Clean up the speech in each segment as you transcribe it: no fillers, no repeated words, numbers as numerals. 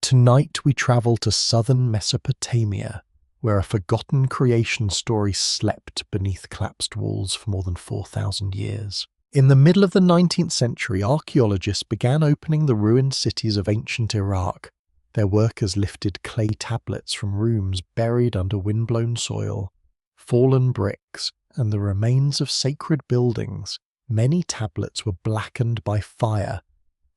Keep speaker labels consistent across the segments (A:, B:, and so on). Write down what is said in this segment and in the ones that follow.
A: Tonight we travel to southern Mesopotamia, where a forgotten creation story slept beneath collapsed walls for more than 4,000 years. In the middle of the 19th century, archaeologists began opening the ruined cities of ancient Iraq. Their workers lifted clay tablets from rooms buried under windblown soil, fallen bricks, and the remains of sacred buildings. Many tablets were blackened by fire.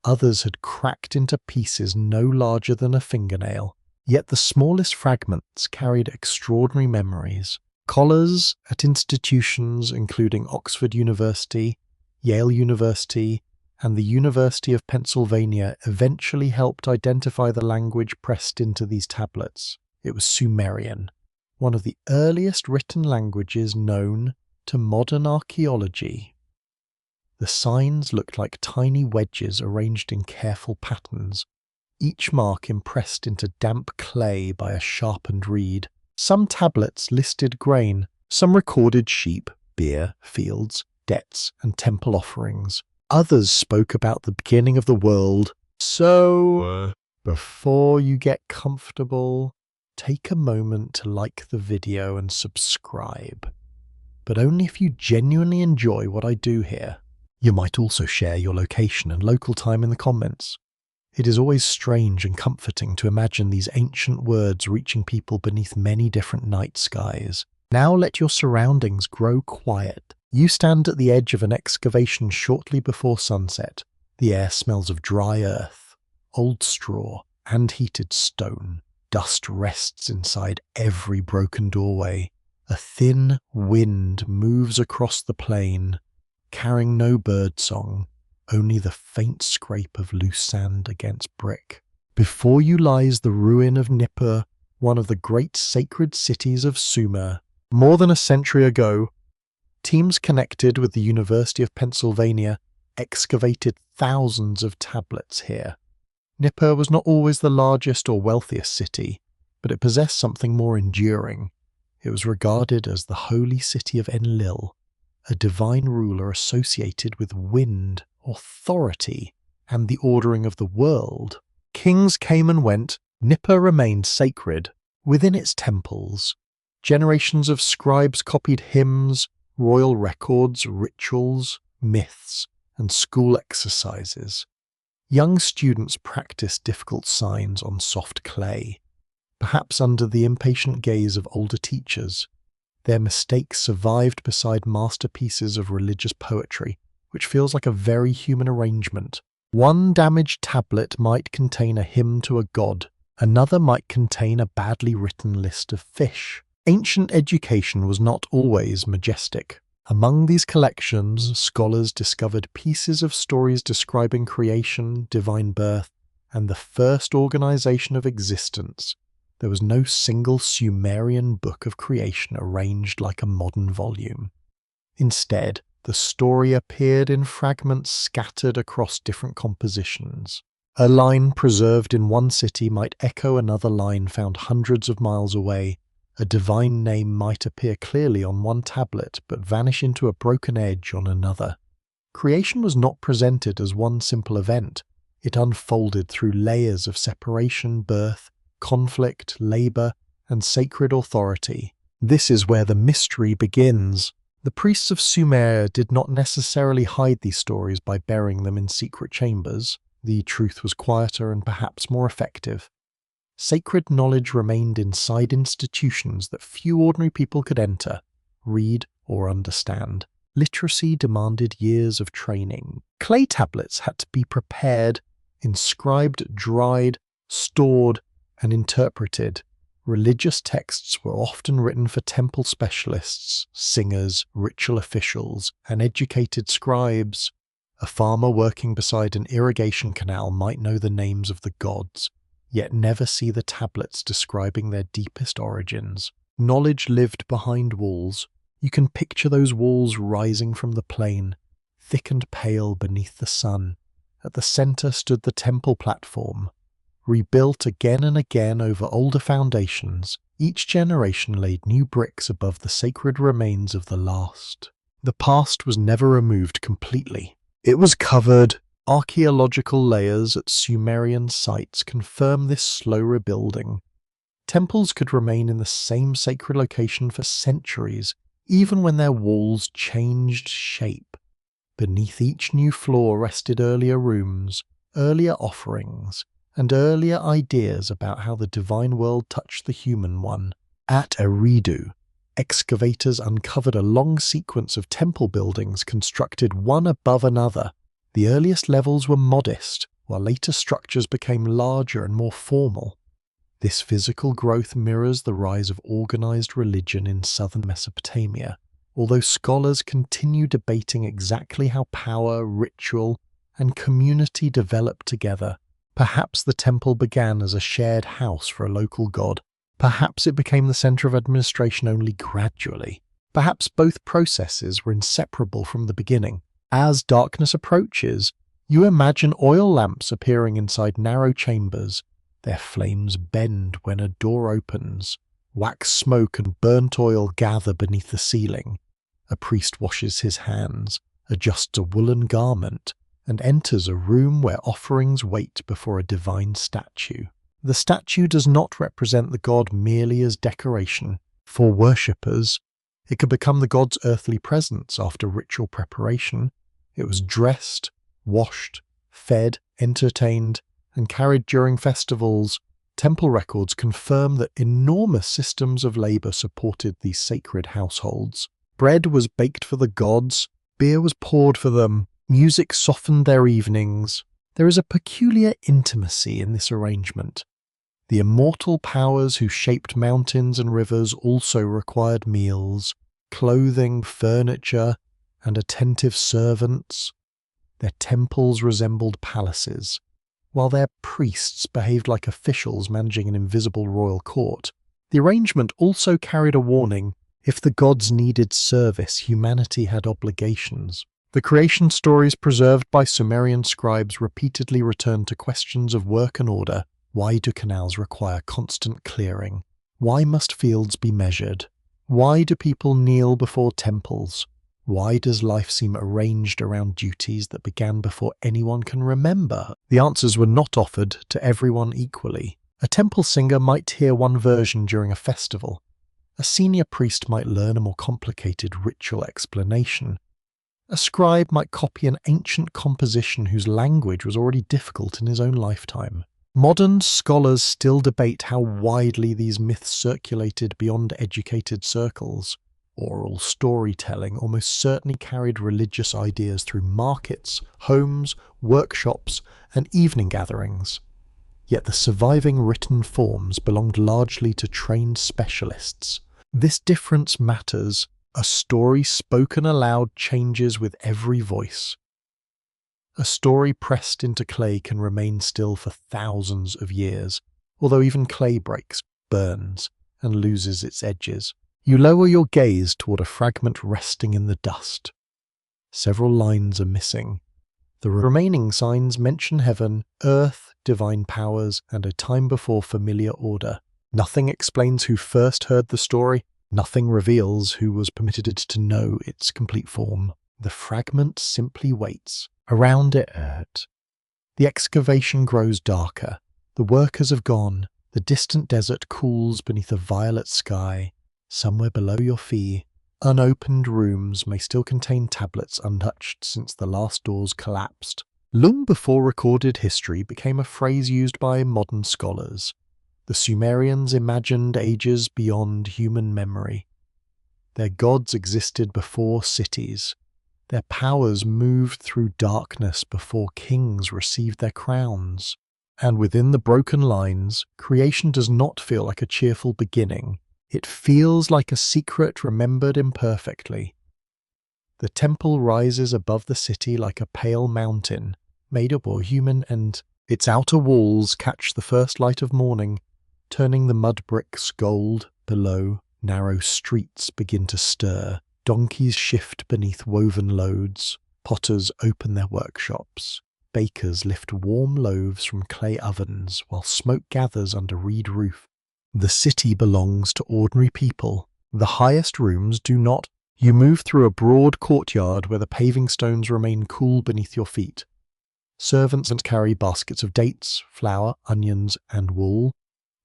A: Others had cracked into pieces no larger than a fingernail. Yet the smallest fragments carried extraordinary memories. Scholars at institutions including Oxford University, Yale University, and the University of Pennsylvania eventually helped identify the language pressed into these tablets. It was Sumerian, one of the earliest written languages known to modern archaeology. The signs looked like tiny wedges arranged in careful patterns, each mark impressed into damp clay by a sharpened reed. Some tablets listed grain, some recorded sheep, beer, fields, debts, and temple offerings. Others spoke about the beginning of the world. So, before you get comfortable, take a moment to like the video and subscribe. But only if you genuinely enjoy what I do here. You might also share your location and local time in the comments. It is always strange and comforting to imagine these ancient words reaching people beneath many different night skies. Now let your surroundings grow quiet. You stand at the edge of an excavation shortly before sunset. The air smells of dry earth, old straw, and heated stone. Dust rests inside every broken doorway. A thin wind moves across the plain, carrying no birdsong, only the faint scrape of loose sand against brick. Before you lies the ruin of Nippur, one of the great sacred cities of Sumer. More than a century ago, teams connected with the University of Pennsylvania excavated thousands of tablets here. Nippur was not always the largest or wealthiest city, but it possessed something more enduring. It was regarded as the holy city of Enlil, a divine ruler associated with wind, authority, and the ordering of the world. Kings came and went. Nippur remained sacred within its temples. Generations of scribes copied hymns, royal records, rituals, myths, and school exercises. Young students practiced difficult signs on soft clay, perhaps under the impatient gaze of older teachers. Their mistakes survived beside masterpieces of religious poetry, which feels like a very human arrangement. One damaged tablet might contain a hymn to a god, another might contain a badly written list of fish. Ancient education was not always majestic. Among these collections, scholars discovered pieces of stories describing creation, divine birth, and the first organization of existence. There was no single Sumerian book of creation arranged like a modern volume. Instead, the story appeared in fragments scattered across different compositions. A line preserved in one city might echo another line found hundreds of miles away. A divine name might appear clearly on one tablet but vanish into a broken edge on another. Creation was not presented as one simple event. It unfolded through layers of separation, birth, conflict, labor, and sacred authority. This is where the mystery begins. The priests of Sumer did not necessarily hide these stories by burying them in secret chambers. The truth was quieter and perhaps more effective. Sacred knowledge remained inside institutions that few ordinary people could enter, read, or understand. Literacy demanded years of training. Clay tablets had to be prepared, inscribed, dried, stored, and interpreted. Religious texts were often written for temple specialists, singers, ritual officials, and educated scribes. A farmer working beside an irrigation canal might know the names of the gods, yet never see the tablets describing their deepest origins. Knowledge lived behind walls. You can picture those walls rising from the plain, thick and pale beneath the sun. At the center stood the temple platform, rebuilt again and again over older foundations. Each generation laid new bricks above the sacred remains of the last. The past was never removed completely. It was covered, Archaeological layers at Sumerian sites confirm this slow rebuilding. Temples could remain in the same sacred location for centuries, even when their walls changed shape. Beneath each new floor rested earlier rooms, earlier offerings, and earlier ideas about how the divine world touched the human one. At Eridu, excavators uncovered a long sequence of temple buildings constructed one above another. The earliest levels were modest, while later structures became larger and more formal. This physical growth mirrors the rise of organized religion in southern Mesopotamia, although scholars continue debating exactly how power, ritual, and community developed together. Perhaps the temple began as a shared house for a local god. Perhaps it became the center of administration only gradually. Perhaps both processes were inseparable from the beginning. As darkness approaches, you imagine oil lamps appearing inside narrow chambers. Their flames bend when a door opens. Wax smoke and burnt oil gather beneath the ceiling. A priest washes his hands, adjusts a woolen garment, and enters a room where offerings wait before a divine statue. The statue does not represent the god merely as decoration. For worshippers, it could become the god's earthly presence after ritual preparation. It was dressed, washed, fed, entertained, and carried during festivals. Temple records confirm that enormous systems of labor supported these sacred households. Bread was baked for the gods, beer was poured for them, music softened their evenings. There is a peculiar intimacy in this arrangement. The immortal powers who shaped mountains and rivers also required meals, clothing, furniture, and attentive servants. Their temples resembled palaces, while their priests behaved like officials managing an invisible royal court. The arrangement also carried a warning: if the gods needed service, humanity had obligations. The creation stories preserved by Sumerian scribes repeatedly return to questions of work and order. Why do canals require constant clearing? Why must fields be measured? Why do people kneel before temples? Why does life seem arranged around duties that began before anyone can remember? The answers were not offered to everyone equally. A temple singer might hear one version during a festival. A senior priest might learn a more complicated ritual explanation. A scribe might copy an ancient composition whose language was already difficult in his own lifetime. Modern scholars still debate how widely these myths circulated beyond educated circles. Oral storytelling almost certainly carried religious ideas through markets, homes, workshops, and evening gatherings. Yet the surviving written forms belonged largely to trained specialists. This difference matters. A story spoken aloud changes with every voice. A story pressed into clay can remain still for thousands of years, although even clay breaks, burns, and loses its edges. You lower your gaze toward a fragment resting in the dust. Several lines are missing. The remaining signs mention heaven, earth, divine powers, and a time before familiar order. Nothing explains who first heard the story. Nothing reveals who was permitted to know its complete form. The fragment simply waits. Around it, the excavation grows darker. The workers have gone. The distant desert cools beneath a violet sky. Somewhere below your feet, unopened rooms may still contain tablets untouched since the last doors collapsed. Long before recorded history became a phrase used by modern scholars, the Sumerians imagined ages beyond human memory. Their gods existed before cities. Their powers moved through darkness before kings received their crowns. And within the broken lines, creation does not feel like a cheerful beginning. It feels like a secret remembered imperfectly. The temple rises above the city like a pale mountain, made up of human, and its outer walls catch the first light of morning, turning the mud bricks gold. Below, narrow streets begin to stir. Donkeys shift beneath woven loads. Potters open their workshops. Bakers lift warm loaves from clay ovens while smoke gathers under reed roof. The city belongs to ordinary people. The highest rooms do not. You move through a broad courtyard where the paving stones remain cool beneath your feet. Servants carry baskets of dates, flour, onions, and wool.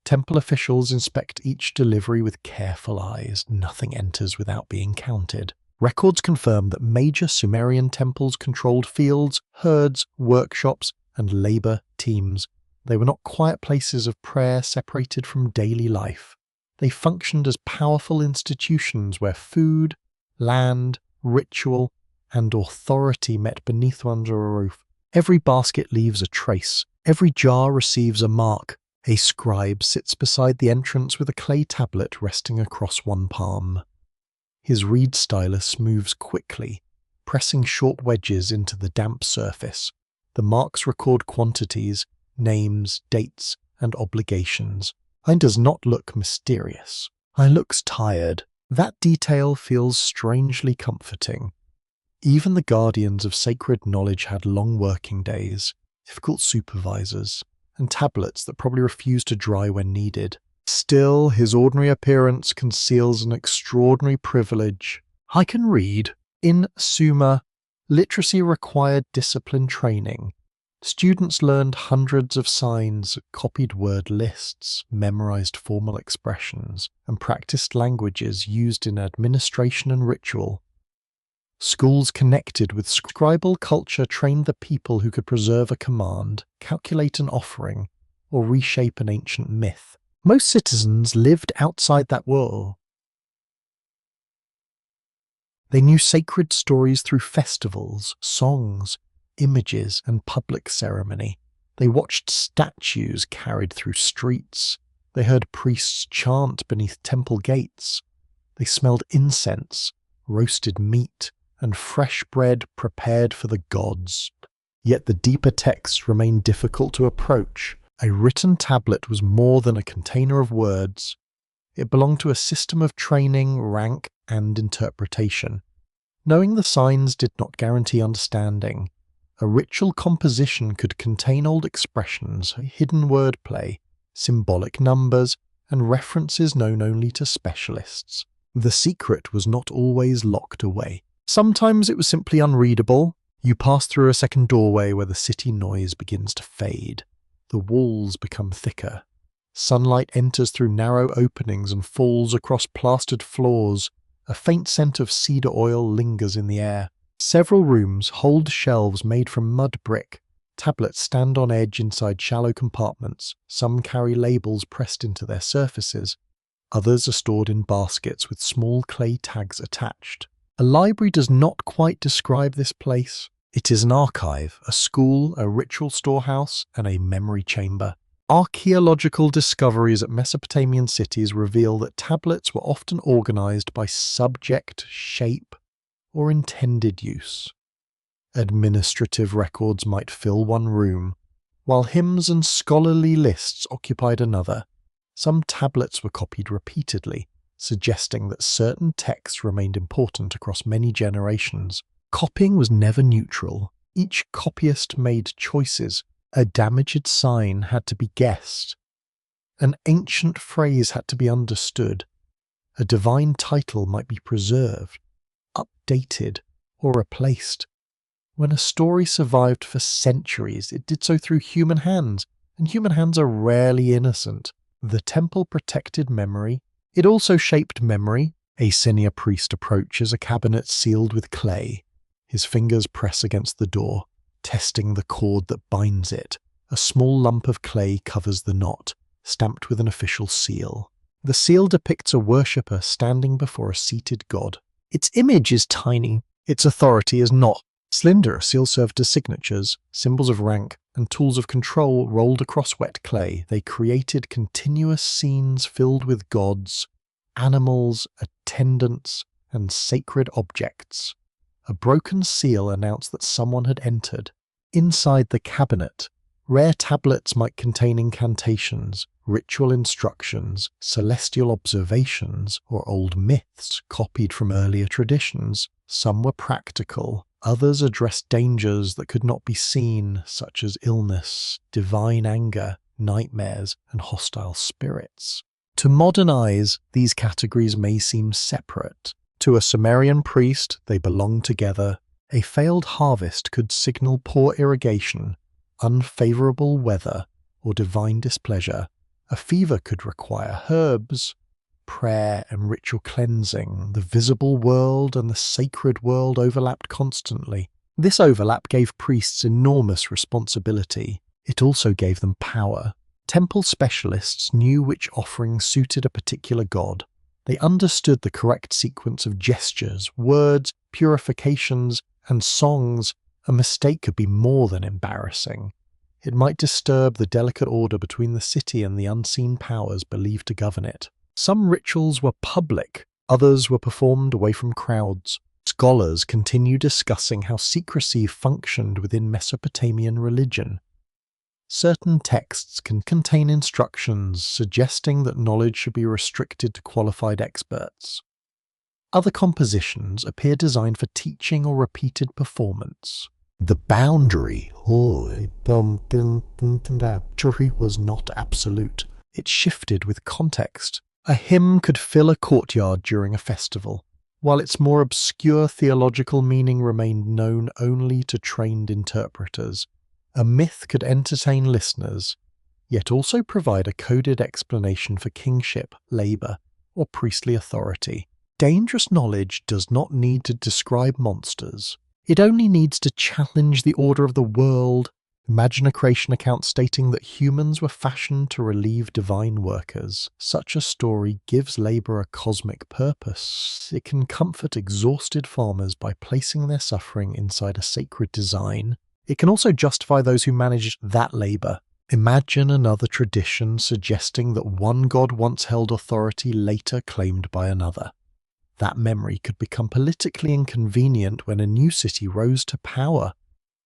A: Temple officials inspect each delivery with careful eyes. Nothing enters without being counted. Records confirm that major Sumerian temples controlled fields, herds, workshops, and labor teams. They were not quiet places of prayer separated from daily life. They functioned as powerful institutions where food, land, ritual, and authority met beneath one roof. Every basket leaves a trace. Every jar receives a mark. A scribe sits beside the entrance with a clay tablet resting across one palm. His reed stylus moves quickly, pressing short wedges into the damp surface. The marks record quantities, names, dates, and obligations. It does not look mysterious. It looks tired. That detail feels strangely comforting. Even the guardians of sacred knowledge had long working days, difficult supervisors, and tablets that probably refused to dry when needed. Still, his ordinary appearance conceals an extraordinary privilege. I can read. In Sumer, literacy required disciplined training. Students learned hundreds of signs, copied word lists, memorized formal expressions, and practiced languages used in administration and ritual. Schools connected with scribal culture trained the people who could preserve a command, calculate an offering, or reshape an ancient myth. Most citizens lived outside that world. They knew sacred stories through festivals, songs, images, and public ceremony. They watched statues carried through streets. They heard priests chant beneath temple gates. They smelled incense, roasted meat, and fresh bread prepared for the gods. Yet the deeper texts remained difficult to approach. A written tablet was more than a container of words. It belonged to a system of training, rank, and interpretation. Knowing the signs did not guarantee understanding. A ritual composition could contain old expressions, hidden wordplay, symbolic numbers, and references known only to specialists. The secret was not always locked away. Sometimes it was simply unreadable. You pass through a second doorway where the city noise begins to fade. The walls become thicker. Sunlight enters through narrow openings and falls across plastered floors. A faint scent of cedar oil lingers in the air. Several rooms hold shelves made from mud brick. Tablets stand on edge inside shallow compartments. Some carry labels pressed into their surfaces. Others are stored in baskets with small clay tags attached. A library does not quite describe this place. It is an archive, a school, a ritual storehouse, and a memory chamber. Archaeological discoveries at Mesopotamian cities reveal that tablets were often organized by subject, shape, or intended use. Administrative records might fill one room, while hymns and scholarly lists occupied another. Some tablets were copied repeatedly, suggesting that certain texts remained important across many generations. Copying was never neutral. Each copyist made choices. A damaged sign had to be guessed. An ancient phrase had to be understood. A divine title might be preserved, updated, or replaced. When a story survived for centuries, it did so through human hands, and human hands are rarely innocent. The temple protected memory. It also shaped memory. A senior priest approaches a cabinet sealed with clay. His fingers press against the door, testing the cord that binds it. A small lump of clay covers the knot, stamped with an official seal. The seal depicts a worshipper standing before a seated god. Its image is tiny. Its authority is not. Slender seals served as signatures, symbols of rank, and tools of control rolled across wet clay. They created continuous scenes filled with gods, animals, attendants, and sacred objects. A broken seal announced that someone had entered. Inside the cabinet, rare tablets might contain incantations, ritual instructions, celestial observations, or old myths copied from earlier traditions. Some were practical. Others addressed dangers that could not be seen, such as illness, divine anger, nightmares, and hostile spirits. To modern eyes, these categories may seem separate. To a Sumerian priest, they belong together. A failed harvest could signal poor irrigation. unfavorable weather, or divine displeasure. A fever could require herbs. Prayer and ritual cleansing, the visible world and the sacred world overlapped constantly. This overlap gave priests enormous responsibility. It also gave them power. Temple specialists knew which offering suited a particular god. They understood the correct sequence of gestures, words, purifications, and songs. A mistake could be more than embarrassing. It might disturb the delicate order between the city and the unseen powers believed to govern it. Some rituals were public, others were performed away from crowds. Scholars continue discussing how secrecy functioned within Mesopotamian religion. Certain texts can contain instructions suggesting that knowledge should be restricted to qualified experts. Other compositions appear designed for teaching or repeated performance. The boundary was not absolute. It shifted with context. A hymn could fill a courtyard during a festival, while its more obscure theological meaning remained known only to trained interpreters. A myth could entertain listeners, yet also provide a coded explanation for kingship, labor, or priestly authority. Dangerous knowledge does not need to describe monsters. It only needs to challenge the order of the world. Imagine a creation account stating that humans were fashioned to relieve divine workers. Such a story gives labor a cosmic purpose. It can comfort exhausted farmers by placing their suffering inside a sacred design. It can also justify those who managed that labor. Imagine another tradition suggesting that one god once held authority later claimed by another. That memory could become politically inconvenient when a new city rose to power.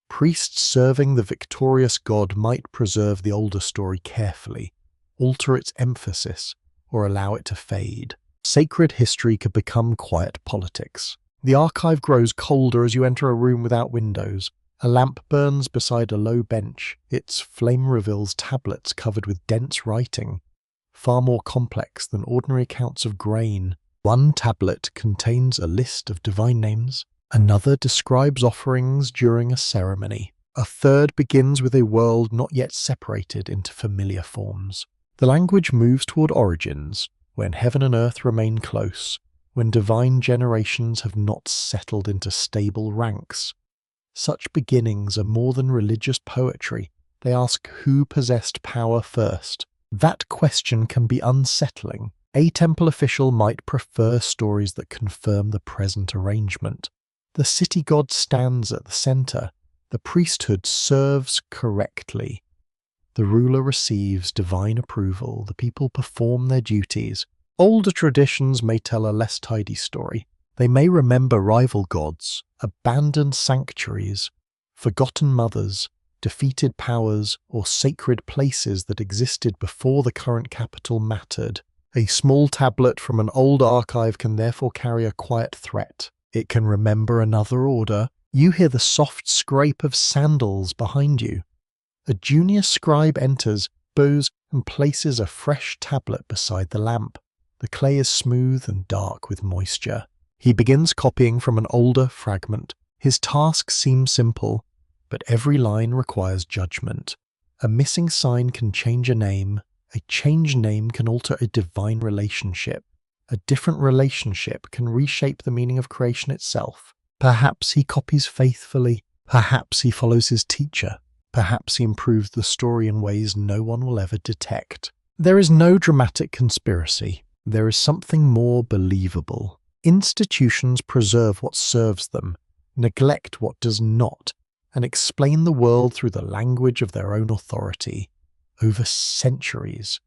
A: Priests serving the victorious god might preserve the older story carefully, alter its emphasis, or allow it to fade. Sacred history could become quiet politics. The archive grows colder as you enter a room without windows. A lamp burns beside a low bench. Its flame reveals tablets covered with dense writing, far more complex than ordinary accounts of grain. One tablet contains a list of divine names. Another describes offerings during a ceremony. A third begins with a world not yet separated into familiar forms. The language moves toward origins, when heaven and earth remain close, when divine generations have not settled into stable ranks. Such beginnings are more than religious poetry. They ask who possessed power first. That question can be unsettling. A temple official might prefer stories that confirm the present arrangement. The city god stands at the center. The priesthood serves correctly. The ruler receives divine approval. The people perform their duties. Older traditions may tell a less tidy story. They may remember rival gods, abandoned sanctuaries, forgotten mothers, defeated powers, or sacred places that existed before the current capital mattered. A small tablet from an old archive can therefore carry a quiet threat. It can remember another order. You hear the soft scrape of sandals behind you. A junior scribe enters, bows, and places a fresh tablet beside the lamp. The clay is smooth and dark with moisture. He begins copying from an older fragment. His task seems simple, but every line requires judgment. A missing sign can change a name. A changed name can alter a divine relationship. A different relationship can reshape the meaning of creation itself. Perhaps he copies faithfully. Perhaps he follows his teacher. Perhaps he improves the story in ways no one will ever detect. There is no dramatic conspiracy. There is something more believable. Institutions preserve what serves them, neglect what does not, and explain the world through the language of their own authority. Over centuries,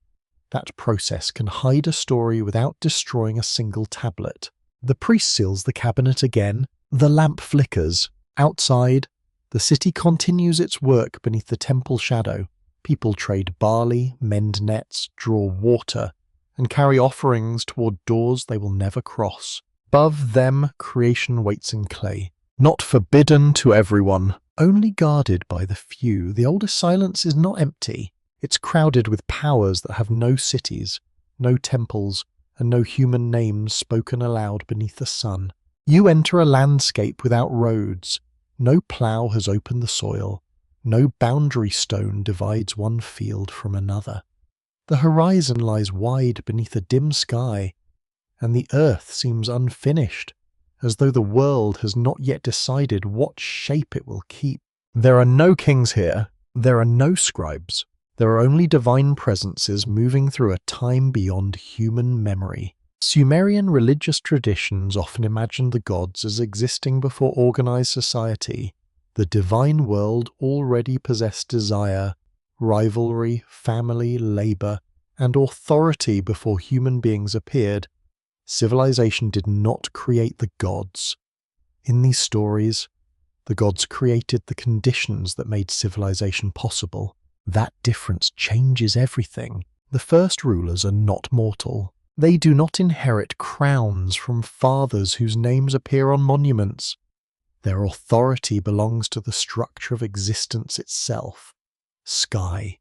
A: that process can hide a story without destroying a single tablet. The priest seals the cabinet again. The lamp flickers. Outside, the city continues its work beneath the temple shadow. People trade barley, mend nets, draw water, and carry offerings toward doors they will never cross. Above them, creation waits in clay. Not forbidden to everyone, only guarded by the few. The older silence is not empty. It's crowded with powers that have no cities, no temples, and no human names spoken aloud beneath the sun. You enter a landscape without roads. No plough has opened the soil. No boundary stone divides one field from another. The horizon lies wide beneath a dim sky, and the earth seems unfinished, as though the world has not yet decided what shape it will keep. There are no kings here. There are no scribes. There are only divine presences moving through a time beyond human memory. Sumerian religious traditions often imagined the gods as existing before organized society. The divine world already possessed desire, rivalry, family, labor, and authority before human beings appeared. Civilization did not create the gods. In these stories, the gods created the conditions that made civilization possible. That difference changes everything. The first rulers are not mortal. They do not inherit crowns from fathers whose names appear on monuments. Their authority belongs to the structure of existence itself. Sky,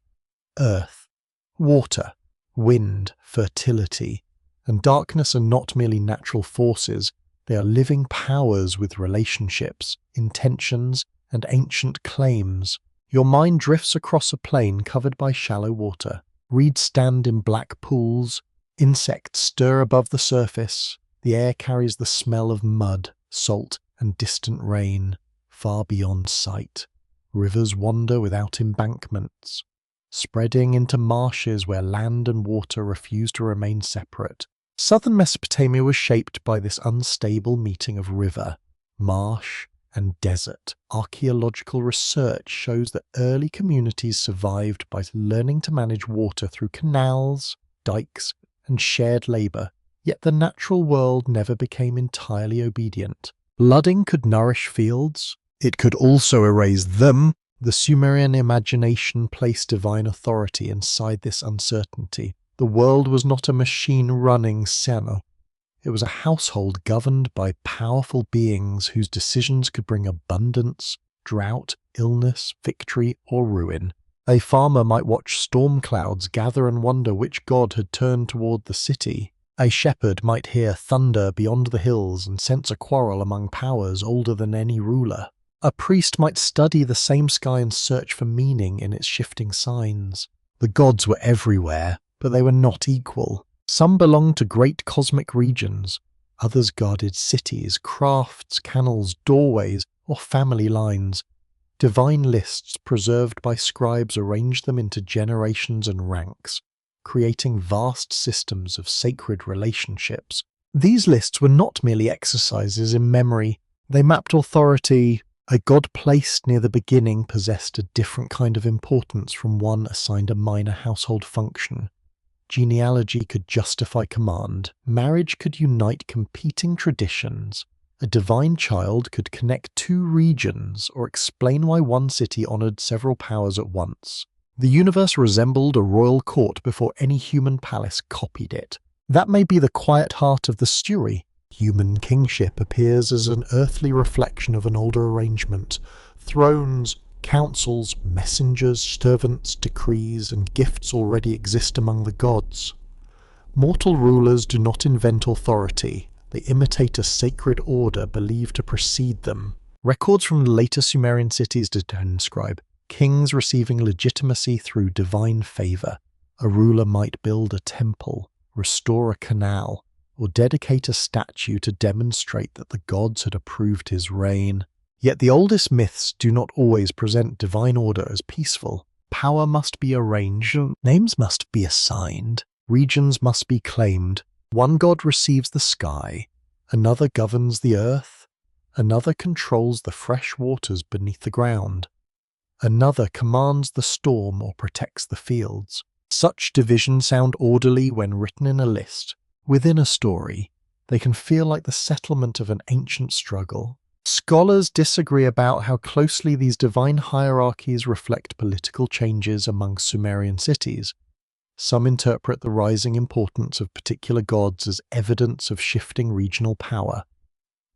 A: earth, water, wind, fertility, and darkness are not merely natural forces. They are living powers with relationships, intentions, and ancient claims. Your mind drifts across a plain covered by shallow water. Reeds stand in black pools. Insects stir above the surface. The air carries the smell of mud, salt, and distant rain, far beyond sight. Rivers wander without embankments, spreading into marshes where land and water refuse to remain separate. Southern Mesopotamia was shaped by this unstable meeting of river, marsh, and desert. Archaeological research shows that early communities survived by learning to manage water through canals, dikes, and shared labor, yet the natural world never became entirely obedient. Flooding could nourish fields. It could also erase them. The Sumerian imagination placed divine authority inside this uncertainty. The world was not a machine running Seno. It was a household governed by powerful beings whose decisions could bring abundance, drought, illness, victory, or ruin. A farmer might watch storm clouds gather and wonder which god had turned toward the city. A shepherd might hear thunder beyond the hills and sense a quarrel among powers older than any ruler. A priest might study the same sky and search for meaning in its shifting signs. The gods were everywhere, but they were not equal. Some belonged to great cosmic regions. Others guarded cities, crafts, canals, doorways, or family lines. Divine lists preserved by scribes arranged them into generations and ranks, creating vast systems of sacred relationships. These lists were not merely exercises in memory. They mapped authority. A god placed near the beginning possessed a different kind of importance from one assigned a minor household function. Genealogy could justify command. Marriage could unite competing traditions. A divine child could connect two regions or explain why one city honored several powers at once. The universe resembled a royal court before any human palace copied it. That may be the quiet heart of the story. Human kingship appears as an earthly reflection of an older arrangement. Thrones, councils, messengers, servants, decrees, and gifts already exist among the gods. Mortal rulers do not invent authority. They imitate a sacred order believed to precede them. Records from later Sumerian cities describe kings receiving legitimacy through divine favor. A ruler might build a temple, restore a canal, or dedicate a statue to demonstrate that the gods had approved his reign. Yet the oldest myths do not always present divine order as peaceful. Power must be arranged, names must be assigned, regions must be claimed. One god receives the sky, another governs the earth, another controls the fresh waters beneath the ground, another commands the storm or protects the fields. Such divisions sound orderly when written in a list. Within a story, they can feel like the settlement of an ancient struggle. Scholars disagree about how closely these divine hierarchies reflect political changes among Sumerian cities. Some interpret the rising importance of particular gods as evidence of shifting regional power.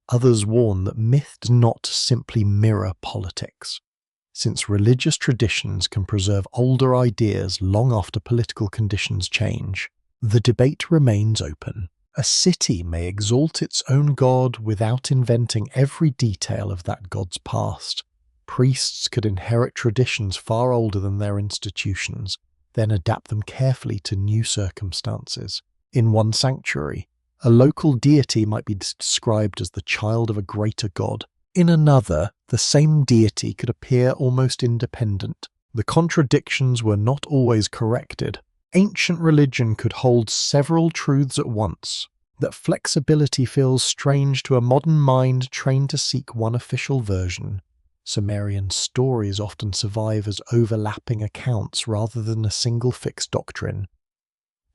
A: Others warn that myth does not simply mirror politics, since religious traditions can preserve older ideas long after political conditions change. The debate remains open. A city may exalt its own god without inventing every detail of that god's past. Priests could inherit traditions far older than their institutions, then adapt them carefully to new circumstances. In one sanctuary, a local deity might be described as the child of a greater god. In another, the same deity could appear almost independent. The contradictions were not always corrected. Ancient religion could hold several truths at once. That flexibility feels strange to a modern mind trained to seek one official version. Sumerian stories often survive as overlapping accounts rather than a single fixed doctrine.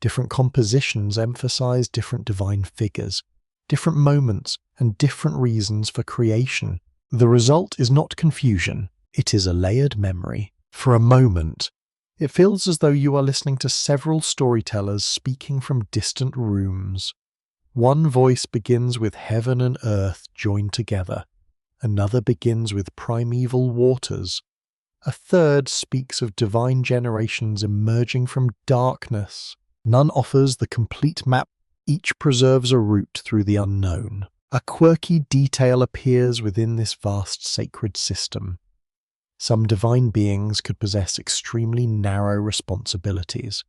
A: Different compositions emphasize different divine figures, different moments, and different reasons for creation. The result is not confusion, it is a layered memory. For a moment, it feels as though you are listening to several storytellers speaking from distant rooms. One voice begins with heaven and earth joined together. Another begins with primeval waters. A third speaks of divine generations emerging from darkness. None offers the complete map. Each preserves a route through the unknown. A quirky detail appears within this vast sacred system. Some divine beings could possess extremely narrow responsibilities.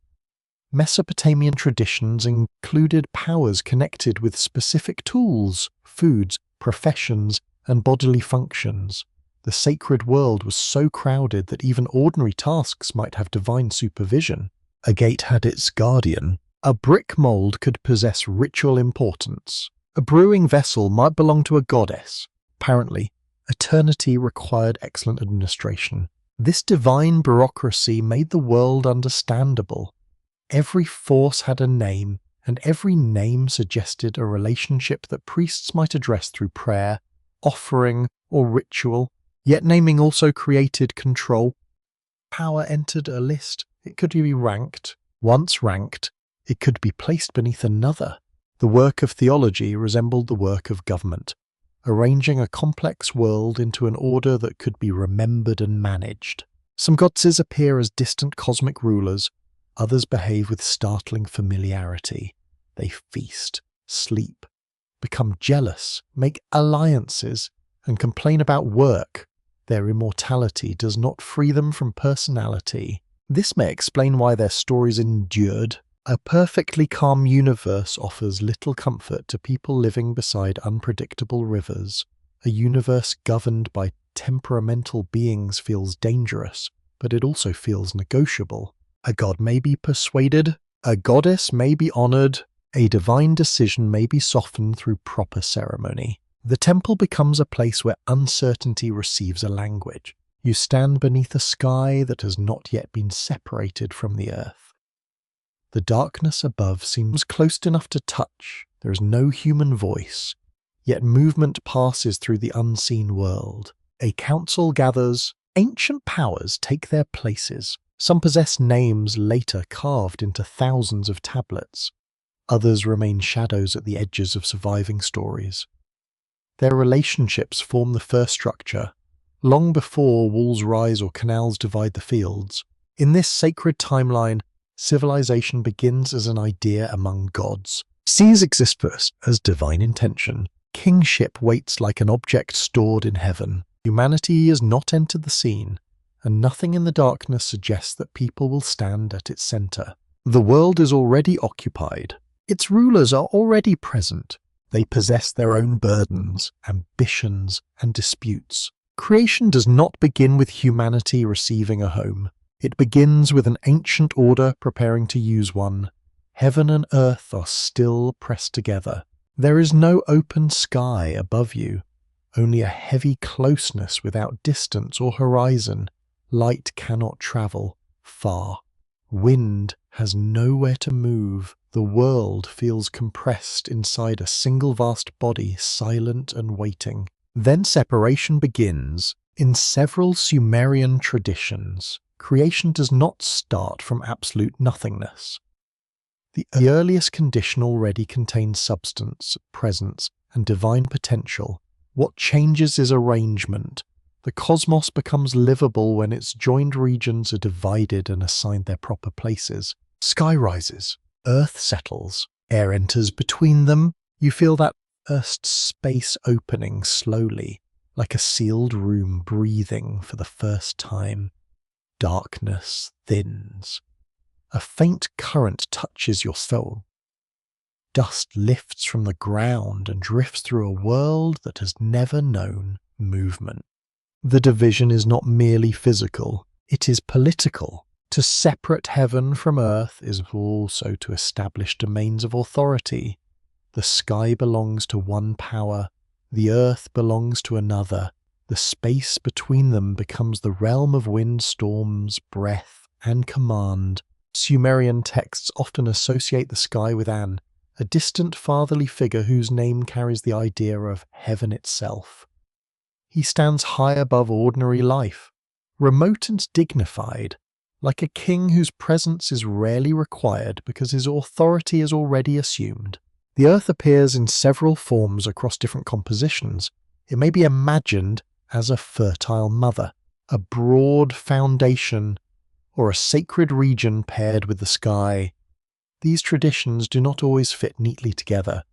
A: Mesopotamian traditions included powers connected with specific tools, foods, professions, and bodily functions. The sacred world was so crowded that even ordinary tasks might have divine supervision. A gate had its guardian. A brick mold could possess ritual importance. A brewing vessel might belong to a goddess. Apparently, eternity required excellent administration. This divine bureaucracy made the world understandable. Every force had a name, and every name suggested a relationship that priests might address through prayer, offering, or ritual. Yet naming also created control. Power entered a list. It could be ranked. Once ranked, it could be placed beneath another. The work of theology resembled the work of government, arranging a complex world into an order that could be remembered and managed. Some goddesses appear as distant cosmic rulers, others behave with startling familiarity. They feast, sleep, become jealous, make alliances, and complain about work. Their immortality does not free them from personality. This may explain why their stories endured. A perfectly calm universe offers little comfort to people living beside unpredictable rivers. A universe governed by temperamental beings feels dangerous, but it also feels negotiable. A god may be persuaded, a goddess may be honored, a divine decision may be softened through proper ceremony. The temple becomes a place where uncertainty receives a language. You stand beneath a sky that has not yet been separated from the earth. The darkness above seems close enough to touch. There is no human voice, yet movement passes through the unseen world. A council gathers. Ancient powers take their places. Some possess names later carved into thousands of tablets. Others remain shadows at the edges of surviving stories. Their relationships form the first structure, long before walls rise or canals divide the fields. In this sacred timeline, civilization begins as an idea among gods. Seas exist first as divine intention. Kingship waits like an object stored in heaven. Humanity has not entered the scene, and nothing in the darkness suggests that people will stand at its center. The world is already occupied. Its rulers are already present. They possess their own burdens, ambitions, and disputes. Creation does not begin with humanity receiving a home. It begins with an ancient order preparing to use one. Heaven and earth are still pressed together. There is no open sky above you, only a heavy closeness without distance or horizon. Light cannot travel far. Wind has nowhere to move. The world feels compressed inside a single vast body, silent and waiting. Then separation begins. In several Sumerian traditions, creation does not start from absolute nothingness. The earliest condition already contains substance, presence, and divine potential. What changes is arrangement. The cosmos becomes livable when its joined regions are divided and assigned their proper places. Sky rises. Earth settles. Air enters between them. You feel that first space opening slowly. like a sealed room breathing for the first time. Darkness thins. A faint current touches your soul. Dust lifts from the ground and drifts through a world that has never known movement. The division is not merely physical, it is political. To separate heaven from earth is also to establish domains of authority. The sky belongs to one power, the earth belongs to another. The space between them becomes the realm of wind, storms, breath, and command. Sumerian texts often associate the sky with An, a distant fatherly figure whose name carries the idea of heaven itself. He stands high above ordinary life, remote and dignified, like a king whose presence is rarely required because his authority is already assumed. The earth appears in several forms across different compositions. It may be imagined as a fertile mother, a broad foundation, or a sacred region paired with the sky. These traditions do not always fit neatly together,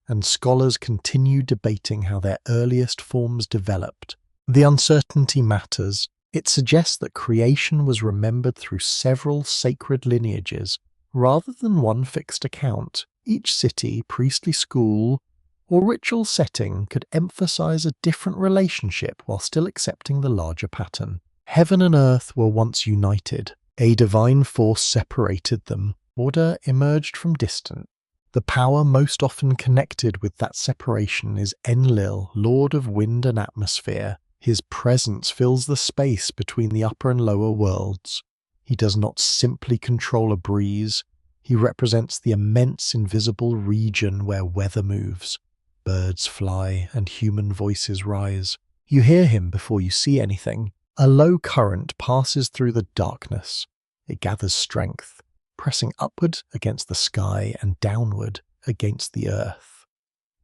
A: and scholars continue debating how their earliest forms developed. The uncertainty matters. It suggests that creation was remembered through several sacred lineages, rather than one fixed account. Each city, priestly school, or ritual setting could emphasize a different relationship while still accepting the larger pattern. Heaven and earth were once united. A divine force separated them. Order emerged from distant. The power most often connected with that separation is Enlil, lord of wind and atmosphere. His presence fills the space between the upper and lower worlds. He does not simply control a breeze. He represents the immense invisible region where weather moves. Birds fly and human voices rise. You hear him before you see anything. A low current passes through the darkness. It gathers strength, pressing upward against the sky and downward against the earth.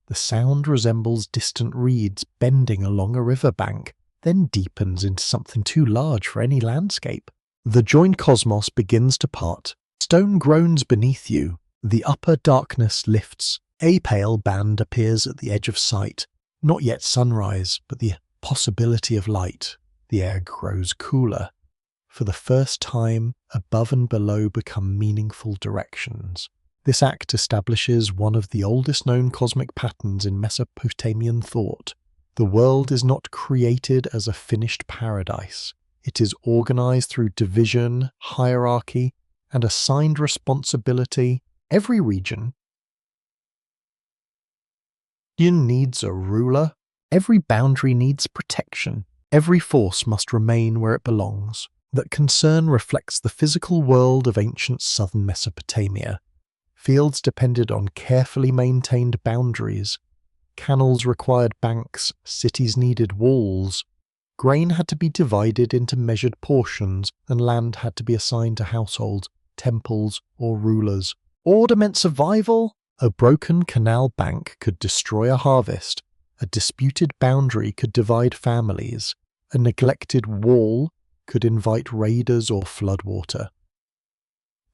A: The sound resembles distant reeds bending along a riverbank, then deepens into something too large for any landscape. The joined cosmos begins to part. Stone groans beneath you. The upper darkness lifts. A pale band appears at the edge of sight. Not yet sunrise, but the possibility of light. The air grows cooler. For the first time, above and below become meaningful directions. This act establishes one of the oldest known cosmic patterns in Mesopotamian thought. The world is not created as a finished paradise. It is organized through division, hierarchy, and assigned responsibility. Every region needs a ruler. Every boundary needs protection. Every force must remain where it belongs. That concern reflects the physical world of ancient southern Mesopotamia. Fields depended on carefully maintained boundaries. Canals required banks, cities needed walls. Grain had to be divided into measured portions, and land had to be assigned to households, temples, or rulers. Order meant survival. A broken canal bank could destroy a harvest. A disputed boundary could divide families. A neglected wall could invite raiders or floodwater.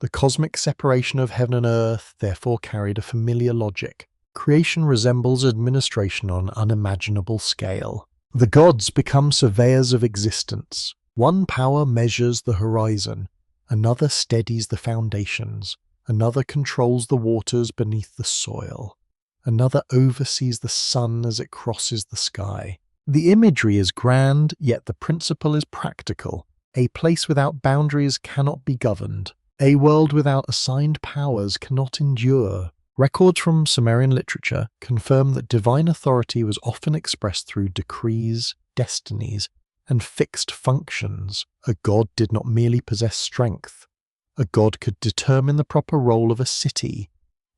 A: The cosmic separation of heaven and earth therefore carried a familiar logic. Creation resembles administration on an unimaginable scale. The gods become surveyors of existence. One power measures the horizon, another steadies the foundations, another controls the waters beneath the soil, another oversees the sun as it crosses the sky. The imagery is grand, yet the principle is practical. A place without boundaries cannot be governed. A world without assigned powers cannot endure. Records from Sumerian literature confirm that divine authority was often expressed through decrees, destinies, and fixed functions. A god did not merely possess strength. A god could determine the proper role of a city,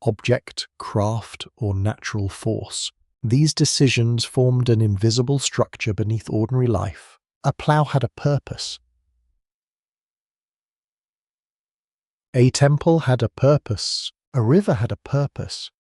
A: object, craft, or natural force. These decisions formed an invisible structure beneath ordinary life. A plough had a purpose. A temple had a purpose. A river had a purpose.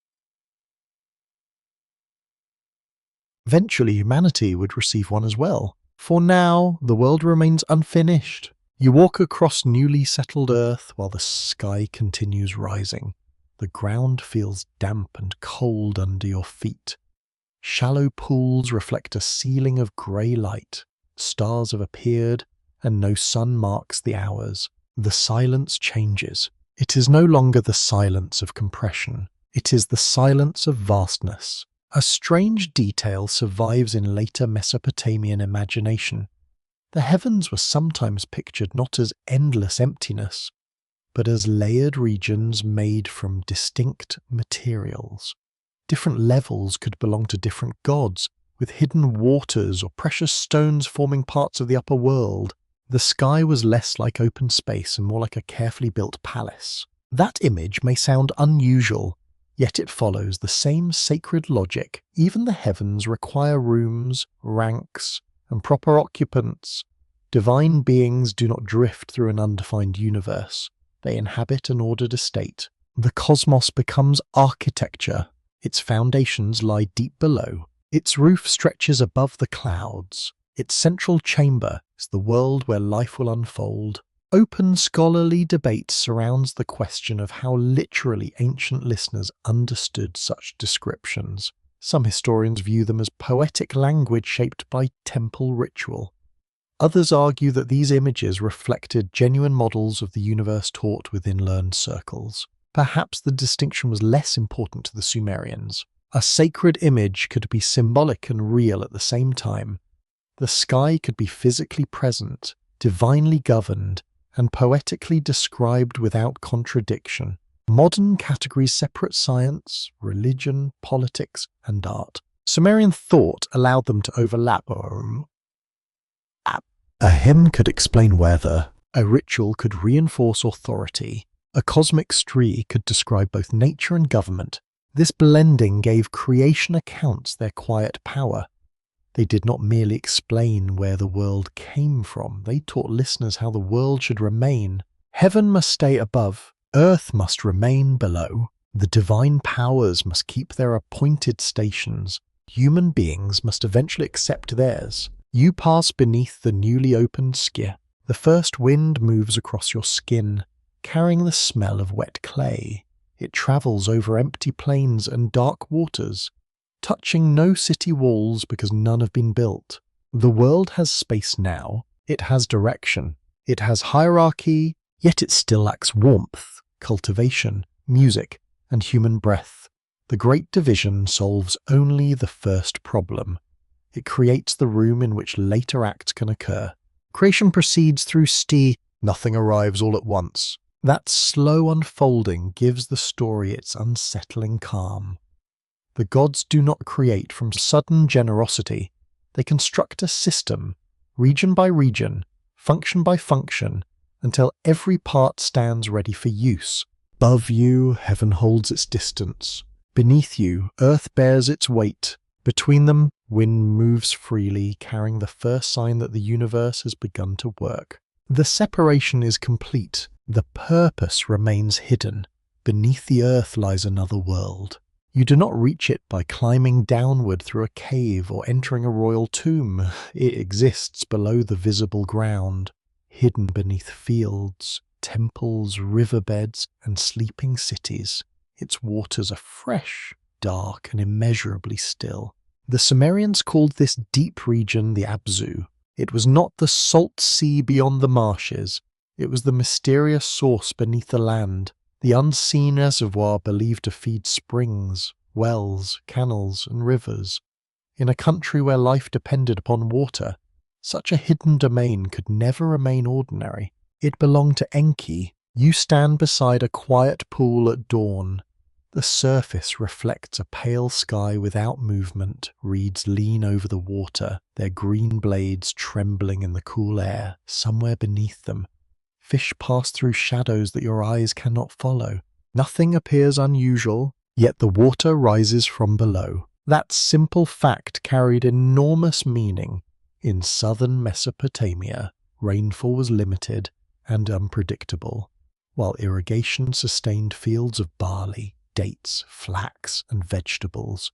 A: Eventually, humanity would receive one as well. For now, the world remains unfinished. You walk across newly settled earth while the sky continues rising. The ground feels damp and cold under your feet. Shallow pools reflect a ceiling of grey light. Stars have appeared, and no sun marks the hours. The silence changes. It is no longer the silence of compression. It is the silence of vastness. A strange detail survives in later Mesopotamian imagination. The heavens were sometimes pictured not as endless emptiness, but as layered regions made from distinct materials. Different levels could belong to different gods, with hidden waters or precious stones forming parts of the upper world. The sky was less like open space and more like a carefully built palace. That image may sound unusual, yet it follows the same sacred logic. Even the heavens require rooms, ranks, and proper occupants. Divine beings do not drift through an undefined universe. They inhabit an ordered estate. The cosmos becomes architecture. Its foundations lie deep below. Its roof stretches above the clouds. Its central chamber is the world where life will unfold. Open scholarly debate surrounds the question of how literally ancient listeners understood such descriptions. Some historians view them as poetic language shaped by temple ritual. Others argue that these images reflected genuine models of the universe taught within learned circles. Perhaps the distinction was less important to the Sumerians. A sacred image could be symbolic and real at the same time. The sky could be physically present, divinely governed, and poetically described without contradiction. Modern categories separate science, religion, politics, and art. Sumerian thought allowed them to overlap. A hymn could explain weather. A ritual could reinforce authority. A cosmic street could describe both nature and government. This blending gave creation accounts their quiet power. They did not merely explain where the world came from, they taught listeners how the world should remain. Heaven must stay above, earth must remain below. The divine powers must keep their appointed stations. Human beings must eventually accept theirs. You pass beneath the newly opened sky. The first wind moves across your skin, carrying the smell of wet clay. It travels over empty plains and dark waters, touching no city walls because none have been built. The world has space now. It has direction. It has hierarchy, yet it still lacks warmth, cultivation, music, and human breath. The Great Division solves only the first problem. It creates the room in which later acts can occur. Creation proceeds through nothing arrives all at once. That slow unfolding gives the story its unsettling calm. The gods do not create from sudden generosity. They construct a system, region by region, function by function, until every part stands ready for use. Above you, heaven holds its distance. Beneath you, earth bears its weight. Between them, wind moves freely, carrying the first sign that the universe has begun to work. The separation is complete. The purpose remains hidden. Beneath the earth lies another world. You do not reach it by climbing downward through a cave or entering a royal tomb. It exists below the visible ground, hidden beneath fields, temples, riverbeds, and sleeping cities. Its waters are fresh, dark, and immeasurably still. The Sumerians called this deep region the Abzu. It was not the salt sea beyond the marshes. It was the mysterious source beneath the land, the unseen reservoir believed to feed springs, wells, canals, and rivers. In a country where life depended upon water, such a hidden domain could never remain ordinary. It belonged to Enki. You stand beside a quiet pool at dawn. The surface reflects a pale sky without movement. Reeds lean over the water, their green blades trembling in the cool air. Somewhere beneath them, fish pass through shadows that your eyes cannot follow. Nothing appears unusual, yet the water rises from below. That simple fact carried enormous meaning. In southern Mesopotamia, rainfall was limited and unpredictable, while irrigation sustained fields of barley, dates, flax, and vegetables.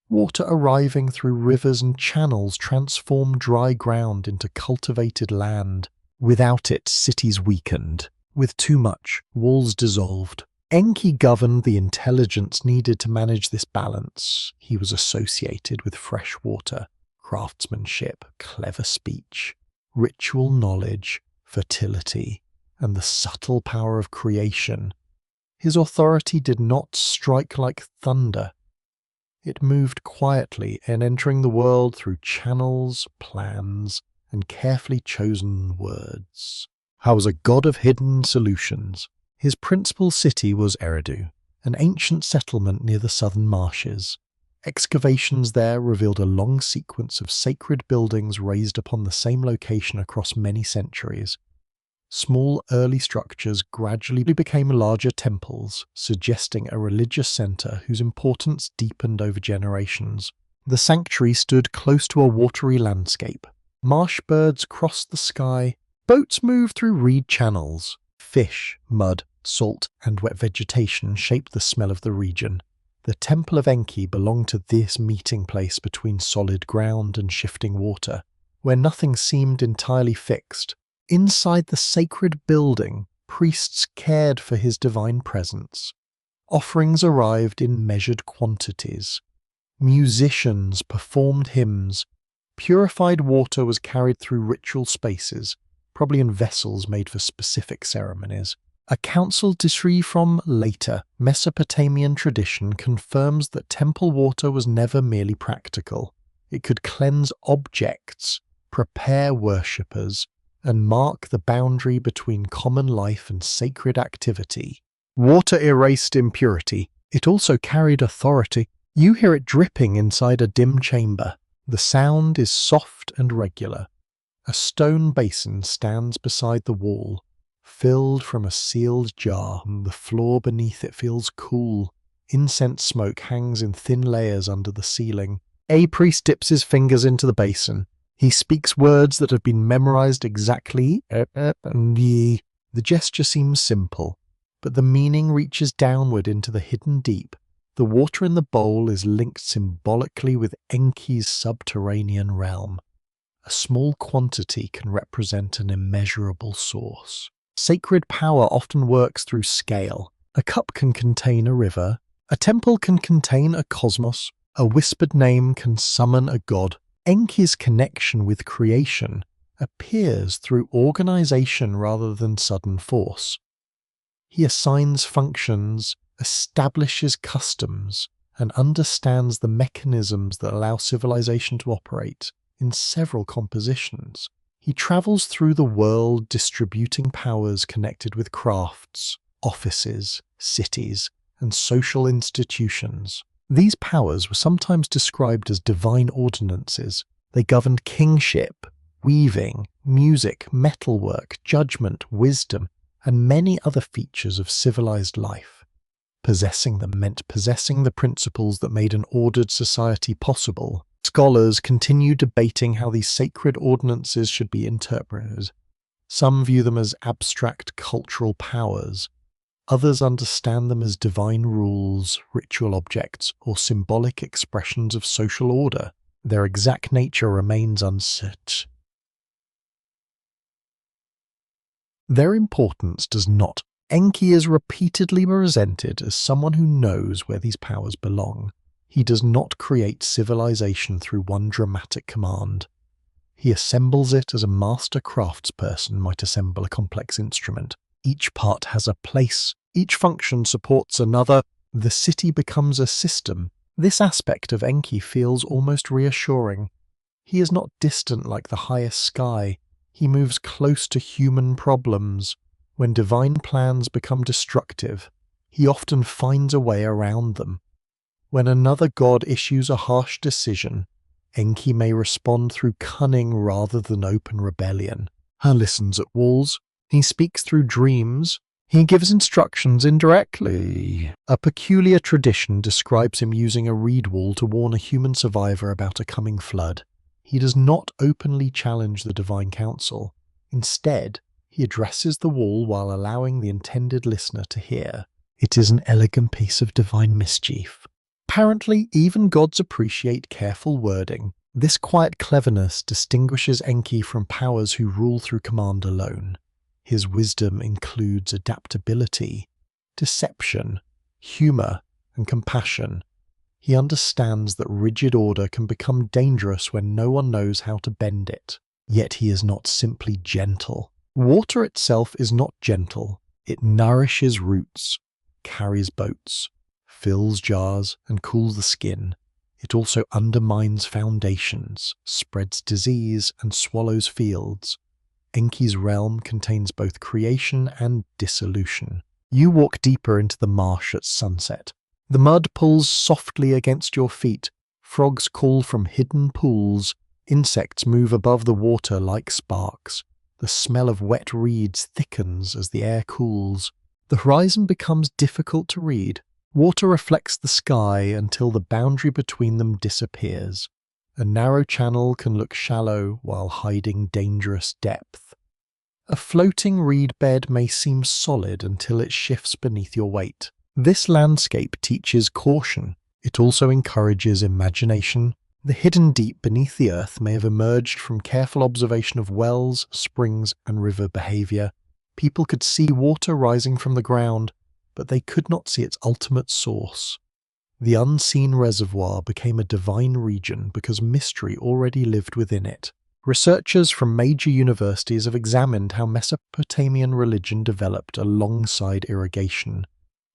A: Water arriving through rivers and channels transformed dry ground into cultivated land. Without it, cities weakened. With too much, walls dissolved. Enki governed the intelligence needed to manage this balance. He was associated with fresh water, craftsmanship, clever speech, ritual knowledge, fertility, and the subtle power of creation. His authority did not strike like thunder. It moved quietly and entering the world through channels, plans, and carefully chosen words. He was a god of hidden solutions. His principal city was Eridu, an ancient settlement near the southern marshes. Excavations there revealed a long sequence of sacred buildings raised upon the same location across many centuries. Small early structures gradually became larger temples, suggesting a religious center whose importance deepened over generations. The sanctuary stood close to a watery landscape. Marsh birds crossed the sky, boats moved through reed channels. Fish, mud, salt, and wet vegetation shaped the smell of the region. The Temple of Enki belonged to this meeting place between solid ground and shifting water, where nothing seemed entirely fixed. Inside the sacred building, priests cared for his divine presence. Offerings arrived in measured quantities. Musicians performed hymns. Purified water was carried through ritual spaces, probably in vessels made for specific ceremonies. A council decree from later Mesopotamian tradition confirms that temple water was never merely practical. It could cleanse objects, prepare worshippers, and mark the boundary between common life and sacred activity. Water erased impurity. It also carried authority. You hear it dripping inside a dim chamber. The sound is soft and regular. A stone basin stands beside the wall, filled from a sealed jar. The floor beneath it feels cool. Incense smoke hangs in thin layers under the ceiling. A priest dips his fingers into the basin. He speaks words that have been memorized exactly. The gesture seems simple, but the meaning reaches downward into the hidden deep. The water in the bowl is linked symbolically with Enki's subterranean realm. A small quantity can represent an immeasurable source. Sacred power often works through scale. A cup can contain a river. A temple can contain a cosmos. A whispered name can summon a god. Enki's connection with creation appears through organization rather than sudden force. He assigns functions, establishes customs, and understands the mechanisms that allow civilization to operate in several compositions. He travels through the world distributing powers connected with crafts, offices, cities, and social institutions. These powers were sometimes described as divine ordinances. They governed kingship, weaving, music, metalwork, judgment, wisdom, and many other features of civilized life. Possessing them meant possessing the principles that made an ordered society possible. Scholars continue debating how these sacred ordinances should be interpreted. Some view them as abstract cultural powers. Others understand them as divine rules, ritual objects, or symbolic expressions of social order. Their exact nature remains uncertain. Their importance does not. Enki is repeatedly presented as someone who knows where these powers belong. He does not create civilization through one dramatic command. He assembles it as a master craftsperson might assemble a complex instrument. Each part has a place. Each function supports another. The city becomes a system. This aspect of Enki feels almost reassuring. He is not distant like the highest sky. He moves close to human problems. When divine plans become destructive, he often finds a way around them. When another god issues a harsh decision, Enki may respond through cunning rather than open rebellion. He listens at walls. He speaks through dreams. He gives instructions indirectly. A peculiar tradition describes him using a reed wall to warn a human survivor about a coming flood. He does not openly challenge the divine council. Instead, he addresses the wall while allowing the intended listener to hear. It is an elegant piece of divine mischief. Apparently, even gods appreciate careful wording. This quiet cleverness distinguishes Enki from powers who rule through command alone. His wisdom includes adaptability. deception, humor, and compassion. He understands that rigid order can become dangerous when no one knows how to bend it. Yet he is not simply gentle. Water itself is not gentle. It nourishes roots, carries boats, fills jars, and cools the skin. It also undermines foundations, spreads disease, and swallows fields. Enki's realm contains both creation and dissolution. You walk deeper into the marsh at sunset. The mud pulls softly against your feet. Frogs call from hidden pools. Insects move above the water like sparks. The smell of wet reeds thickens as the air cools. The horizon becomes difficult to read. Water reflects the sky until the boundary between them disappears. A narrow channel can look shallow while hiding dangerous depth. A floating reed bed may seem solid until it shifts beneath your weight. This landscape teaches caution. It also encourages imagination. The hidden deep beneath the earth may have emerged from careful observation of wells, springs, and river behavior. People could see water rising from the ground, but they could not see its ultimate source. The unseen reservoir became a divine region because mystery already lived within it. Researchers from major universities have examined how Mesopotamian religion developed alongside irrigation,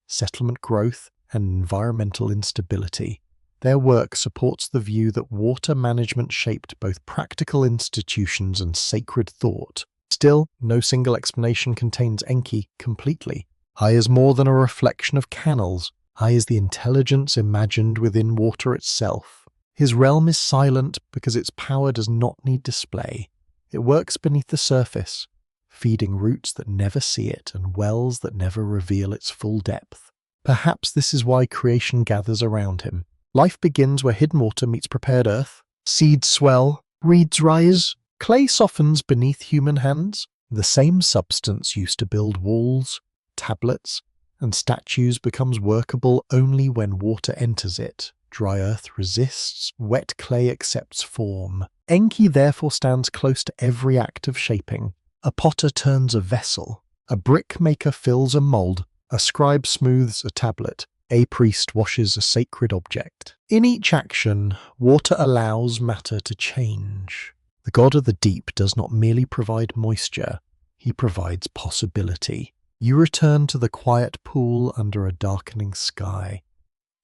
A: settlement growth, and environmental instability. Their work supports the view that water management shaped both practical institutions and sacred thought. Still, no single explanation contains Enki completely. Ai is more than a reflection of canals. Ai is the intelligence imagined within water itself. His realm is silent because its power does not need display. It works beneath the surface, feeding roots that never see it and wells that never reveal its full depth. Perhaps this is why creation gathers around him. Life begins where hidden water meets prepared earth. Seeds swell, reeds rise, clay softens beneath human hands. The same substance used to build walls, tablets, and statues becomes workable only when water enters it. Dry earth resists, wet clay accepts form. Enki therefore stands close to every act of shaping. A potter turns a vessel, a brickmaker fills a mold, a scribe smooths a tablet, a priest washes a sacred object. In each action, water allows matter to change. The god of the deep does not merely provide moisture, he provides possibility. You return to the quiet pool under a darkening sky.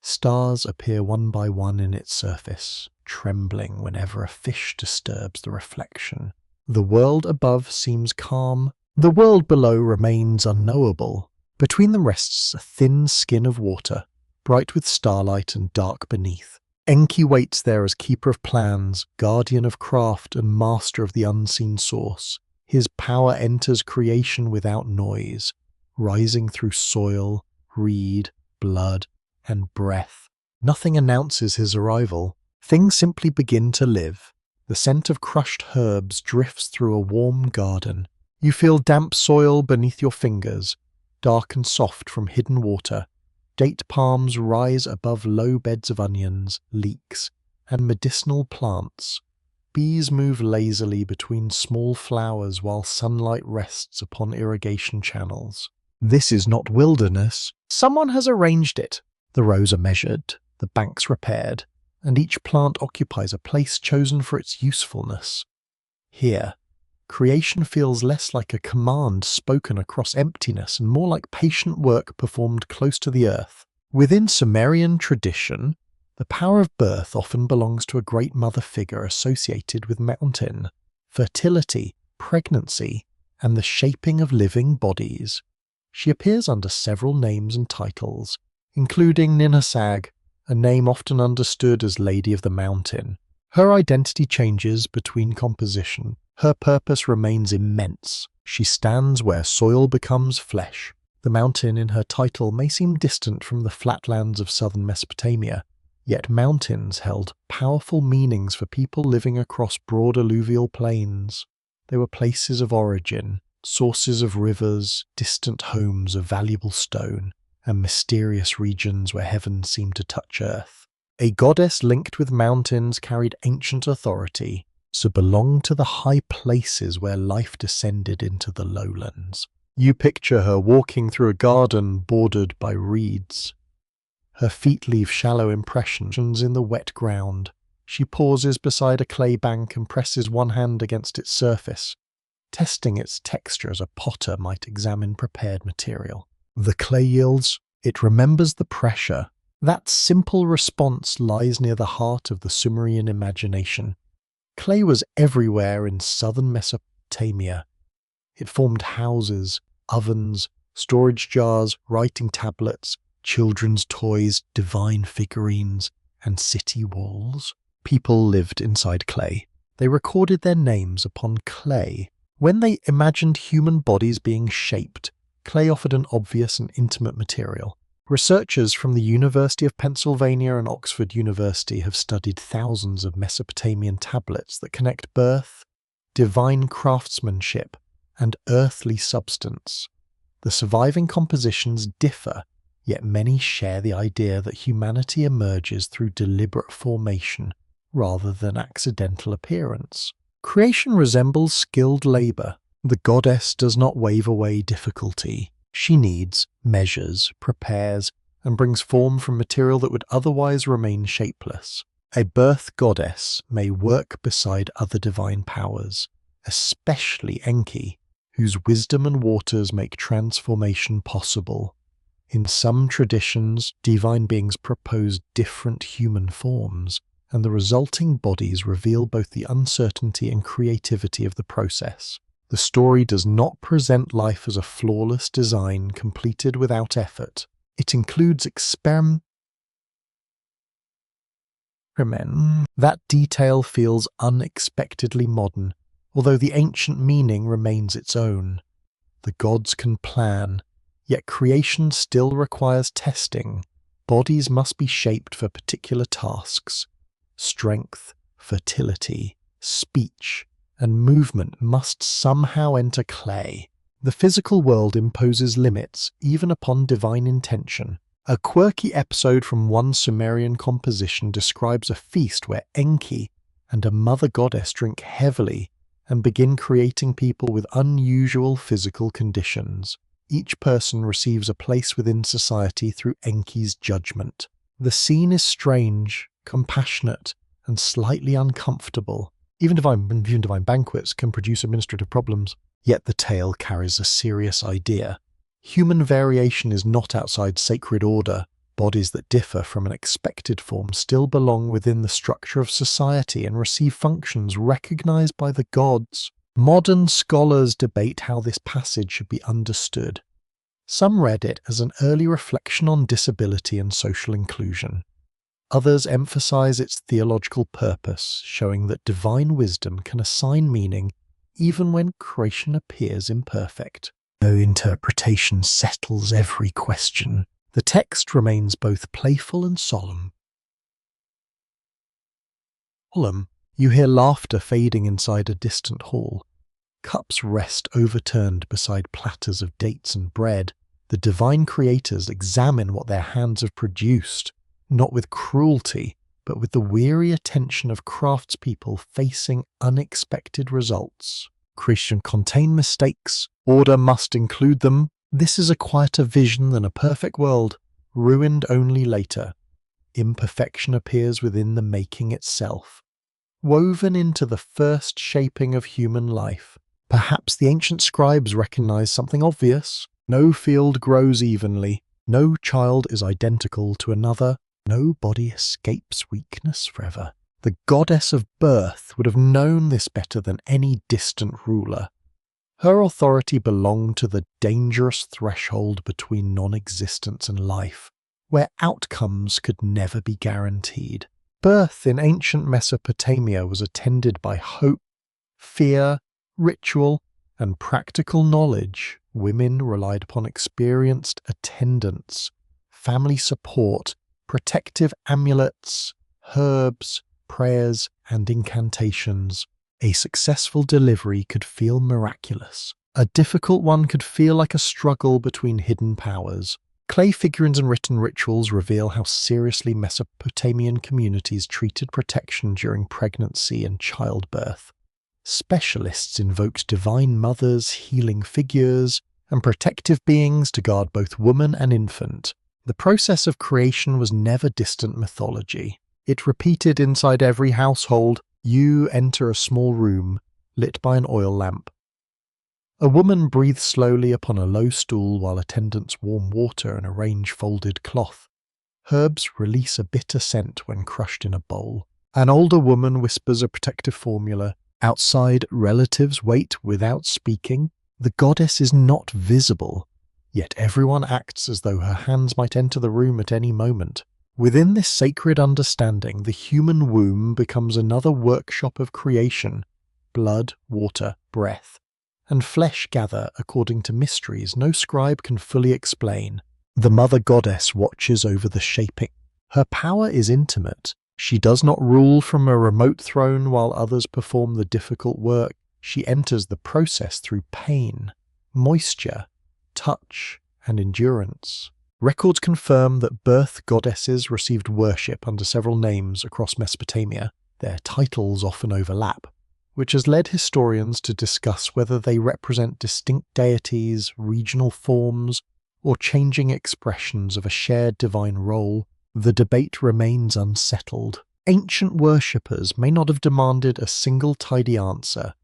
A: Stars appear one by one in its surface, trembling whenever a fish disturbs the reflection. The world above seems calm. The world below remains unknowable. Between them rests a thin skin of water, bright with starlight and dark beneath. Enki waits there as keeper of plans, guardian of craft, and master of the unseen source. His power enters creation without noise, rising through soil, reed, blood, and breath. Nothing announces his arrival. Things simply begin to live. The scent of crushed herbs drifts through a warm garden. You feel damp soil beneath your fingers, dark and soft from hidden water. Date palms rise above low beds of onions, leeks, and medicinal plants. Bees move lazily between small flowers while sunlight rests upon irrigation channels. This is not wilderness. Someone has arranged it. The rows are measured, the banks repaired, and each plant occupies a place chosen for its usefulness. Here, creation feels less like a command spoken across emptiness and more like patient work performed close to the earth. Within Sumerian tradition, the power of birth often belongs to a great mother figure associated with mountain, fertility, pregnancy, and the shaping of living bodies. She appears under several names and titles, including Ninhursag, a name often understood as Lady of the Mountain. Her identity changes between composition. Her purpose remains immense. She stands where soil becomes flesh. The mountain in her title may seem distant from the flatlands of southern Mesopotamia, yet mountains held powerful meanings for people living across broad alluvial plains. They were places of origin, sources of rivers, distant homes of valuable stone, and mysterious regions where heaven seemed to touch earth. A goddess linked with mountains carried ancient authority, so belonged to the high places where life descended into the lowlands. You picture her walking through a garden bordered by reeds. Her feet leave shallow impressions in the wet ground. She pauses beside a clay bank and presses one hand against its surface, testing its texture as a potter might examine prepared material. The clay yields. It remembers the pressure. That simple response lies near the heart of the Sumerian imagination. Clay was everywhere in southern Mesopotamia. It formed houses, ovens, storage jars, writing tablets, children's toys, divine figurines, and city walls. People lived inside clay. They recorded their names upon clay. When they imagined human bodies being shaped, clay offered an obvious and intimate material. Researchers from the University of Pennsylvania and Oxford University have studied thousands of Mesopotamian tablets that connect birth, divine craftsmanship, and earthly substance. The surviving compositions differ, yet many share the idea that humanity emerges through deliberate formation rather than accidental appearance. Creation resembles skilled labor. The goddess does not wave away difficulty. She kneads, measures, prepares, and brings form from material that would otherwise remain shapeless. A birth goddess may work beside other divine powers, especially Enki, whose wisdom and waters make transformation possible. In some traditions, divine beings propose different human forms, and the resulting bodies reveal both the uncertainty and creativity of the process. The story does not present life as a flawless design completed without effort. It includes experiment. That detail feels unexpectedly modern, although the ancient meaning remains its own. The gods can plan, yet creation still requires testing. Bodies must be shaped for particular tasks. Strength, fertility, speech, and movement must somehow enter clay. The physical world imposes limits, even upon divine intention. A quirky episode from one Sumerian composition describes a feast where Enki and a mother goddess drink heavily and begin creating people with unusual physical conditions. Each person receives a place within society through Enki's judgment. The scene is strange, compassionate, and slightly uncomfortable. Even divine banquets can produce administrative problems. Yet the tale carries a serious idea. Human variation is not outside sacred order. Bodies that differ from an expected form still belong within the structure of society and receive functions recognized by the gods. Modern scholars debate how this passage should be understood. Some read it as an early reflection on disability and social inclusion. Others emphasize its theological purpose, showing that divine wisdom can assign meaning even when creation appears imperfect. No interpretation settles every question. The text remains both playful and solemn. You hear laughter fading inside a distant hall. Cups rest overturned beside platters of dates and bread. The divine creators examine what their hands have produced, not with cruelty, but with the weary attention of craftspeople facing unexpected results. Creation contain mistakes. Order must include them. This is a quieter vision than a perfect world, ruined only later. Imperfection appears within the making itself, woven into the first shaping of human life. Perhaps the ancient scribes recognized something obvious. No field grows evenly. No child is identical to another. No body escapes weakness forever. The goddess of birth would have known this better than any distant ruler. Her authority belonged to the dangerous threshold between non-existence and life, where outcomes could never be guaranteed. Birth in ancient Mesopotamia was attended by hope, fear, ritual, and practical knowledge. Women relied upon experienced attendants, family support, protective amulets, herbs, prayers, and incantations. A successful delivery could feel miraculous. A difficult one could feel like a struggle between hidden powers. Clay figurines and written rituals reveal how seriously Mesopotamian communities treated protection during pregnancy and childbirth. Specialists invoked divine mothers, healing figures, and protective beings to guard both woman and infant. The process of creation was never distant mythology. It repeated inside every household. You enter a small room, lit by an oil lamp. A woman breathes slowly upon a low stool while attendants warm water and arrange folded cloth. Herbs release a bitter scent when crushed in a bowl. An older woman whispers a protective formula. Outside, relatives wait without speaking. The goddess is not visible, yet everyone acts as though her hands might enter the room at any moment. Within this sacred understanding, the human womb becomes another workshop of creation. Blood, water, breath, and flesh gather according to mysteries no scribe can fully explain. The mother goddess watches over the shaping. Her power is intimate. She does not rule from a remote throne while others perform the difficult work. She enters the process through pain, moisture, touch, and endurance. Records confirm that birth goddesses received worship under several names across Mesopotamia. Their titles often overlap, which has led historians to discuss whether they represent distinct deities, regional forms, or changing expressions of a shared divine role. The debate remains unsettled. Ancient worshippers may not have demanded a single tidy answer.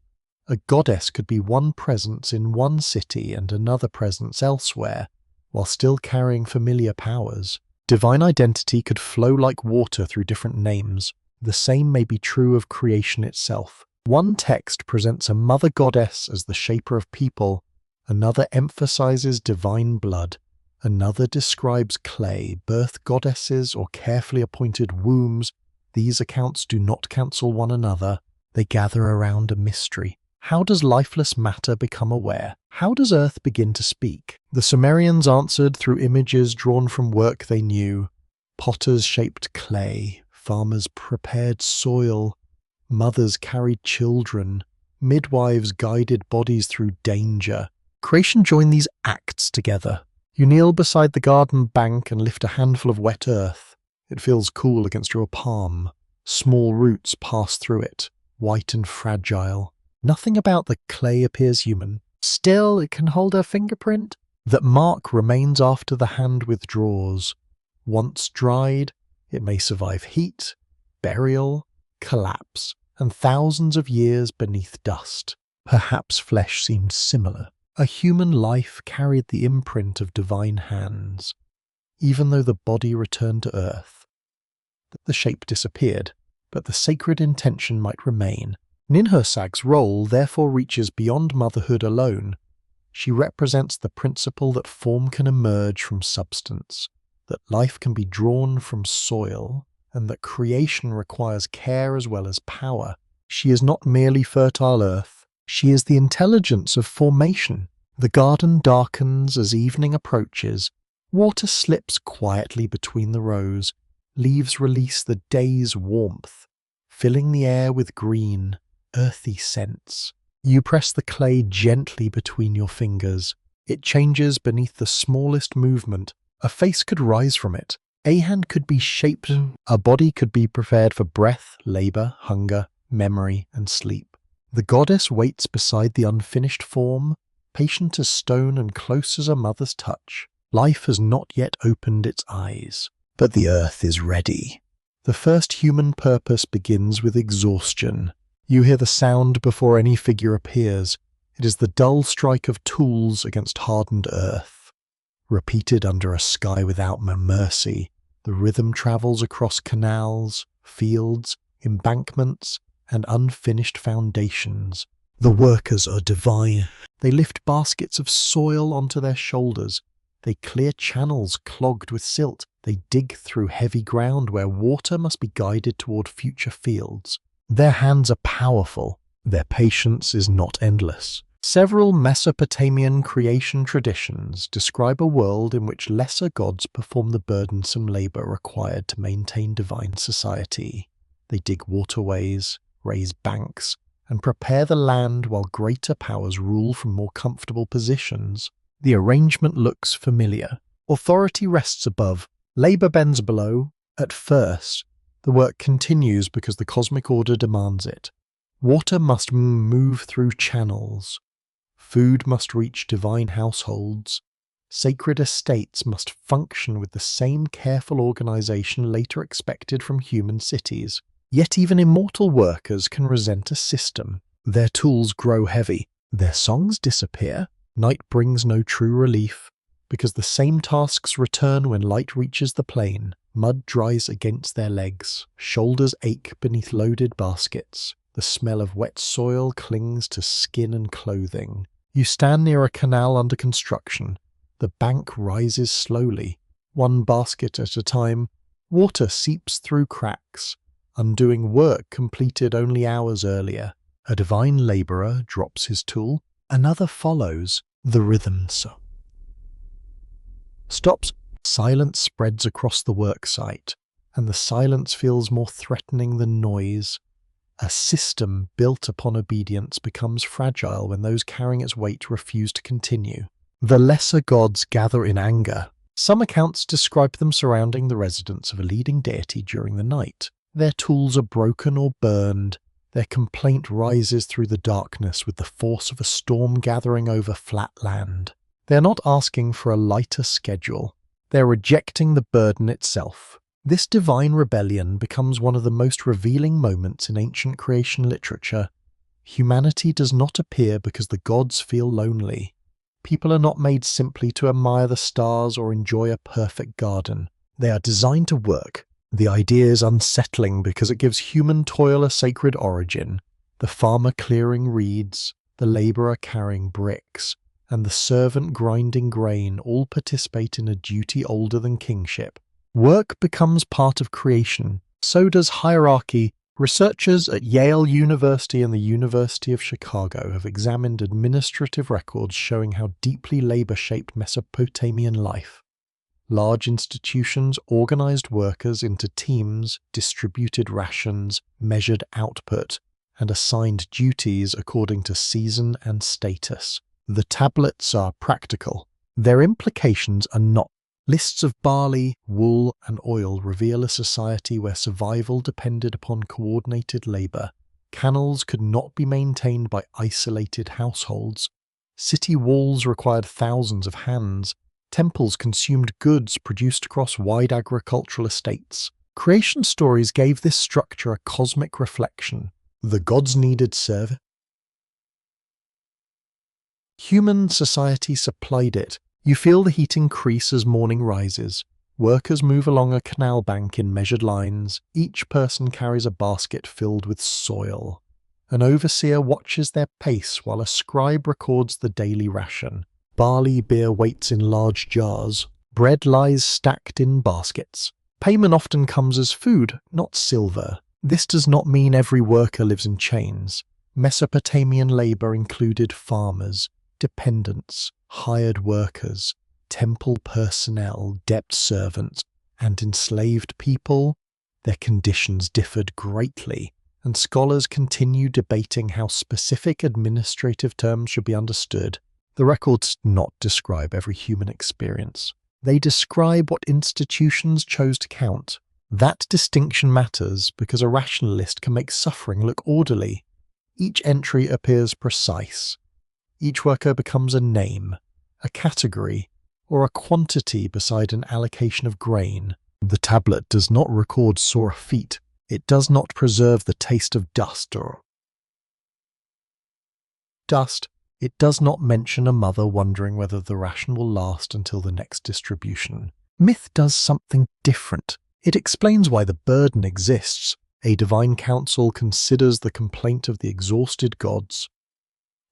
A: A goddess could be one presence in one city and another presence elsewhere, while still carrying familiar powers. Divine identity could flow like water through different names. The same may be true of creation itself. One text presents a mother goddess as the shaper of people, another emphasizes divine blood, another describes clay, birth goddesses, or carefully appointed wombs. These accounts do not cancel one another. They gather around a mystery. How does lifeless matter become aware? How does Earth begin to speak? The Sumerians answered through images drawn from work they knew. Potters shaped clay, farmers prepared soil, mothers carried children, midwives guided bodies through danger. Creation joined these acts together. You kneel beside the garden bank and lift a handful of wet earth. It feels cool against your palm. Small roots pass through it, white and fragile. Nothing about the clay appears human. Still, it can hold a fingerprint. That mark remains after the hand withdraws. Once dried, it may survive heat, burial, collapse, and thousands of years beneath dust. Perhaps flesh seemed similar. A human life carried the imprint of divine hands. Even though the body returned to earth, the shape disappeared, but the sacred intention might remain. Ninhursag's role therefore reaches beyond motherhood alone. She represents the principle that form can emerge from substance, that life can be drawn from soil, and that creation requires care as well as power. She is not merely fertile earth. She is the intelligence of formation. The garden darkens as evening approaches. Water slips quietly between the rows. Leaves release the day's warmth, filling the air with green, earthy scents. You press the clay gently between your fingers. It changes beneath the smallest movement. A face could rise from it. A hand could be shaped. A body could be prepared for breath, labor, hunger, memory, and sleep. The goddess waits beside the unfinished form, patient as stone and close as a mother's touch. Life has not yet opened its eyes, but the earth is ready. The first human purpose begins with exhaustion. You hear the sound before any figure appears. It is the dull strike of tools against hardened earth. Repeated under a sky without mercy, the rhythm travels across canals, fields, embankments, and unfinished foundations. The workers are divine. They lift baskets of soil onto their shoulders. They clear channels clogged with silt. They dig through heavy ground where water must be guided toward future fields. Their hands are powerful. Their patience is not endless. Several Mesopotamian creation traditions describe a world in which lesser gods perform the burdensome labor required to maintain divine society. They dig waterways, raise banks, and prepare the land while greater powers rule from more comfortable positions. The arrangement looks familiar. Authority rests above, labor bends below. At first, the work continues because the cosmic order demands it. Water must move through channels. Food must reach divine households. Sacred estates must function with the same careful organization later expected from human cities. Yet even immortal workers can resent a system. Their tools grow heavy, their songs disappear, night brings no true relief, because the same tasks return when light reaches the plain. Mud dries against their legs, shoulders ache beneath loaded baskets, the smell of wet soil clings to skin and clothing. You stand near a canal under construction. The bank rises slowly, one basket at a time. Water seeps through cracks, undoing work completed only hours earlier. A divine labourer drops his tool, another follows. The rhythm stops. Silence spreads across the work site, and the silence feels more threatening than noise. A system built upon obedience becomes fragile when those carrying its weight refuse to continue. The lesser gods gather in anger. Some accounts describe them surrounding the residence of a leading deity during the night. Their tools are broken or burned. Their complaint rises through the darkness with the force of a storm gathering over flat land. They are not asking for a lighter schedule. They are rejecting the burden itself. This divine rebellion becomes one of the most revealing moments in ancient creation literature. Humanity does not appear because the gods feel lonely. People are not made simply to admire the stars or enjoy a perfect garden. They are designed to work. The idea is unsettling because it gives human toil a sacred origin. The farmer clearing reeds, the labourer carrying bricks, and the servant grinding grain all participate in a duty older than kingship. Work becomes part of creation. So does hierarchy. Researchers at Yale University and the University of Chicago have examined administrative records showing how deeply labour shaped Mesopotamian life. Large institutions organized workers into teams, distributed rations, measured output, and assigned duties according to season and status. The tablets are practical. Their implications are not. Lists of barley, wool, and oil reveal a society where survival depended upon coordinated labour. Canals could not be maintained by isolated households. City walls required thousands of hands. Temples consumed goods produced across wide agricultural estates. Creation stories gave this structure a cosmic reflection. The gods needed service. Human society supplied it. You feel the heat increase as morning rises. Workers move along a canal bank in measured lines. Each person carries a basket filled with soil. An overseer watches their pace while a scribe records the daily ration. Barley beer waits in large jars. Bread lies stacked in baskets. Payment often comes as food, not silver. This does not mean every worker lives in chains. Mesopotamian labour included farmers, dependents, hired workers, temple personnel, debt servants, and enslaved people. Their conditions differed greatly, and scholars continue debating how specific administrative terms should be understood. The records do not describe every human experience. They describe what institutions chose to count. That distinction matters because a rationalist can make suffering look orderly. Each entry appears precise. Each worker becomes a name, a category, or a quantity beside an allocation of grain. The tablet does not record sore feet. It does not preserve the taste of dust or dust. It does not mention a mother wondering whether the ration will last until the next distribution. Myth does something different. It explains why the burden exists. A divine council considers the complaint of the exhausted gods.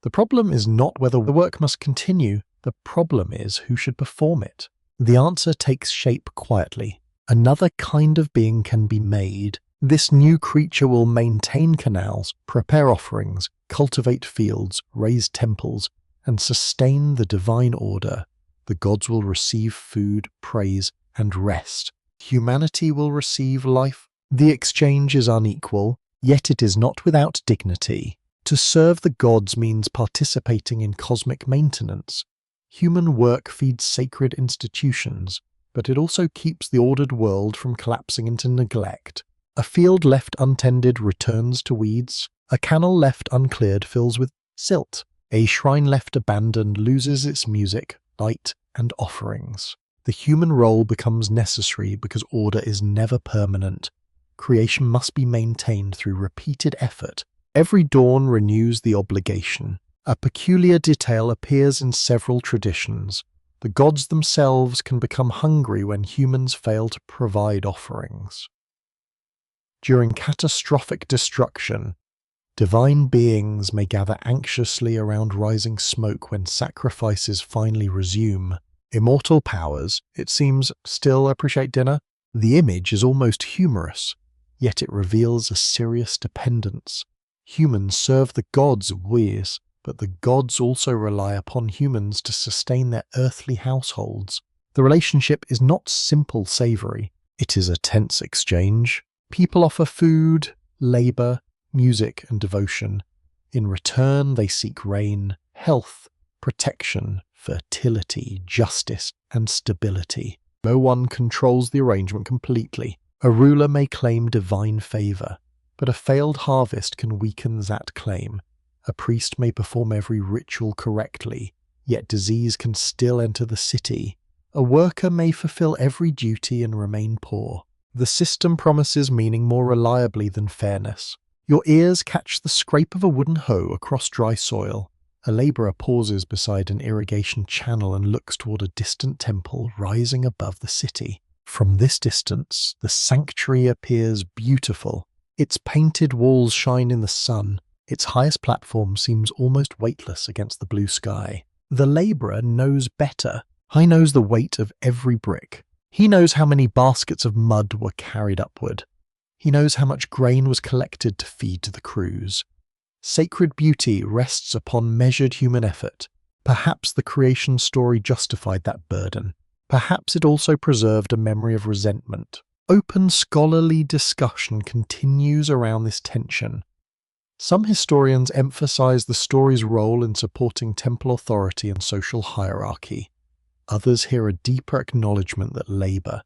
A: The problem is not whether the work must continue. The problem is who should perform it. The answer takes shape quietly. Another kind of being can be made. This new creature will maintain canals, prepare offerings, cultivate fields, raise temples, and sustain the divine order. The gods will receive food, praise, and rest. Humanity will receive life. The exchange is unequal, yet it is not without dignity. To serve the gods means participating in cosmic maintenance. Human work feeds sacred institutions, but it also keeps the ordered world from collapsing into neglect. A field left untended returns to weeds. A canal left uncleared fills with silt. A shrine left abandoned loses its music, light, and offerings. The human role becomes necessary because order is never permanent. Creation must be maintained through repeated effort. Every dawn renews the obligation. A peculiar detail appears in several traditions. The gods themselves can become hungry when humans fail to provide offerings. During catastrophic destruction, divine beings may gather anxiously around rising smoke when sacrifices finally resume. Immortal powers, it seems, still appreciate dinner. The image is almost humorous, yet it reveals a serious dependence. Humans serve the gods, yes, but the gods also rely upon humans to sustain their earthly households. The relationship is not simple savory. It is a tense exchange. People offer food, labor, music, and devotion. In return, they seek rain, health, protection, fertility, justice, and stability. No one controls the arrangement completely. A ruler may claim divine favor, but a failed harvest can weaken that claim. A priest may perform every ritual correctly, yet disease can still enter the city. A worker may fulfill every duty and remain poor. The system promises meaning more reliably than fairness. Your ears catch the scrape of a wooden hoe across dry soil. A laborer pauses beside an irrigation channel and looks toward a distant temple rising above the city. From this distance, the sanctuary appears beautiful. Its painted walls shine in the sun. Its highest platform seems almost weightless against the blue sky. The laborer knows better. He knows the weight of every brick. He knows how many baskets of mud were carried upward. He knows how much grain was collected to feed the crews. Sacred beauty rests upon measured human effort. Perhaps the creation story justified that burden. Perhaps it also preserved a memory of resentment. Open scholarly discussion continues around this tension. Some historians emphasize the story's role in supporting temple authority and social hierarchy. Others hear a deeper acknowledgement that labor,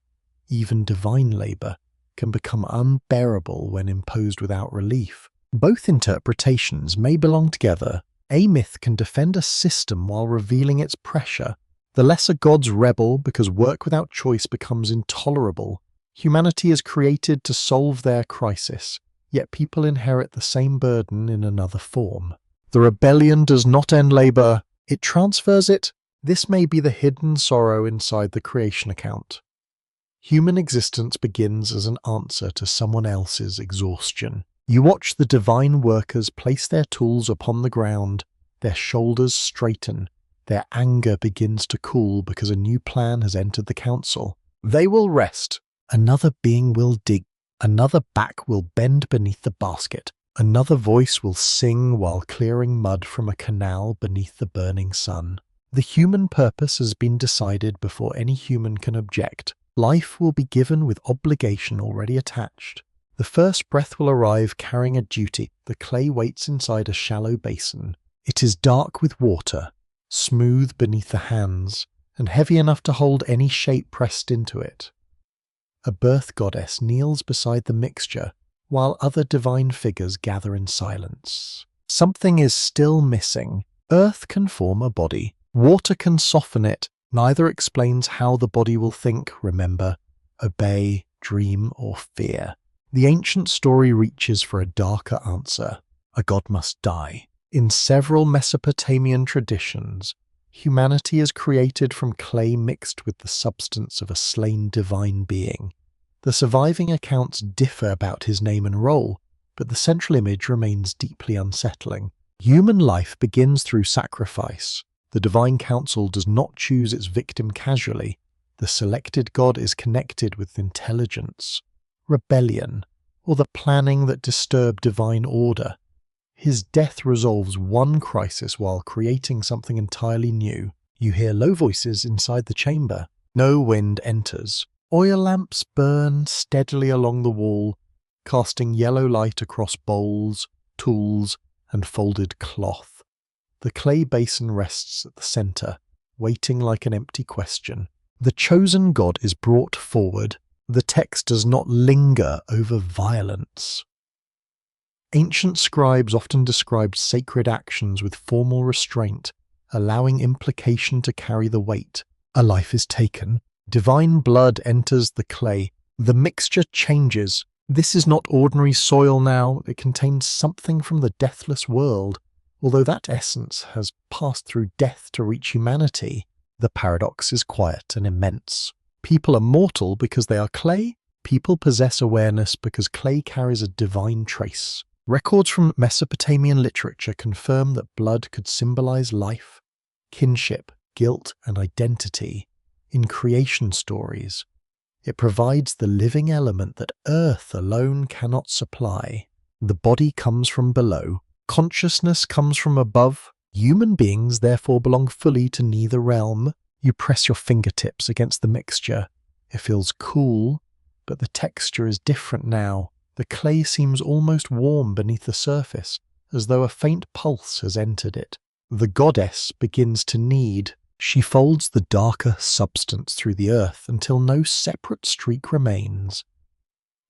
A: even divine labor, can become unbearable when imposed without relief. Both interpretations may belong together. A myth can defend a system while revealing its pressure. The lesser gods rebel because work without choice becomes intolerable. Humanity is created to solve their crisis, yet people inherit the same burden in another form. The rebellion does not end labor, it transfers it. This may be the hidden sorrow inside the creation account. Human existence begins as an answer to someone else's exhaustion. You watch the divine workers place their tools upon the ground, their shoulders straighten, their anger begins to cool because a new plan has entered the council. They will rest, another being will dig, another back will bend beneath the basket, another voice will sing while clearing mud from a canal beneath the burning sun. The human purpose has been decided before any human can object. Life will be given with obligation already attached. The first breath will arrive carrying a duty. The clay waits inside a shallow basin. It is dark with water, smooth beneath the hands, and heavy enough to hold any shape pressed into it. A birth goddess kneels beside the mixture, while other divine figures gather in silence. Something is still missing. Earth can form a body. Water can soften it. Neither explains how the body will think, remember, obey, dream, or fear. The ancient story reaches for a darker answer. A god must die. In several Mesopotamian traditions, humanity is created from clay mixed with the substance of a slain divine being. The surviving accounts differ about his name and role, but the central image remains deeply unsettling. Human life begins through sacrifice. The divine council does not choose its victim casually. The selected god is connected with intelligence, rebellion, or the planning that disturbed divine order. His death resolves one crisis while creating something entirely new. You hear low voices inside the chamber. No wind enters. Oil lamps burn steadily along the wall, casting yellow light across bowls, tools, and folded cloth. The clay basin rests at the center, waiting like an empty question. The chosen god is brought forward. The text does not linger over violence. Ancient scribes often described sacred actions with formal restraint, allowing implication to carry the weight. A life is taken. Divine blood enters the clay. The mixture changes. This is not ordinary soil now. It contains something from the deathless world. Although that essence has passed through death to reach humanity, the paradox is quiet and immense. People are mortal because they are clay. People possess awareness because clay carries a divine trace. Records from Mesopotamian literature confirm that blood could symbolize life, kinship, guilt, and identity. In creation stories, it provides the living element that earth alone cannot supply. The body comes from below. Consciousness comes from above. Human beings therefore belong fully to neither realm. You press your fingertips against the mixture. It feels cool, but the texture is different now. The clay seems almost warm beneath the surface, as though a faint pulse has entered it. The goddess begins to knead. She folds the darker substance through the earth until no separate streak remains.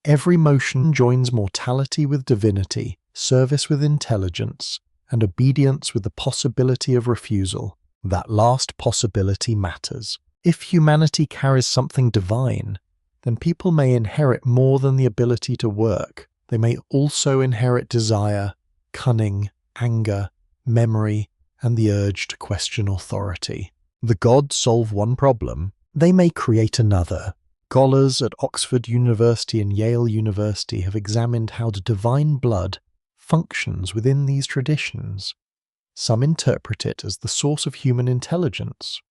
A: Every motion joins mortality with divinity, service with intelligence, and obedience with the possibility of refusal. That last possibility matters. If humanity carries something divine, then people may inherit more than the ability to work. They may also inherit desire, cunning, anger, memory, and the urge to question authority. The gods solve one problem, they may create another. Scholars at Oxford University and Yale University have examined how the divine blood functions within these traditions. Some interpret it as the source of human intelligence.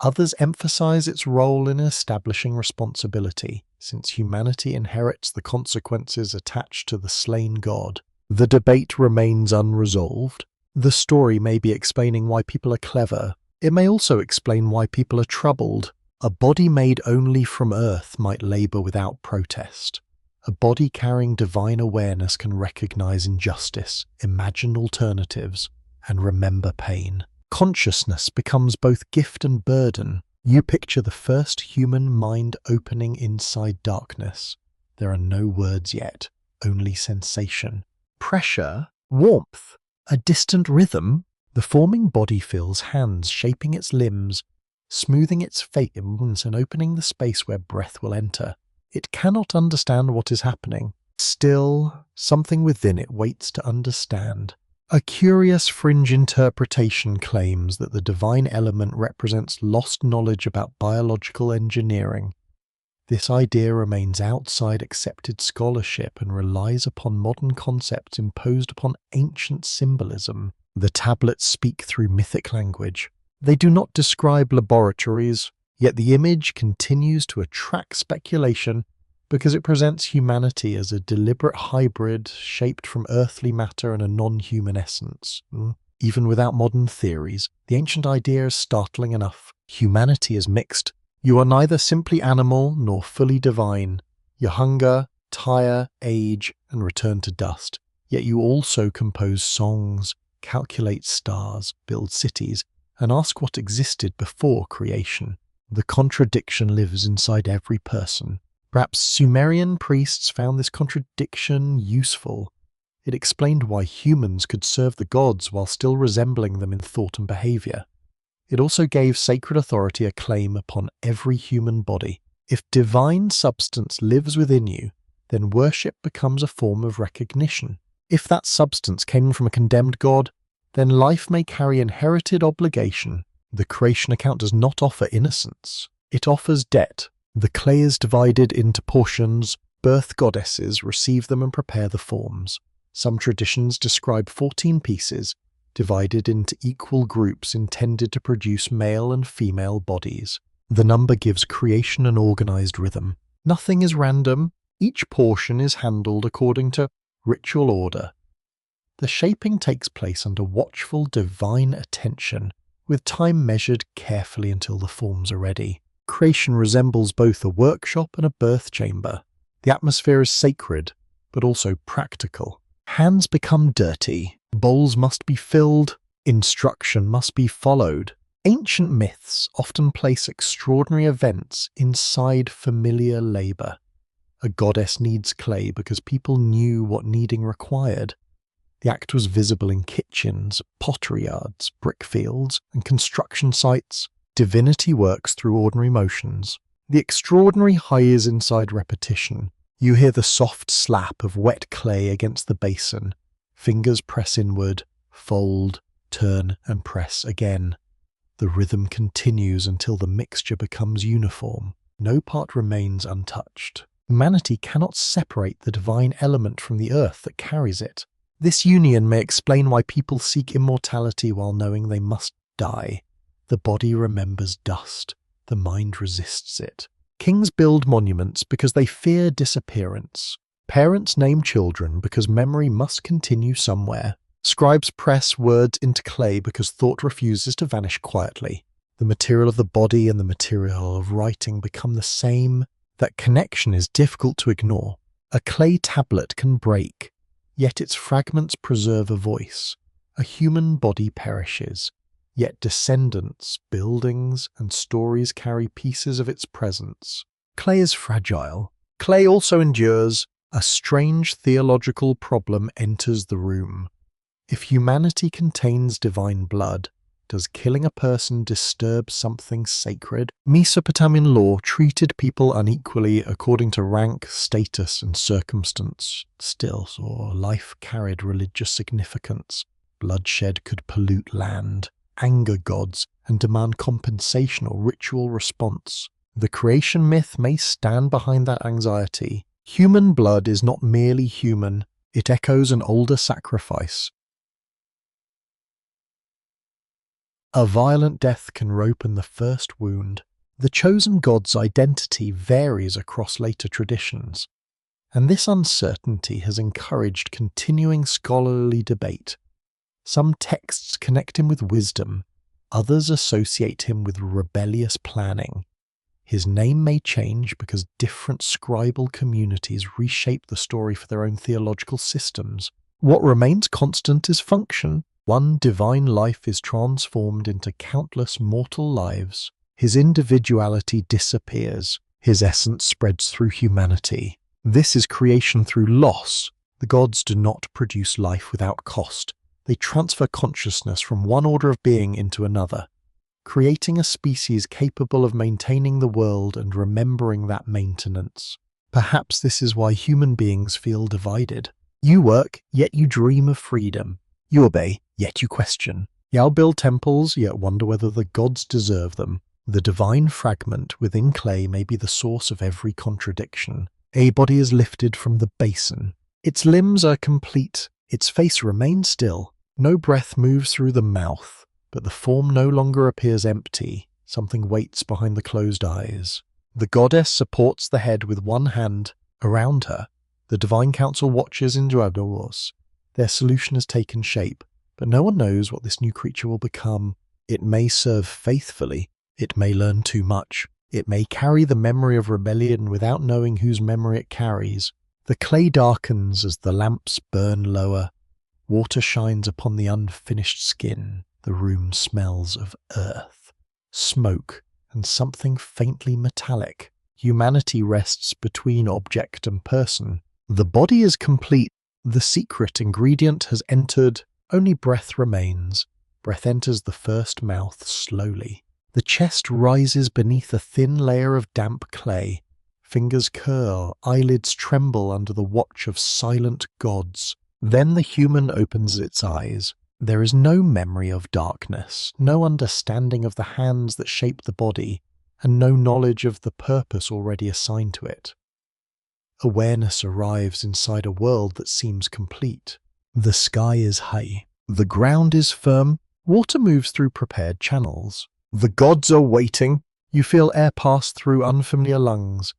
A: Others emphasize its role in establishing responsibility, since humanity inherits the consequences attached to the slain god. The debate remains unresolved. The story may be explaining why people are clever. It may also explain why people are troubled. A body made only from earth might labor without protest. A body carrying divine awareness can recognize injustice, imagine alternatives, and remember pain. Consciousness becomes both gift and burden. You picture the first human mind opening inside darkness. There are no words yet, only sensation. Pressure, warmth, a distant rhythm. The forming body feels hands shaping its limbs, smoothing its face and opening the space where breath will enter. It cannot understand what is happening. Still, something within it waits to understand. A curious fringe interpretation claims that the divine element represents lost knowledge about biological engineering. This idea remains outside accepted scholarship and relies upon modern concepts imposed upon ancient symbolism. The tablets speak through mythic language. They do not describe laboratories, yet the image continues to attract speculation because it presents humanity as a deliberate hybrid shaped from earthly matter and a non-human essence. Even without modern theories, the ancient idea is startling enough. Humanity is mixed. You are neither simply animal nor fully divine. You hunger, tire, age, and return to dust. Yet you also compose songs, calculate stars, build cities, and ask what existed before creation. The contradiction lives inside every person. Perhaps Sumerian priests found this contradiction useful. It explained why humans could serve the gods while still resembling them in thought and behavior. It also gave sacred authority a claim upon every human body. If divine substance lives within you, then worship becomes a form of recognition. If that substance came from a condemned god, then life may carry inherited obligation. The creation account does not offer innocence. It offers debt. The clay is divided into portions. Birth goddesses receive them and prepare the forms. Some traditions describe 14 pieces, divided into equal groups intended to produce male and female bodies. The number gives creation an organized rhythm. Nothing is random. Each portion is handled according to ritual order. The shaping takes place under watchful divine attention, with time measured carefully until the forms are ready. Creation resembles both a workshop and a birth chamber. The atmosphere is sacred, but also practical. Hands become dirty, bowls must be filled, instruction must be followed. Ancient myths often place extraordinary events inside familiar labor. A goddess needs clay because people knew what kneading required. The act was visible in kitchens, pottery yards, brick fields, and construction sites. Divinity works through ordinary motions. The extraordinary hides inside repetition. You hear the soft slap of wet clay against the basin. Fingers press inward, fold, turn, and press again. The rhythm continues until the mixture becomes uniform. No part remains untouched. Humanity cannot separate the divine element from the earth that carries it. This union may explain why people seek immortality while knowing they must die. The body remembers dust. The mind resists it. Kings build monuments because they fear disappearance. Parents name children because memory must continue somewhere. Scribes press words into clay because thought refuses to vanish quietly. The material of the body and the material of writing become the same. That connection is difficult to ignore. A clay tablet can break, yet its fragments preserve a voice. A human body perishes, yet descendants, buildings, and stories carry pieces of its presence. Clay is fragile. Clay also endures. A strange theological problem enters the room. If humanity contains divine blood, does killing a person disturb something sacred? Mesopotamian law treated people unequally according to rank, status, and circumstance. Still, life carried religious significance. Bloodshed could pollute land, anger gods, and demand compensation or ritual response. The creation myth may stand behind that anxiety. Human blood is not merely human, it echoes an older sacrifice. A violent death can open the first wound. The chosen god's identity varies across later traditions, and this uncertainty has encouraged continuing scholarly debate. Some texts connect him with wisdom, others associate him with rebellious planning. His name may change because different scribal communities reshape the story for their own theological systems. What remains constant is function. One divine life is transformed into countless mortal lives. His individuality disappears. His essence spreads through humanity. This is creation through loss. The gods do not produce life without cost. They transfer consciousness from one order of being into another, creating a species capable of maintaining the world and remembering that maintenance. Perhaps this is why human beings feel divided. You work, yet you dream of freedom. You obey, yet you question. You build temples, yet wonder whether the gods deserve them. The divine fragment within clay may be the source of every contradiction. A body is lifted from the basin. Its limbs are complete. Its face remains still. No breath moves through the mouth, but the form no longer appears empty. Something waits behind the closed eyes. The goddess supports the head with one hand. Around her, the divine council watches in Dramatized. Their solution has taken shape, but no one knows what this new creature will become. It may serve faithfully. It may learn too much. It may carry the memory of rebellion without knowing whose memory it carries. The clay darkens as the lamps burn lower. Water shines upon the unfinished skin. The room smells of earth, smoke, and something faintly metallic. Humanity rests between object and person. The body is complete. The secret ingredient has entered. Only breath remains. Breath enters the first mouth slowly. The chest rises beneath a thin layer of damp clay. Fingers curl, eyelids tremble under the watch of silent gods. Then the human opens its eyes. There is no memory of darkness, no understanding of the hands that shape the body, and no knowledge of the purpose already assigned to it. Awareness arrives inside a world that seems complete. The sky is high. The ground is firm. Water moves through prepared channels. The gods are waiting. You feel air pass through unfamiliar lungs.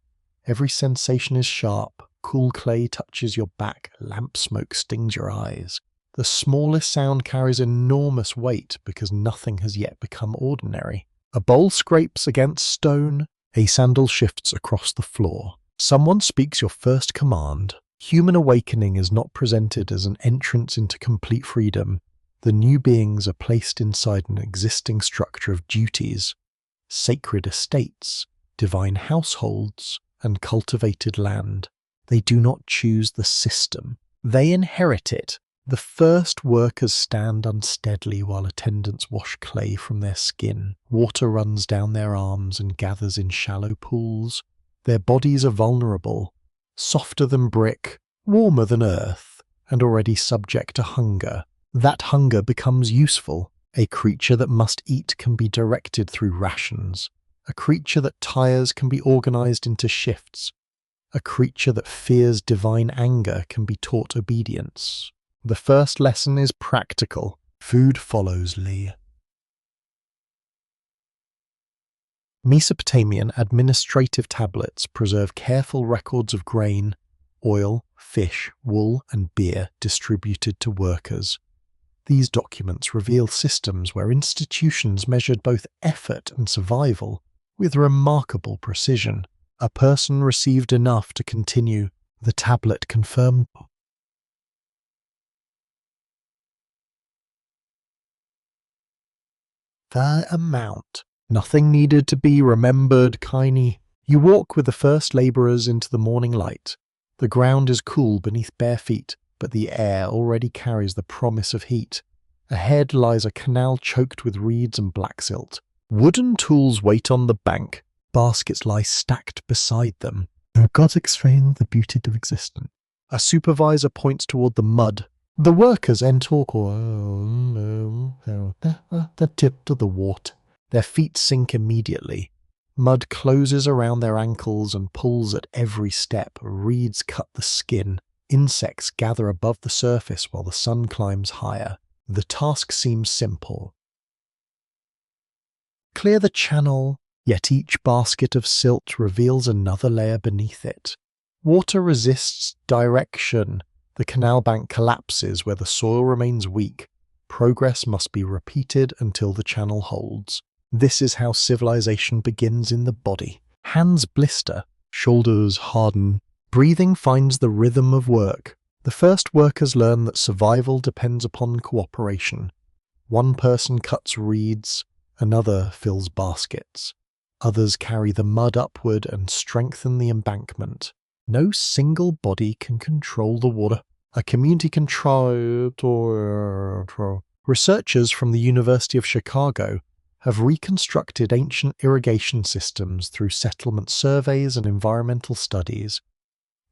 A: Every sensation is sharp. Cool clay touches your back. Lamp smoke stings your eyes. The smallest sound carries enormous weight because nothing has yet become ordinary. A bowl scrapes against stone. A sandal shifts across the floor. Someone speaks your first command. Human awakening is not presented as an entrance into complete freedom. The new beings are placed inside an existing structure of duties, sacred estates, divine households, and cultivated land. They do not choose the system. They inherit it. The first workers stand unsteadily while attendants wash clay from their skin. Water runs down their arms and gathers in shallow pools. Their bodies are vulnerable, softer than brick, warmer than earth, and already subject to hunger. That hunger becomes useful. A creature that must eat can be directed through rations. A creature that tires can be organized into shifts. A creature that fears divine anger can be taught obedience. The first lesson is practical. Food follows Lee. Mesopotamian administrative tablets preserve careful records of grain, oil, fish, wool, and beer distributed to workers. These documents reveal systems where institutions measured both effort and survival with remarkable precision. A person received enough to continue. The tablet confirmed the amount. Nothing needed to be remembered, Kaini. You walk with the first labourers into the morning light. The ground is cool beneath bare feet, but the air already carries the promise of heat. Ahead lies a canal choked with reeds and black silt. Wooden tools wait on the bank. Baskets lie stacked beside them. Gods explain the beauty of existence. A supervisor points toward the mud. The workers enter the tip to the water. Their feet sink immediately. Mud closes around their ankles and pulls at every step. Reeds cut the skin. Insects gather above the surface while the sun climbs higher. The task seems simple. Clear the channel, yet each basket of silt reveals another layer beneath it. Water resists direction. The canal bank collapses where the soil remains weak. Progress must be repeated until the channel holds. This is how civilization begins in the body. Hands blister, shoulders harden. Breathing finds the rhythm of work. The first workers learn that survival depends upon cooperation. One person cuts reeds, another fills baskets. Others carry the mud upward and strengthen the embankment. No single body can control the water. A community can try. Researchers from the University of Chicago have reconstructed ancient irrigation systems through settlement surveys and environmental studies.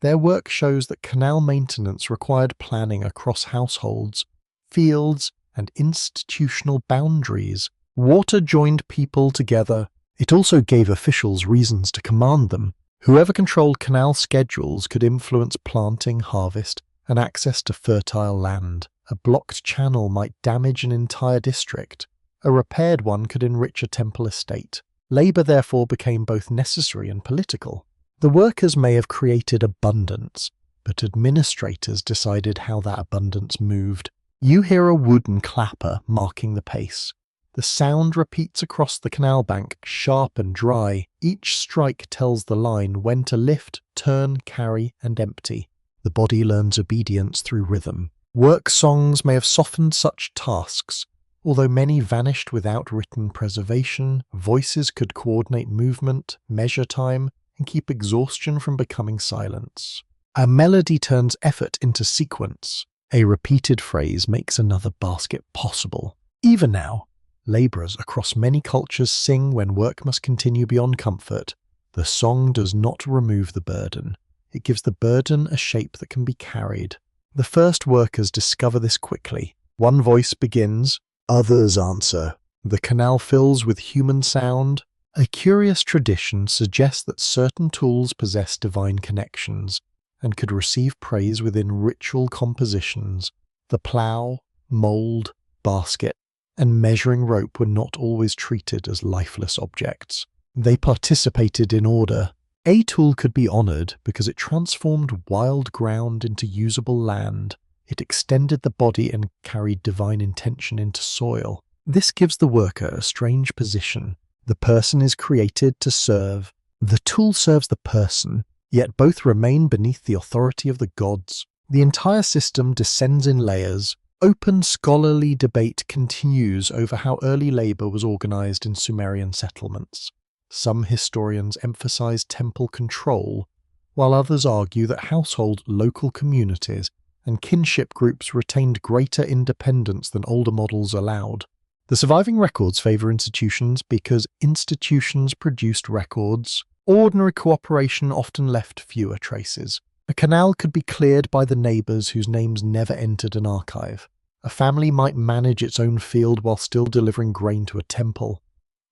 A: Their work shows that canal maintenance required planning across households, fields, and institutional boundaries. Water joined people together. It also gave officials reasons to command them. Whoever controlled canal schedules could influence planting, harvest, and access to fertile land. A blocked channel might damage an entire district. A repaired one could enrich a temple estate. Labour therefore became both necessary and political. The workers may have created abundance, but administrators decided how that abundance moved. You hear a wooden clapper marking the pace. The sound repeats across the canal bank, sharp and dry. Each strike tells the line when to lift, turn, carry, and empty. The body learns obedience through rhythm. Work songs may have softened such tasks. Although many vanished without written preservation, voices could coordinate movement, measure time, and keep exhaustion from becoming silence. A melody turns effort into sequence. A repeated phrase makes another basket possible. Even now, labourers across many cultures sing when work must continue beyond comfort. The song does not remove the burden. It gives the burden a shape that can be carried. The first workers discover this quickly. One voice begins, others answer. The canal fills with human sound. A curious tradition suggests that certain tools possess divine connections and could receive praise within ritual compositions. The plough, mould, basket, and measuring rope were not always treated as lifeless objects. They participated in order. A tool could be honoured because it transformed wild ground into usable land. It extended the body and carried divine intention into soil. This gives the worker a strange position. The person is created to serve. The tool serves the person, yet both remain beneath the authority of the gods. The entire system descends in layers. Open scholarly debate continues over how early labour was organised in Sumerian settlements. Some historians emphasize temple control, while others argue that household, local communities, and kinship groups retained greater independence than older models allowed. The surviving records favor institutions because institutions produced records. Ordinary cooperation often left fewer traces. A canal could be cleared by the neighbors whose names never entered an archive. A family might manage its own field while still delivering grain to a temple.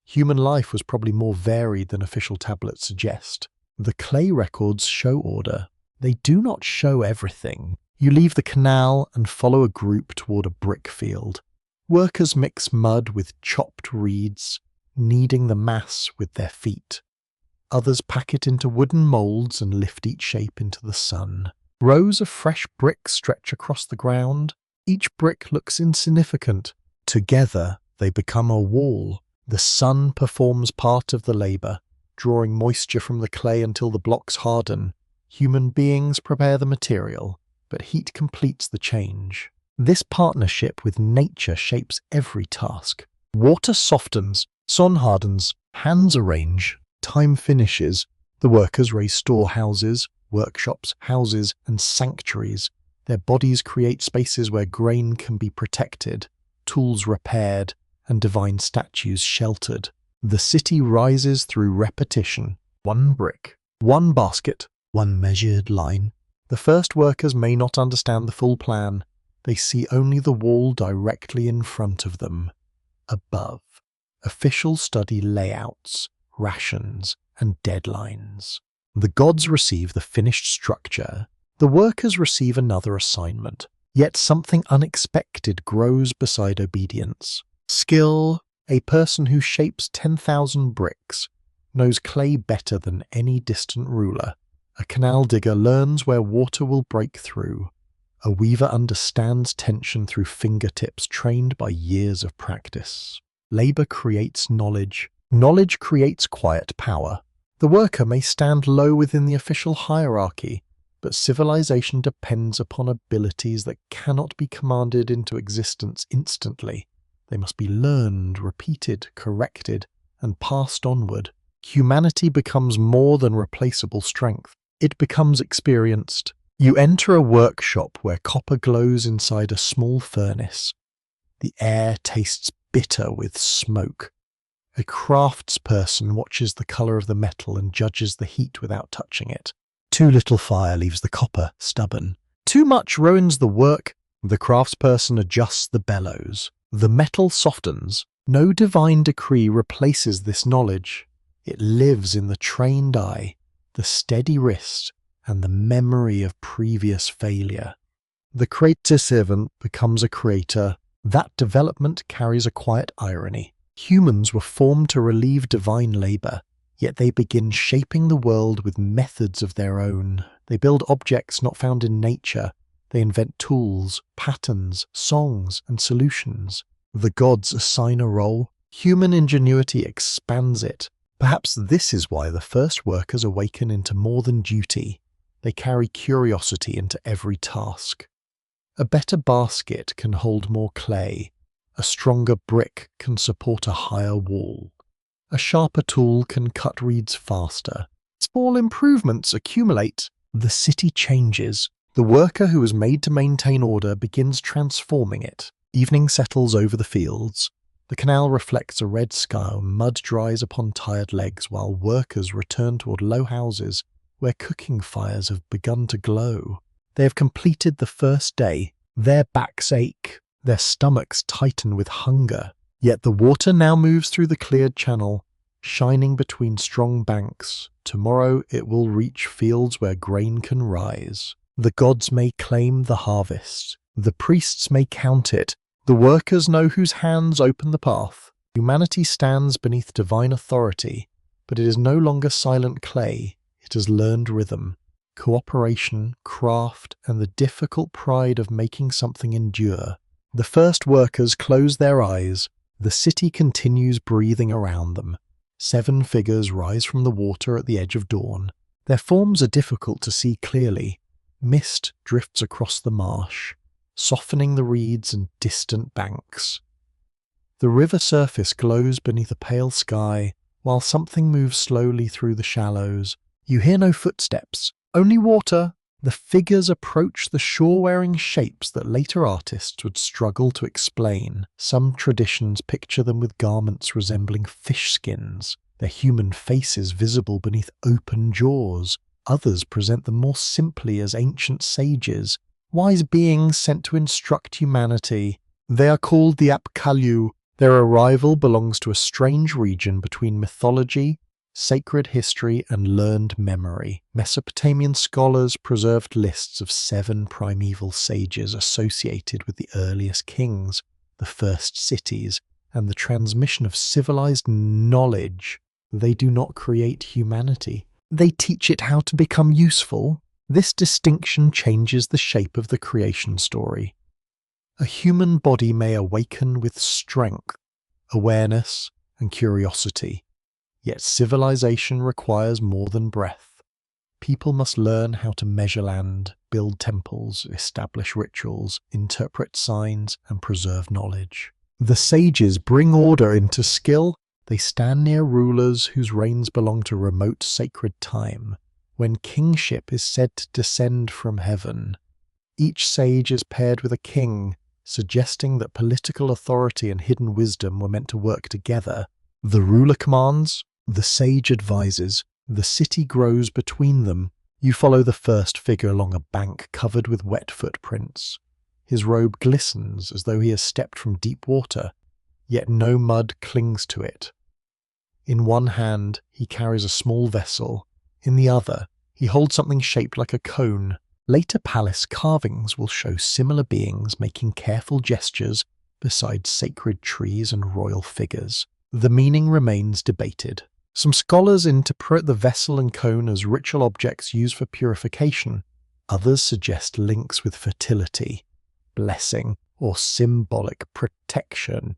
A: Human life was probably more varied than official tablets suggest. The clay records show order. They do not show everything. You leave the canal and follow a group toward a brick field. Workers mix mud with chopped reeds, kneading the mass with their feet. Others pack it into wooden molds and lift each shape into the sun. Rows of fresh bricks stretch across the ground. Each brick looks insignificant. Together, they become a wall. The sun performs part of the labor, drawing moisture from the clay until the blocks harden. Human beings prepare the material, but heat completes the change. This partnership with nature shapes every task. Water softens, sun hardens, hands arrange, time finishes. The workers raise storehouses, workshops, houses, and sanctuaries. Their bodies create spaces where grain can be protected, tools repaired, and divine statues sheltered. The city rises through repetition. One brick, one basket, one measured line. The first workers may not understand the full plan. They see only the wall directly in front of them. Above, officials study layouts, rations, and deadlines. The gods receive the finished structure. The workers receive another assignment. Yet something unexpected grows beside obedience. Skill. A person who shapes 10,000 bricks knows clay better than any distant ruler. A canal digger learns where water will break through. A weaver understands tension through fingertips trained by years of practice. Labor creates knowledge. Knowledge creates quiet power. The worker may stand low within the official hierarchy, but civilization depends upon abilities that cannot be commanded into existence instantly. They must be learned, repeated, corrected, and passed onward. Humanity becomes more than replaceable strength. It becomes experienced. You enter a workshop where copper glows inside a small furnace. The air tastes bitter with smoke. A craftsperson watches the color of the metal and judges the heat without touching it. Too little fire leaves the copper stubborn. Too much ruins the work. The craftsperson adjusts the bellows. The metal softens. No divine decree replaces this knowledge. It lives in the trained eye, the steady wrist, and the memory of previous failure. The creator servant becomes a creator. That development carries a quiet irony. Humans were formed to relieve divine labor, yet they begin shaping the world with methods of their own. They build objects not found in nature. They invent tools, patterns, songs, and solutions. The gods assign a role. Human ingenuity expands it. Perhaps this is why the first workers awaken into more than duty. They carry curiosity into every task. A better basket can hold more clay. A stronger brick can support a higher wall. A sharper tool can cut reeds faster. Small improvements accumulate. The city changes. The worker who was made to maintain order begins transforming it. Evening settles over the fields. The canal reflects a red sky. Mud dries upon tired legs while workers return toward low houses where cooking fires have begun to glow. They have completed the first day. Their backs ache. Their stomachs tighten with hunger. Yet the water now moves through the cleared channel, shining between strong banks. Tomorrow it will reach fields where grain can rise. The gods may claim the harvest. The priests may count it. The workers know whose hands open the path. Humanity stands beneath divine authority, but it is no longer silent clay. It has learned rhythm, cooperation, craft, and the difficult pride of making something endure. The first workers close their eyes. The city continues breathing around them. 7 figures rise from the water at the edge of dawn. Their forms are difficult to see clearly. Mist drifts across the marsh, softening the reeds and distant banks. The river surface glows beneath a pale sky, while something moves slowly through the shallows. You hear no footsteps, only water. The figures approach the shore-wearing shapes that later artists would struggle to explain. Some traditions picture them with garments resembling fish skins, their human faces visible beneath open jaws. Others present them more simply as ancient sages, wise beings sent to instruct humanity. They are called the Apkallu. Their arrival belongs to a strange region between mythology, sacred history, and learned memory. Mesopotamian scholars preserved lists of 7 primeval sages associated with the earliest kings, the first cities, and the transmission of civilized knowledge. They do not create humanity. They teach it how to become useful. This distinction changes the shape of the creation story. A human body may awaken with strength, awareness, and curiosity. Yet civilization requires more than breath. People must learn how to measure land, build temples, establish rituals, interpret signs, and preserve knowledge. The sages bring order into skill. They stand near rulers whose reigns belong to remote sacred time, when kingship is said to descend from heaven. Each sage is paired with a king, suggesting that political authority and hidden wisdom were meant to work together. The ruler commands, the sage advises, the city grows between them. You follow the first figure along a bank covered with wet footprints. His robe glistens as though he has stepped from deep water, yet no mud clings to it. In one hand, he carries a small vessel. In the other, he holds something shaped like a cone. Later palace carvings will show similar beings making careful gestures beside sacred trees and royal figures. The meaning remains debated. Some scholars interpret the vessel and cone as ritual objects used for purification. Others suggest links with fertility, blessing, or symbolic protection.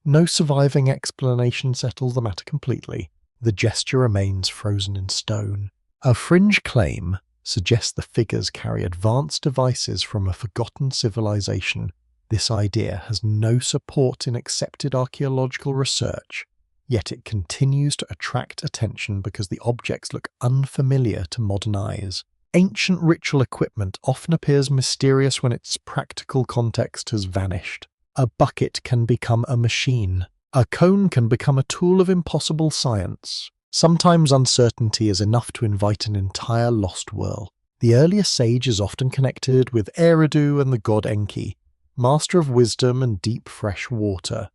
A: No surviving explanation settles the matter completely. The gesture remains frozen in stone. A fringe claim suggests the figures carry advanced devices from a forgotten civilization. This idea has no support in accepted archaeological research, yet it continues to attract attention because the objects look unfamiliar to modern eyes. Ancient ritual equipment often appears mysterious when its practical context has vanished. A bucket can become a machine. A cone can become a tool of impossible science. Sometimes uncertainty is enough to invite an entire lost world. The earliest sage is often connected with Eridu and the god Enki, master of wisdom and deep fresh water.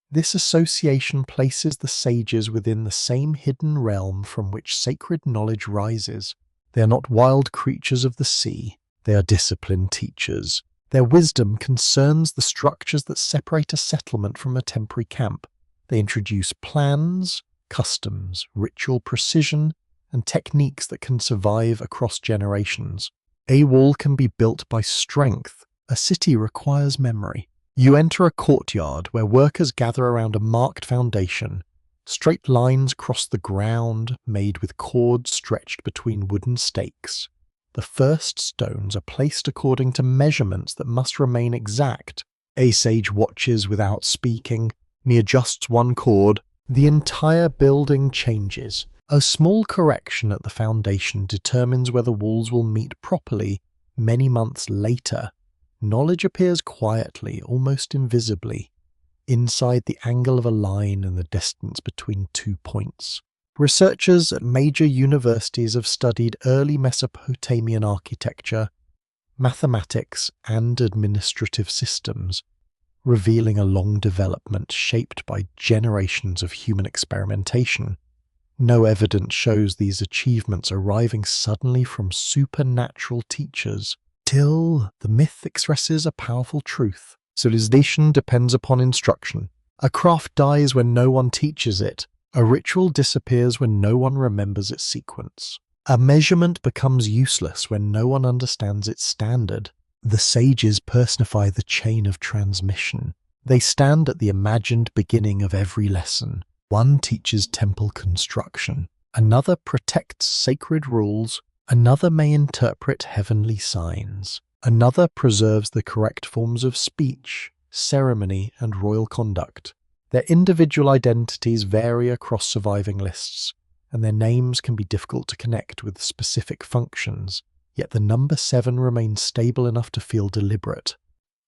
A: This association places the sages within the same hidden realm from which sacred knowledge rises. They are not wild creatures of the sea. They are disciplined teachers. Their wisdom concerns the structures that separate a settlement from a temporary camp. They introduce plans, customs, ritual precision, and techniques that can survive across generations. A wall can be built by strength. A city requires memory. You enter a courtyard where workers gather around a marked foundation. Straight lines cross the ground, made with cords stretched between wooden stakes. The first stones are placed according to measurements that must remain exact. A sage watches without speaking. He adjusts one cord. The entire building changes. A small correction at the foundation determines whether walls will meet properly. Many months later, knowledge appears quietly, almost invisibly, inside the angle of a line and the distance between 2 points. Researchers at major universities have studied early Mesopotamian architecture, mathematics, and administrative systems, revealing a long development shaped by generations of human experimentation. No evidence shows these achievements arriving suddenly from supernatural teachers. Still, the myth expresses a powerful truth. Civilization depends upon instruction. A craft dies when no one teaches it. A ritual disappears when no one remembers its sequence. A measurement becomes useless when no one understands its standard. The sages personify the chain of transmission. They stand at the imagined beginning of every lesson. One teaches temple construction. Another protects sacred rules. Another may interpret heavenly signs. Another preserves the correct forms of speech, ceremony, and royal conduct. Their individual identities vary across surviving lists, and their names can be difficult to connect with specific functions, yet the number 7 remains stable enough to feel deliberate.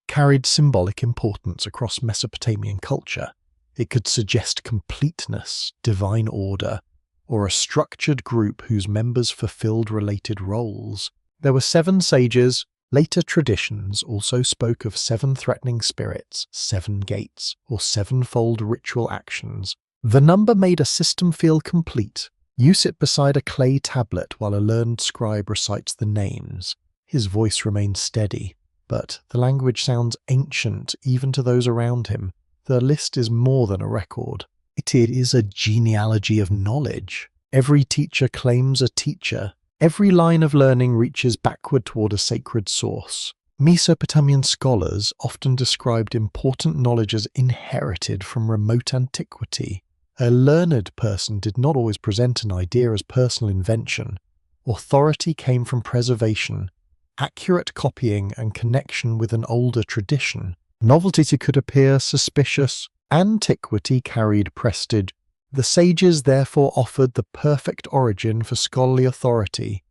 A: Carried symbolic importance across Mesopotamian culture. It could suggest completeness, divine order, or a structured group whose members fulfilled related roles. There were 7 sages. Later traditions also spoke of 7 threatening spirits, 7 gates, or 7-fold ritual actions. The number made a system feel complete. Use it beside a clay tablet while a learned scribe recites the names. His voice remains steady, but the language sounds ancient even to those around him. The list is more than a record. It is a genealogy of knowledge. Every teacher claims a teacher. Every line of learning reaches backward toward a sacred source. Mesopotamian scholars often described important knowledge as inherited from remote antiquity. A learned person did not always present an idea as personal invention. Authority came from preservation, accurate copying, and connection with an older tradition. Novelty could appear suspicious. Antiquity carried prestige. The sages therefore offered the perfect origin for scholarly authority.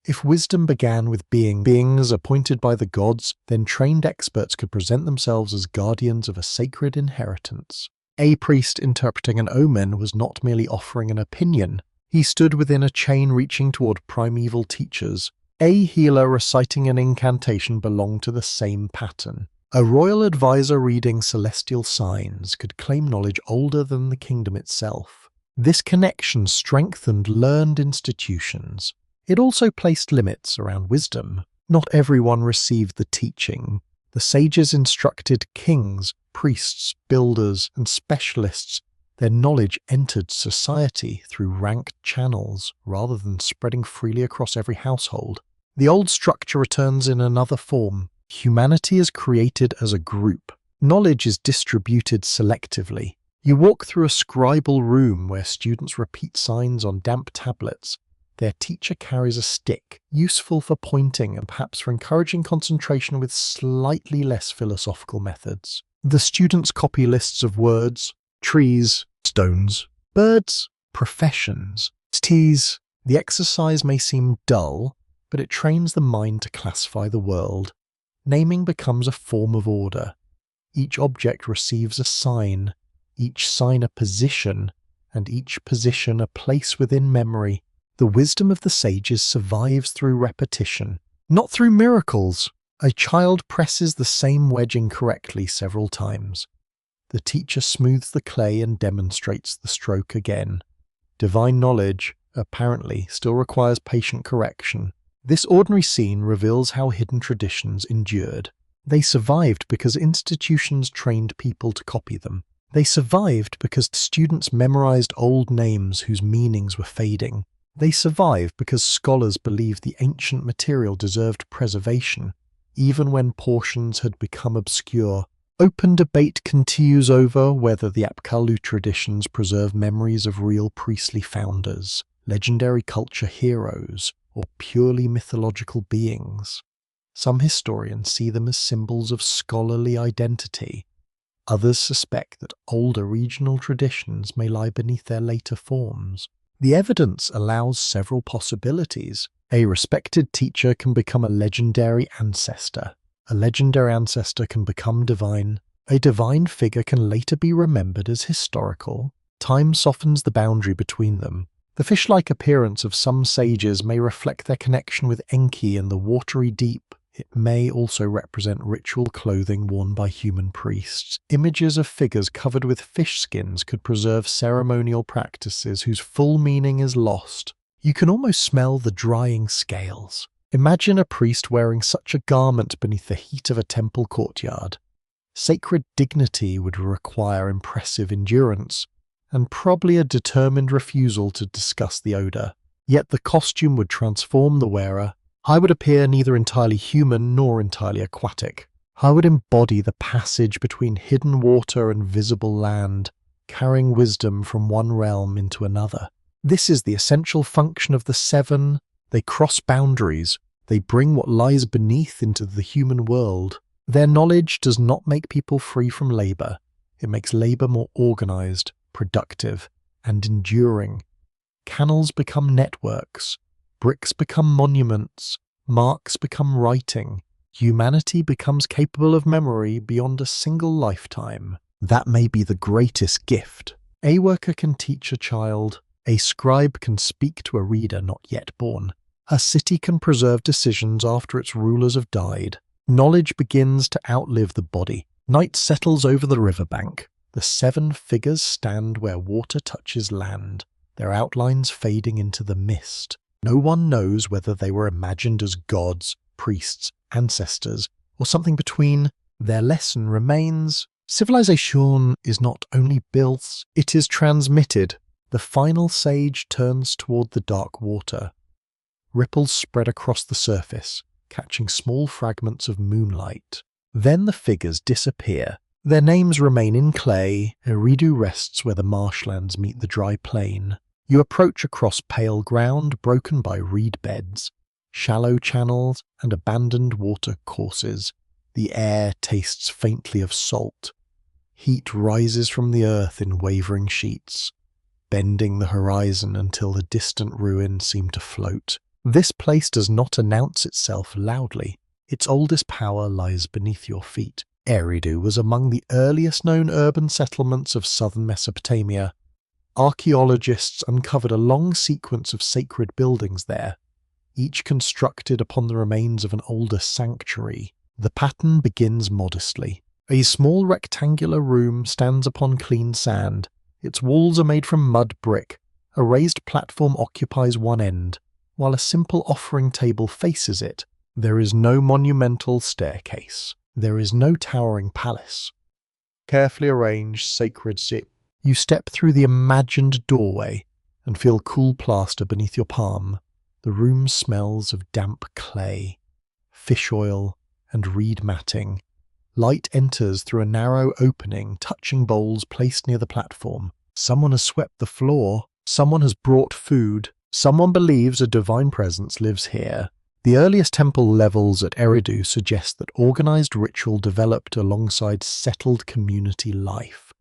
A: If wisdom began with beings appointed by the gods, then trained experts could present themselves as guardians of a sacred inheritance. A priest interpreting an omen was not merely offering an opinion. He stood within a chain reaching toward primeval teachers. A healer reciting an incantation belonged to the same pattern. A royal advisor reading celestial signs could claim knowledge older than the kingdom itself. This connection strengthened learned institutions. It also placed limits around wisdom. Not everyone received the teaching. The sages instructed kings, priests, builders, and specialists. Their knowledge entered society through ranked channels rather than spreading freely across every household. The old structure returns in another form. Humanity is created as a group. Knowledge is distributed selectively. You walk through a scribal room where students repeat signs on damp tablets. Their teacher carries a stick, useful for pointing and perhaps for encouraging concentration with slightly less philosophical methods. The students copy lists of words, trees, stones, birds, professions, cities. The exercise may seem dull, but it trains the mind to classify the world. Naming becomes a form of order. Each object receives a sign, each sign a position, and each position a place within memory. The wisdom of the sages survives through repetition, not through miracles. A child presses the same wedge incorrectly several times. The teacher smooths the clay and demonstrates the stroke again. Divine knowledge, apparently, still requires patient correction. This ordinary scene reveals how hidden traditions endured. They survived because institutions trained people to copy them. They survived because students memorized old names whose meanings were fading. They survived because scholars believed the ancient material deserved preservation, even when portions had become obscure. Open debate continues over whether the Apkallu traditions preserve memories of real priestly founders, legendary culture heroes, or purely mythological beings. Some historians see them as symbols of scholarly identity. Others suspect that older regional traditions may lie beneath their later forms. The evidence allows several possibilities. A respected teacher can become a legendary ancestor. A legendary ancestor can become divine. A divine figure can later be remembered as historical. Time softens the boundary between them. The fish-like appearance of some sages may reflect their connection with Enki and the watery deep. It may also represent ritual clothing worn by human priests. Images of figures covered with fish skins could preserve ceremonial practices whose full meaning is lost. You can almost smell the drying scales. Imagine a priest wearing such a garment beneath the heat of a temple courtyard. Sacred dignity would require impressive endurance, and probably a determined refusal to discuss the odor. Yet the costume would transform the wearer. I would appear neither entirely human nor entirely aquatic. I would embody the passage between hidden water and visible land, carrying wisdom from one realm into another. This is the essential function of the 7. They cross boundaries. They bring what lies beneath into the human world. Their knowledge does not make people free from labor. It makes labor more organized, productive, and enduring. Canals become networks, bricks become monuments, marks become writing. Humanity becomes capable of memory beyond a single lifetime. That may be the greatest gift. A worker can teach a child. A scribe can speak to a reader not yet born. A city can preserve decisions after its rulers have died. Knowledge begins to outlive the body. Night settles over the riverbank. The 7 figures stand where water touches land, their outlines fading into the mist. No one knows whether they were imagined as gods, priests, ancestors, or something between. Their lesson remains: civilization is not only built, it is transmitted. The final sage turns toward the dark water. Ripples spread across the surface, catching small fragments of moonlight. Then the figures disappear. Their names remain in clay. Eridu rests where the marshlands meet the dry plain. You approach across pale ground broken by reed beds, shallow channels, and abandoned water courses. The air tastes faintly of salt. Heat rises from the earth in wavering sheets, bending the horizon until the distant ruins seem to float. This place does not announce itself loudly. Its oldest power lies beneath your feet. Eridu was among the earliest known urban settlements of southern Mesopotamia. Archaeologists uncovered a long sequence of sacred buildings there, each constructed upon the remains of an older sanctuary. The pattern begins modestly. A small rectangular room stands upon clean sand. Its walls are made from mud brick. A raised platform occupies one end, while a simple offering table faces it. There is no monumental staircase. There is no towering palace. Carefully arranged sacred sit. You step through the imagined doorway and feel cool plaster beneath your palm. The room smells of damp clay, fish oil, and reed matting. Light enters through a narrow opening, touching bowls placed near the platform. Someone has swept the floor. Someone has brought food. Someone believes a divine presence lives here. The earliest temple levels at Eridu suggest that organized ritual developed alongside settled community life.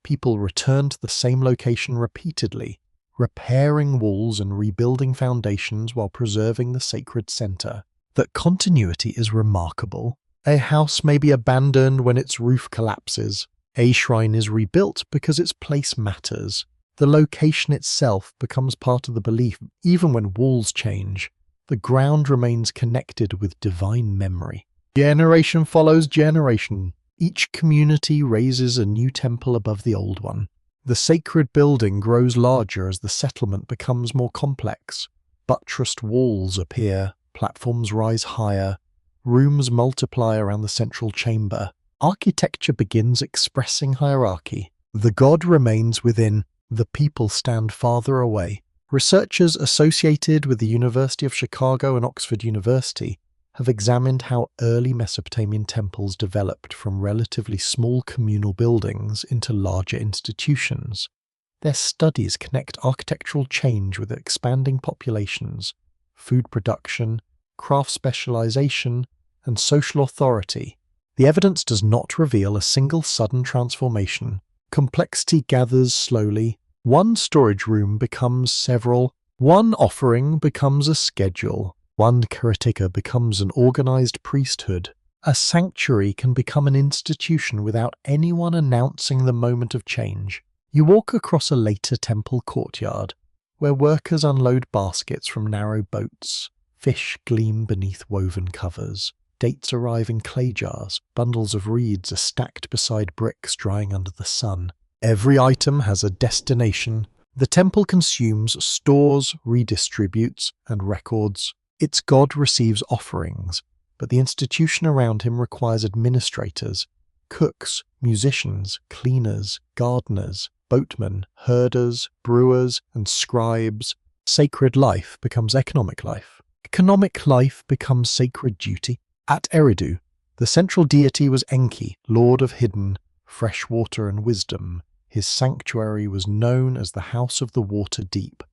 A: People return to the same location repeatedly, repairing walls and rebuilding foundations while preserving the sacred center. That continuity is remarkable. A house may be abandoned when its roof collapses. A shrine is rebuilt because its place matters. The location itself becomes part of the belief, even when walls change. The ground remains connected with divine memory. Generation follows generation. Each community raises a new temple above the old one. The sacred building grows larger as the settlement becomes more complex. Buttressed walls appear, platforms rise higher, rooms multiply around the central chamber. Architecture begins expressing hierarchy. The god remains within. The people stand farther away. Researchers associated with the University of Chicago and Oxford University have examined how early Mesopotamian temples developed from relatively small communal buildings into larger institutions. Their studies connect architectural change with expanding populations, food production, craft specialization, and social authority. The evidence does not reveal a single sudden transformation. Complexity gathers slowly. One storage room becomes several. One offering becomes a schedule. One karateka becomes an organized priesthood. A sanctuary can become an institution without anyone announcing the moment of change. You walk across a later temple courtyard, where workers unload baskets from narrow boats. Fish gleam beneath woven covers. Dates arrive in clay jars. Bundles of reeds are stacked beside bricks drying under the sun. Every item has a destination. The temple consumes, stores, redistributes, and records. Its god receives offerings, but the institution around him requires administrators, cooks, musicians, cleaners, gardeners, boatmen, herders, brewers, and scribes. Sacred life becomes economic life. Economic life becomes sacred duty. At Eridu, the central deity was Enki, lord of hidden, fresh water and wisdom. His sanctuary was known as the House of the Water Deep,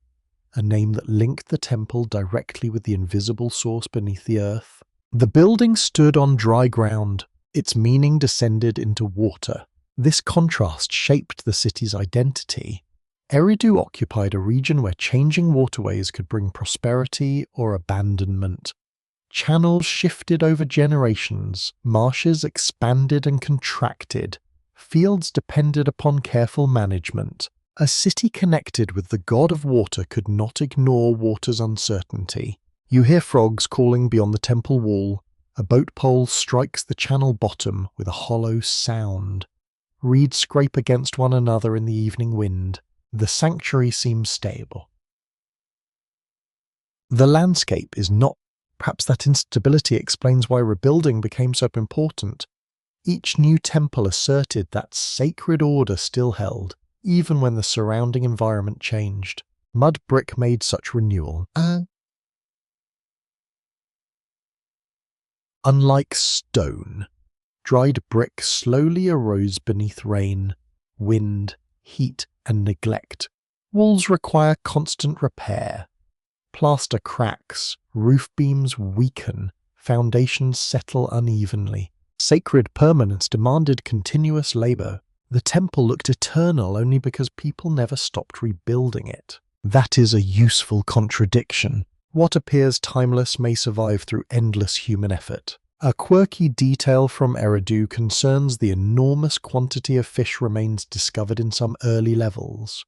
A: a name that linked the temple directly with the invisible source beneath the earth. The building stood on dry ground. Its meaning descended into water. This contrast shaped the city's identity. Eridu occupied a region where changing waterways could bring prosperity or abandonment. Channels shifted over generations, marshes expanded and contracted, fields depended upon careful management. A city connected with the god of water could not ignore water's uncertainty. You hear frogs calling beyond the temple wall. A boat pole strikes the channel bottom with a hollow sound. Reeds scrape against one another in the evening wind. The sanctuary seems stable. The landscape is not. Perhaps that instability explains why rebuilding became so important. Each new temple asserted that sacred order still held, even when the surrounding environment changed. Mud brick made such renewal. Unlike stone, dried brick slowly erodes beneath rain, wind, heat, and neglect. Walls require constant repair. Plaster cracks, roof beams weaken, foundations settle unevenly. Sacred permanence demanded continuous labor. The temple looked eternal only because people never stopped rebuilding it. That is a useful contradiction. What appears timeless may survive through endless human effort. A quirky detail from Eridu concerns the enormous quantity of fish remains discovered in some early levels.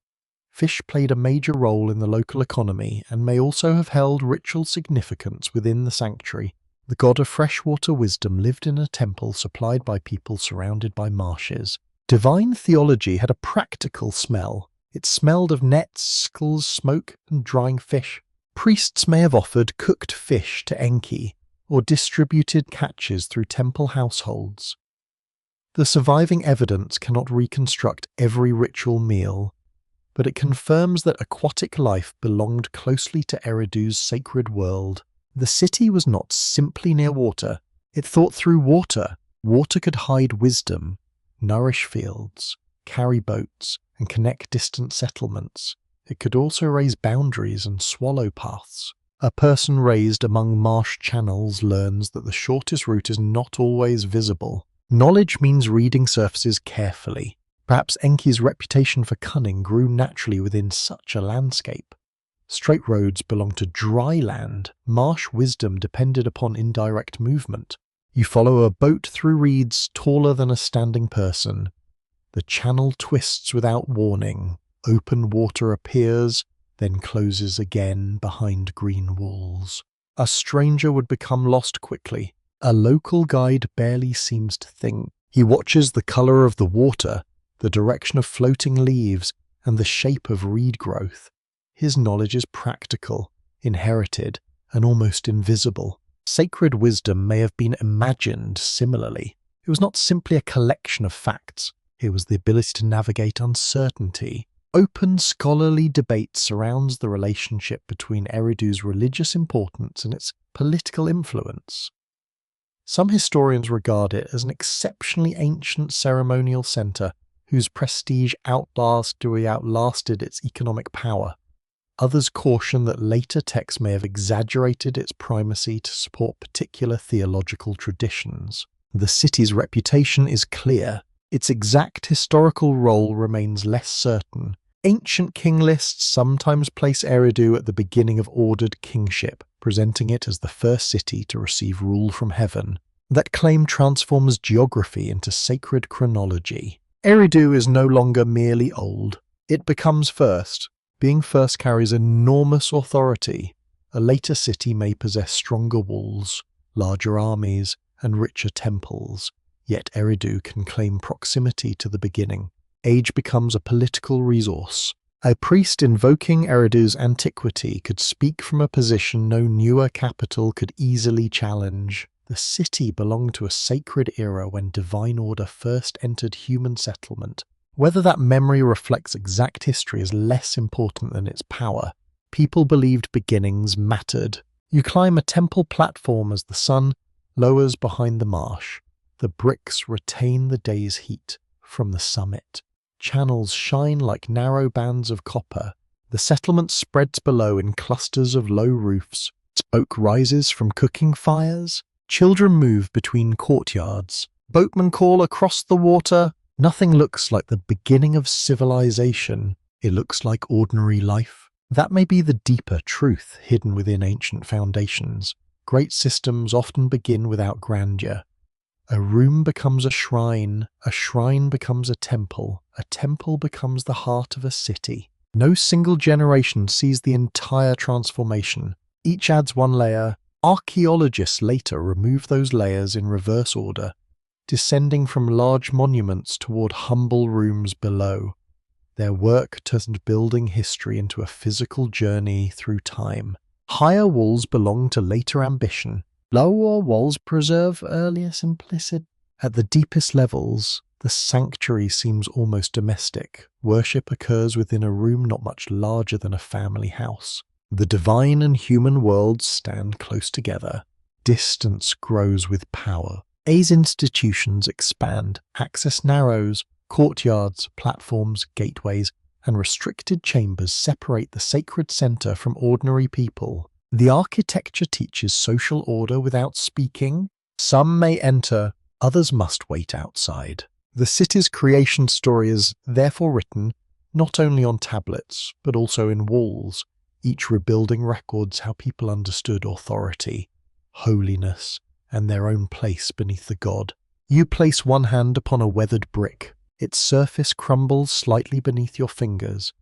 A: Fish played a major role in the local economy and may also have held ritual significance within the sanctuary. The god of freshwater wisdom lived in a temple supplied by people surrounded by marshes. Divine theology had a practical smell. It smelled of nets, skulls, smoke, and drying fish. Priests may have offered cooked fish to Enki, or distributed catches through temple households. The surviving evidence cannot reconstruct every ritual meal, but it confirms that aquatic life belonged closely to Eridu's sacred world. The city was not simply near water. It thought through water. Water could hide wisdom, nourish fields, carry boats, and connect distant settlements. It could also raise boundaries and swallow paths. A person raised among marsh channels learns that the shortest route is not always visible. Knowledge means reading surfaces carefully. Perhaps Enki's reputation for cunning grew naturally within such a landscape. Straight roads belonged to dry land. Marsh wisdom depended upon indirect movement. You follow a boat through reeds taller than a standing person. The channel twists without warning. Open water appears, then closes again behind green walls. A stranger would become lost quickly. A local guide barely seems to think. He watches the color of the water, the direction of floating leaves, and the shape of reed growth. His knowledge is practical, inherited, and almost invisible. Sacred wisdom may have been imagined similarly. It was not simply a collection of facts. It was the ability to navigate uncertainty. Open scholarly debate surrounds the relationship between Eridu's religious importance and its political influence. Some historians regard it as an exceptionally ancient ceremonial centre whose prestige outlasted its economic power. Others caution that later texts may have exaggerated its primacy to support particular theological traditions. The city's reputation is clear. Its exact historical role remains less certain. Ancient king lists sometimes place Eridu at the beginning of ordered kingship, presenting it as the first city to receive rule from heaven. That claim transforms geography into sacred chronology. Eridu is no longer merely old. It becomes first. Being first carries enormous authority. A later city may possess stronger walls, larger armies, and richer temples. Yet Eridu can claim proximity to the beginning. Age becomes a political resource. A priest invoking Eridu's antiquity could speak from a position no newer capital could easily challenge. The city belonged to a sacred era when divine order first entered human settlement. Whether that memory reflects exact history is less important than its power. People believed beginnings mattered. You climb a temple platform as the sun lowers behind the marsh. The bricks retain the day's heat from the summit. Channels shine like narrow bands of copper. The settlement spreads below in clusters of low roofs. Smoke rises from cooking fires. Children move between courtyards. Boatmen call across the water. Nothing looks like the beginning of civilization. It looks like ordinary life. That may be the deeper truth hidden within ancient foundations. Great systems often begin without grandeur. A room becomes a shrine becomes a temple becomes the heart of a city. No single generation sees the entire transformation. Each adds one layer. Archaeologists later remove those layers in reverse order, descending from large monuments toward humble rooms below. Their work turned building history into a physical journey through time. Higher walls belong to later ambition. Lower walls preserve earlier simplicity. At the deepest levels, the sanctuary seems almost domestic. Worship occurs within a room not much larger than a family house. The divine and human worlds stand close together. Distance grows with power. As institutions expand, access narrows. Courtyards, platforms, gateways, and restricted chambers separate the sacred center from ordinary people. The architecture teaches social order without speaking. Some may enter, others must wait outside. The city's creation story is therefore written not only on tablets, but also in walls. Each rebuilding records how people understood authority, holiness, and their own place beneath the god. You place one hand upon a weathered brick. Its surface crumbles slightly beneath your fingers.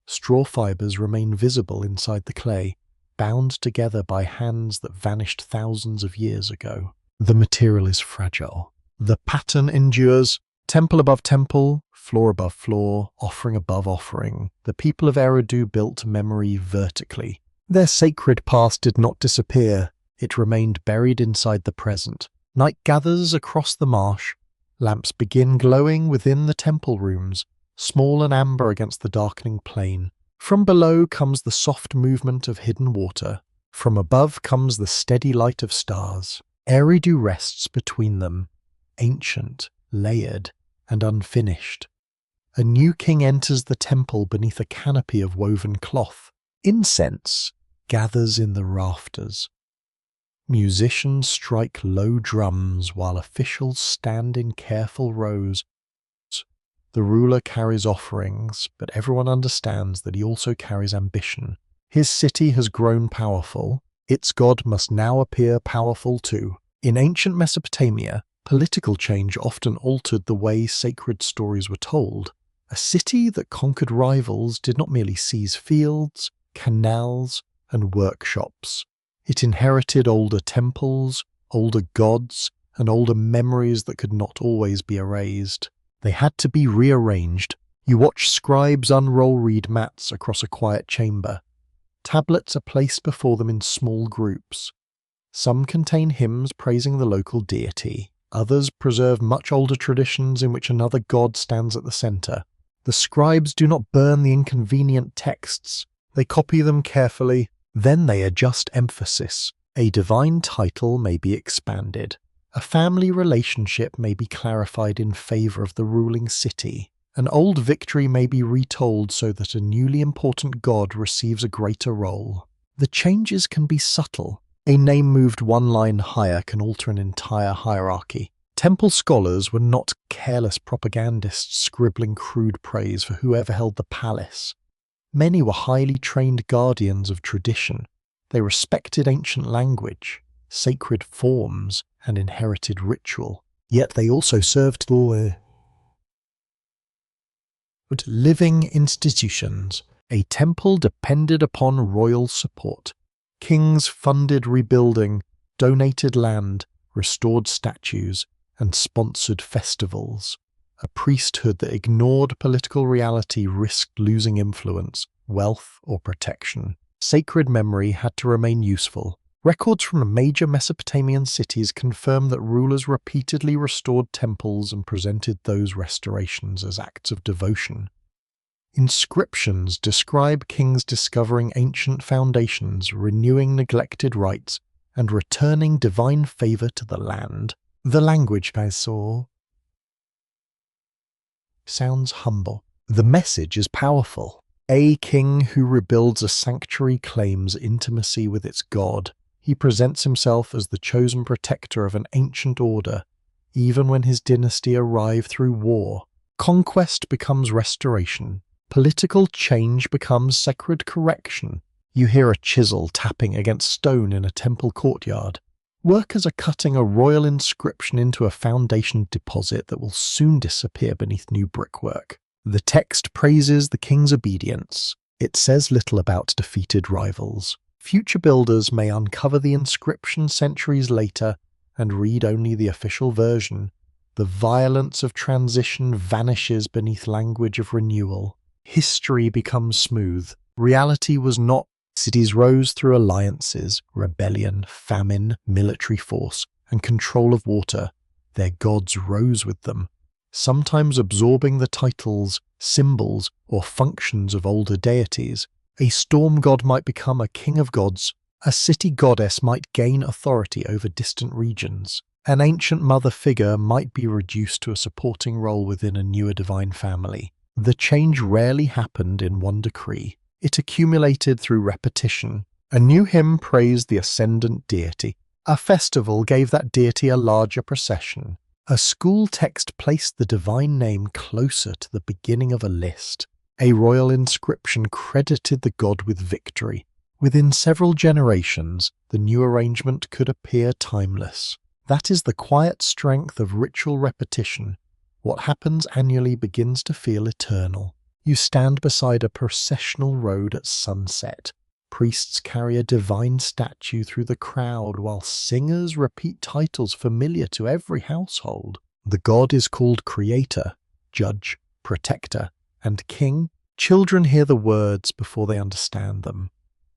A: Straw fibers remain visible inside the clay, bound together by hands that vanished thousands of years ago. The material is fragile. The pattern endures. Temple above temple, floor above floor, offering above offering. The people of Eridu built memory vertically. Their sacred past did not disappear. It remained buried inside the present. Night gathers across the marsh. Lamps begin glowing within the temple rooms, small and amber against the darkening plain. From below comes the soft movement of hidden water. From above comes the steady light of stars. Eridu rests between them, ancient, layered, and unfinished. A new king enters the temple beneath a canopy of woven cloth. Incense gathers in the rafters. Musicians strike low drums while officials stand in careful rows. The ruler carries offerings, but everyone understands that he also carries ambition. His city has grown powerful. Its god must now appear powerful too. In ancient Mesopotamia, political change often altered the way sacred stories were told. A city that conquered rivals did not merely seize fields, canals, and workshops. It inherited older temples, older gods, and older memories that could not always be erased. They had to be rearranged. You watch scribes unroll reed mats across a quiet chamber. Tablets are placed before them in small groups. Some contain hymns praising the local deity. Others preserve much older traditions in which another god stands at the center. The scribes do not burn the inconvenient texts. They copy them carefully. Then they adjust emphasis. A divine title may be expanded. A family relationship may be clarified in favor of the ruling city. An old victory may be retold so that a newly important god receives a greater role. The changes can be subtle. A name moved one line higher can alter an entire hierarchy. Temple scholars were not careless propagandists scribbling crude praise for whoever held the palace. Many were highly trained guardians of tradition. They respected ancient language, sacred forms, and inherited ritual. Yet they also served the living institutions. A temple depended upon royal support. Kings funded rebuilding, donated land, restored statues, and sponsored festivals. A priesthood that ignored political reality risked losing influence, wealth, or protection. Sacred memory had to remain useful. Records from major Mesopotamian cities confirm that rulers repeatedly restored temples and presented those restorations as acts of devotion. Inscriptions describe kings discovering ancient foundations, renewing neglected rites, and returning divine favor to the land. The language I saw sounds humble. The message is powerful. A king who rebuilds a sanctuary claims intimacy with its god. He presents himself as the chosen protector of an ancient order, even when his dynasty arrived through war. Conquest becomes restoration. Political change becomes sacred correction. You hear a chisel tapping against stone in a temple courtyard. Workers are cutting a royal inscription into a foundation deposit that will soon disappear beneath new brickwork. The text praises the king's obedience. It says little about defeated rivals. Future builders may uncover the inscription centuries later and read only the official version. The violence of transition vanishes beneath language of renewal. History becomes smooth. Reality was not. Cities rose through alliances, rebellion, famine, military force, and control of water. Their gods rose with them, sometimes absorbing the titles, symbols, or functions of older deities. A storm god might become a king of gods. A city goddess might gain authority over distant regions. An ancient mother figure might be reduced to a supporting role within a newer divine family. The change rarely happened in one decree. It accumulated through repetition. A new hymn praised the ascendant deity. A festival gave that deity a larger procession. A school text placed the divine name closer to the beginning of a list. A royal inscription credited the god with victory. Within several generations, the new arrangement could appear timeless. That is the quiet strength of ritual repetition. What happens annually begins to feel eternal. You stand beside a processional road at sunset. Priests carry a divine statue through the crowd while singers repeat titles familiar to every household. The god is called Creator, Judge, Protector, and King. Children hear the words before they understand them.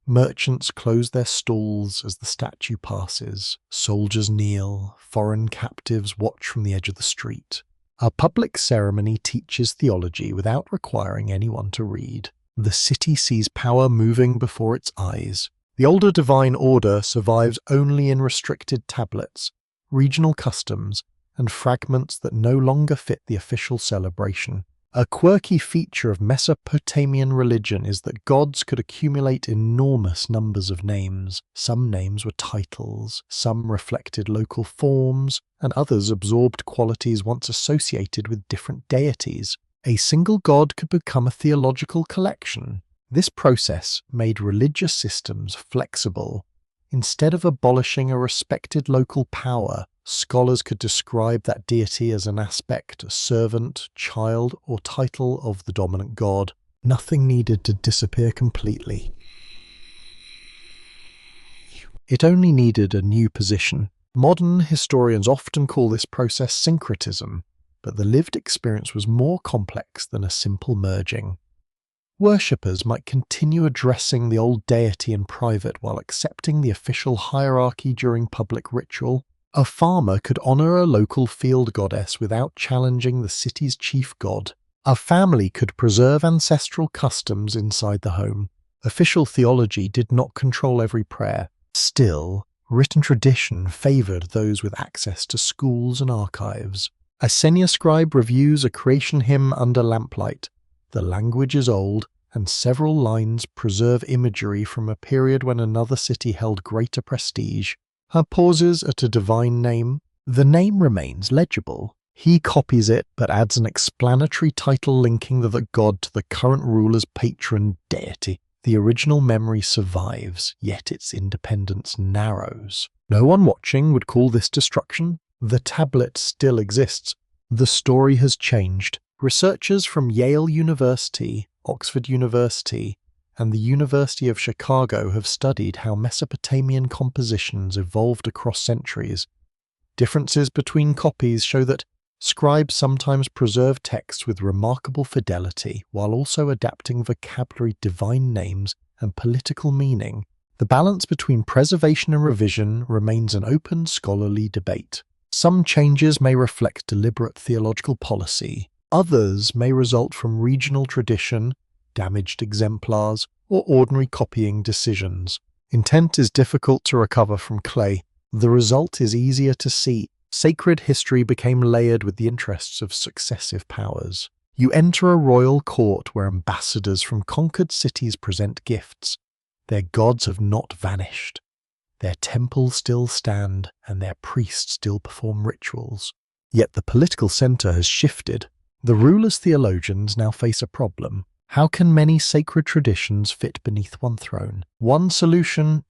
A: Merchants close their stalls as the statue passes. Soldiers kneel. Foreign captives watch from the edge of the street. A public ceremony teaches theology without requiring anyone to read. The city sees power moving before its eyes. The older divine order survives only in restricted tablets, regional customs, and fragments that no longer fit the official celebration. A quirky feature of Mesopotamian religion is that gods could accumulate enormous numbers of names. Some names were titles, some reflected local forms, and others absorbed qualities once associated with different deities. A single god could become a theological collection. This process made religious systems flexible. Instead of abolishing a respected local power, scholars could describe that deity as an aspect, a servant, child, or title of the dominant god. Nothing needed to disappear completely. It only needed a new position. Modern historians often call this process syncretism, but the lived experience was more complex than a simple merging. Worshippers might continue addressing the old deity in private while accepting the official hierarchy during public ritual. A farmer could honor a local field goddess without challenging the city's chief god. A family could preserve ancestral customs inside the home. Official theology did not control every prayer. Still, written tradition favored those with access to schools and archives. A senior scribe reviews a creation hymn under lamplight. The language is old, and several lines preserve imagery from a period when another city held greater prestige. Her pauses at a divine name. The name remains legible. He copies it, but adds an explanatory title linking the god to the current ruler's patron deity. The original memory survives, yet its independence narrows. No one watching would call this destruction. The tablet still exists. The story has changed. Researchers from Yale University, Oxford University, and the University of Chicago have studied how Mesopotamian compositions evolved across centuries. Differences between copies show that scribes sometimes preserve texts with remarkable fidelity while also adapting vocabulary, divine names, and political meaning. The balance between preservation and revision remains an open scholarly debate. Some changes may reflect deliberate theological policy. Others may result from regional tradition, damaged exemplars, or ordinary copying decisions. Intent is difficult to recover from clay. The result is easier to see. Sacred history became layered with the interests of successive powers. You enter a royal court where ambassadors from conquered cities present gifts. Their gods have not vanished. Their temples still stand, and their priests still perform rituals. Yet the political center has shifted. The ruler's theologians now face a problem. How can many sacred traditions fit beneath one throne? One solution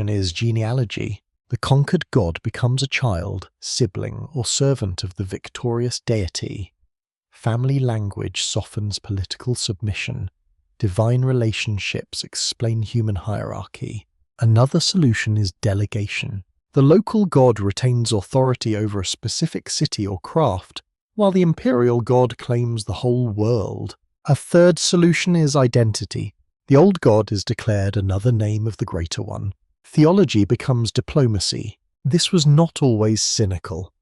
A: is genealogy. The conquered god becomes a child, sibling, or servant of the victorious deity. Family language softens political submission. Divine relationships explain human hierarchy. Another solution is delegation. The local god retains authority over a specific city or craft, while the imperial god claims the whole world. A third solution is identity. The old god is declared another name of the greater one. Theology becomes diplomacy. This was not always cynical.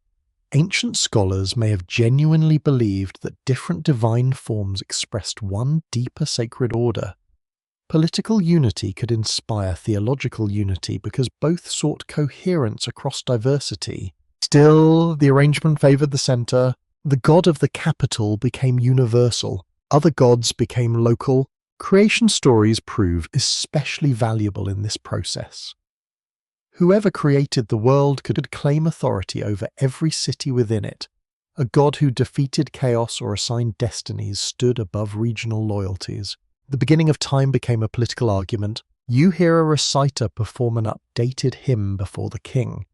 A: Ancient scholars may have genuinely believed that different divine forms expressed one deeper sacred order. Political unity could inspire theological unity because both sought coherence across diversity. Still, the arrangement favored the center. The god of the capital became universal. Other gods became local. Creation stories prove especially valuable in this process. Whoever created the world could claim authority over every city within it. A god who defeated chaos or assigned destinies stood above regional loyalties. The beginning of time became a political argument. You hear a reciter perform an updated hymn before the king.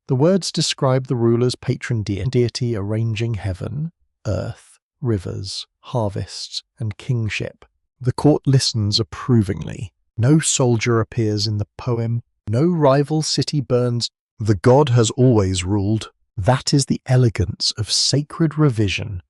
A: The words describe the ruler's patron deity arranging heaven, earth, rivers, harvests, and kingship. The court listens approvingly. No soldier appears in the poem. No rival city burns. The god has always ruled. That is the elegance of sacred revision.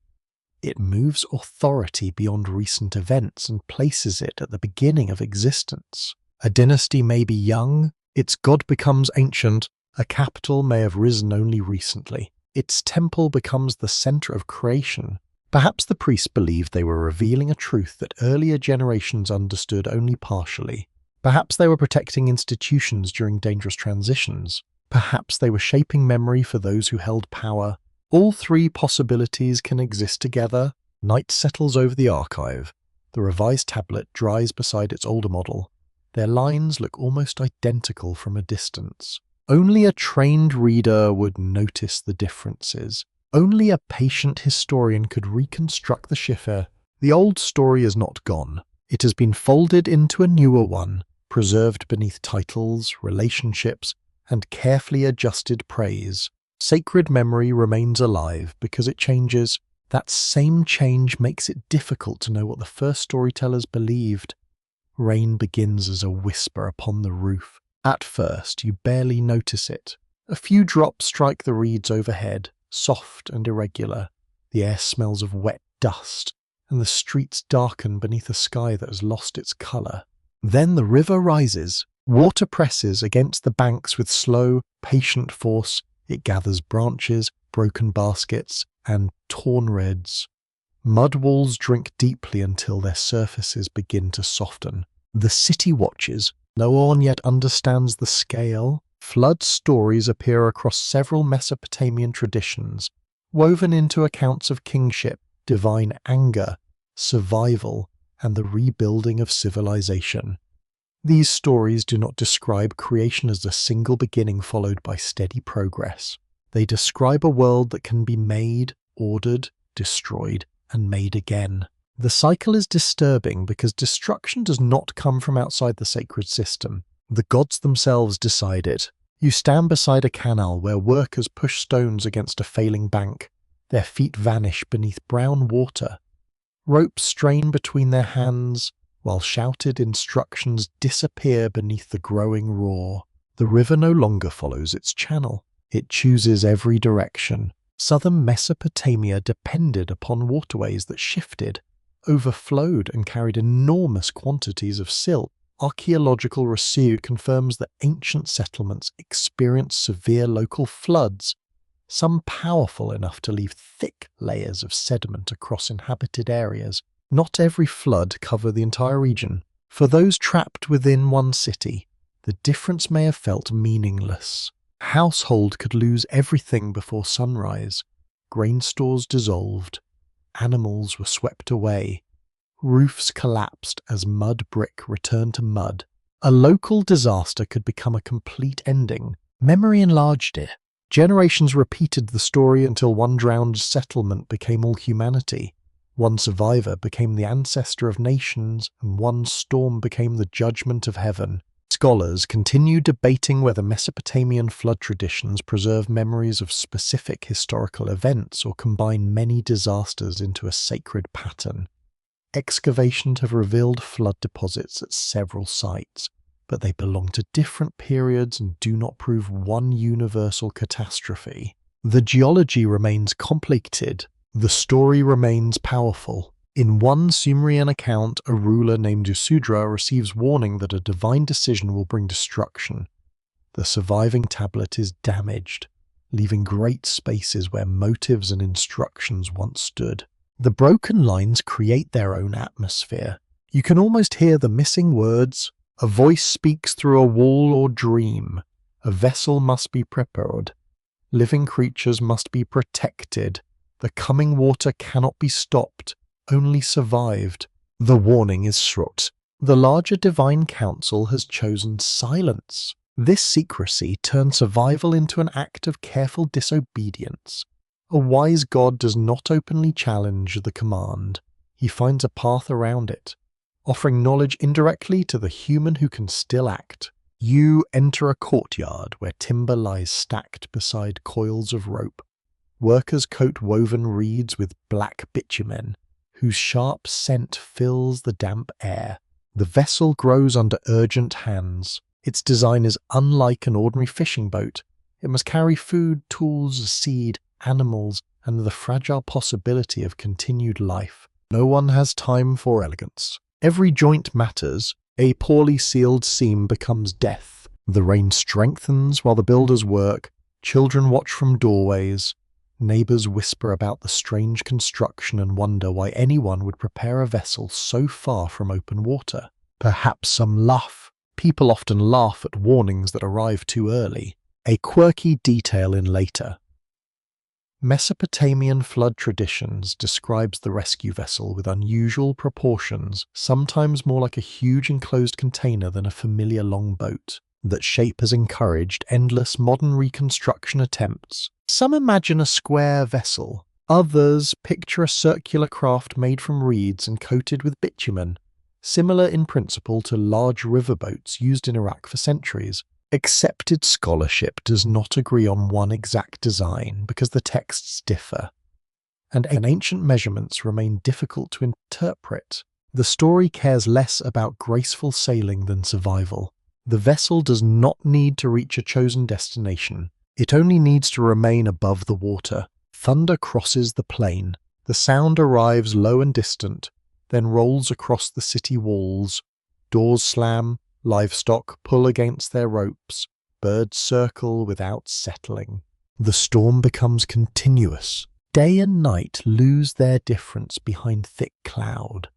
A: It moves authority beyond recent events and places it at the beginning of existence. A dynasty may be young, its god becomes ancient, a capital may have risen only recently. Its temple becomes the center of creation. Perhaps the priests believed they were revealing a truth that earlier generations understood only partially. Perhaps they were protecting institutions during dangerous transitions. Perhaps they were shaping memory for those who held power. All three possibilities can exist together. Night settles over the archive. The revised tablet dries beside its older model. Their lines look almost identical from a distance. Only a trained reader would notice the differences. Only a patient historian could reconstruct the cipher. The old story is not gone. It has been folded into a newer one, preserved beneath titles, relationships, and carefully adjusted praise. Sacred memory remains alive because it changes. That same change makes it difficult to know what the first storytellers believed. Rain begins as a whisper upon the roof. At first, you barely notice it. A few drops strike the reeds overhead, soft and irregular. The air smells of wet dust, and the streets darken beneath a sky that has lost its color. Then the river rises. Water presses against the banks with slow, patient force. It gathers branches, broken baskets, and torn reeds. Mud walls drink deeply until their surfaces begin to soften. The city watches. No one yet understands the scale. Flood stories appear across several Mesopotamian traditions, woven into accounts of kingship, divine anger, survival, and the rebuilding of civilization. These stories do not describe creation as a single beginning followed by steady progress. They describe a world that can be made, ordered, destroyed, and made again. The cycle is disturbing because destruction does not come from outside the sacred system. The gods themselves decide it. You stand beside a canal where workers push stones against a failing bank. Their feet vanish beneath brown water. Ropes strain between their hands, while shouted instructions disappear beneath the growing roar. The river no longer follows its channel. It chooses every direction. Southern Mesopotamia depended upon waterways that shifted, overflowed, and carried enormous quantities of silt. Archaeological research confirms that ancient settlements experienced severe local floods, some powerful enough to leave thick layers of sediment across inhabited areas. Not every flood covered the entire region. For those trapped within one city, the difference may have felt meaningless. A household could lose everything before sunrise. Grain stores dissolved. Animals were swept away. Roofs collapsed as mud brick returned to mud. A local disaster could become a complete ending. Memory enlarged it. Generations repeated the story until one drowned settlement became all humanity. One survivor became the ancestor of nations, and one storm became the judgment of heaven. Scholars continue debating whether Mesopotamian flood traditions preserve memories of specific historical events or combine many disasters into a sacred pattern. Excavations have revealed flood deposits at several sites, but they belong to different periods and do not prove one universal catastrophe. The geology remains complicated. The story remains powerful. In one Sumerian account, a ruler named Usudra receives warning that a divine decision will bring destruction. The surviving tablet is damaged, leaving great spaces where motives and instructions once stood. The broken lines create their own atmosphere. You can almost hear the missing words. A voice speaks through a wall or dream. A vessel must be prepared. Living creatures must be protected. The coming water cannot be stopped, only survived. The warning is short. The larger divine council has chosen silence. This secrecy turns survival into an act of careful disobedience. A wise god does not openly challenge the command. He finds a path around it, offering knowledge indirectly to the human who can still act. You enter a courtyard where timber lies stacked beside coils of rope. Workers coat woven reeds with black bitumen, whose sharp scent fills the damp air. The vessel grows under urgent hands. Its design is unlike an ordinary fishing boat. It must carry food, tools, seed, animals, and the fragile possibility of continued life. No one has time for elegance. Every joint matters. A poorly sealed seam becomes death. The rain strengthens while the builders work. Children watch from doorways. Neighbors whisper about the strange construction and wonder why anyone would prepare a vessel so far from open water. Perhaps some laugh. People often laugh at warnings that arrive too early. A quirky detail in later Mesopotamian flood traditions describes the rescue vessel with unusual proportions, sometimes more like a huge enclosed container than a familiar long boat. That shape has encouraged endless modern reconstruction attempts. Some imagine a square vessel. Others picture a circular craft made from reeds and coated with bitumen, similar in principle to large riverboats used in Iraq for centuries. Accepted scholarship does not agree on one exact design because the texts differ, and ancient measurements remain difficult to interpret. The story cares less about graceful sailing than survival. The vessel does not need to reach a chosen destination. It only needs to remain above the water. Thunder crosses the plain. The sound arrives low and distant, then rolls across the city walls. Doors slam, livestock pull against their ropes, birds circle without settling. The storm becomes continuous. Day and night lose their difference behind thick cloud.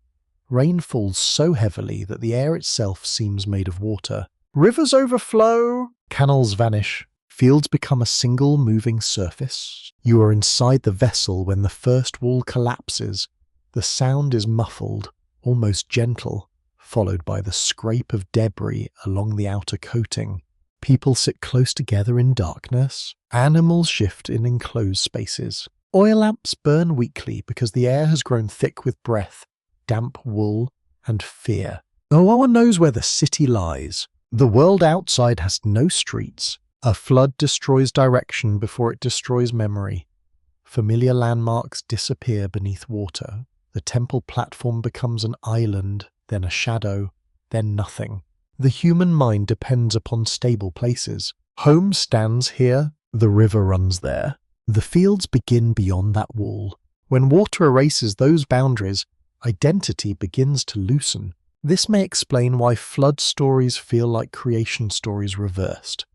A: Rain falls so heavily that the air itself seems made of water. Rivers overflow, canals vanish, fields become a single moving surface. You are inside the vessel when the first wall collapses. The sound is muffled, almost gentle, followed by the scrape of debris along the outer coating. People sit close together in darkness. Animals shift in enclosed spaces. Oil lamps burn weakly because the air has grown thick with breath, damp wool, and fear. No one knows where the city lies. The world outside has no streets. A flood destroys direction before it destroys memory. Familiar landmarks disappear beneath water. The temple platform becomes an island, then a shadow, then nothing. The human mind depends upon stable places. Home stands here, the river runs there. The fields begin beyond that wall. When water erases those boundaries, identity begins to loosen. This may explain why flood stories feel like creation stories reversed.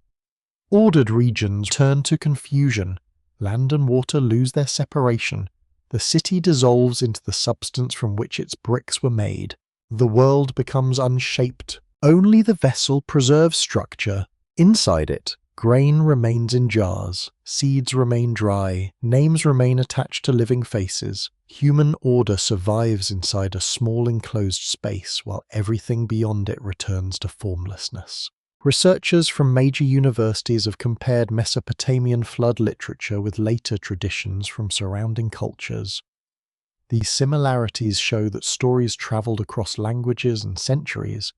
A: Ordered regions turn to confusion. Land and water lose their separation. The city dissolves into the substance from which its bricks were made. The world becomes unshaped. Only the vessel preserves structure. Inside it, grain remains in jars, seeds remain dry, names remain attached to living faces. Human order survives inside a small enclosed space while everything beyond it returns to formlessness. Researchers from major universities have compared Mesopotamian flood literature with later traditions from surrounding cultures. These similarities show that stories travelled across languages and centuries,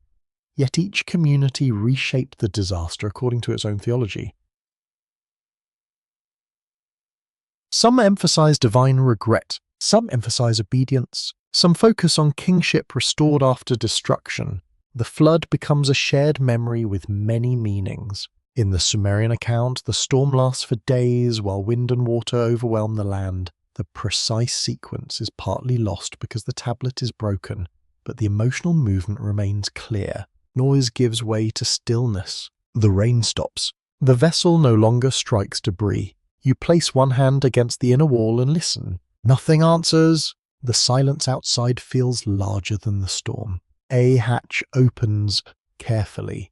A: yet each community reshaped the disaster according to its own theology. Some emphasize divine regret, some emphasize obedience, some focus on kingship restored after destruction. The flood becomes a shared memory with many meanings. In the Sumerian account, the storm lasts for days while wind and water overwhelm the land. The precise sequence is partly lost because the tablet is broken, but the emotional movement remains clear. Noise gives way to stillness. The rain stops. The vessel no longer strikes debris. You place one hand against the inner wall and listen. Nothing answers. The silence outside feels larger than the storm. A hatch opens carefully.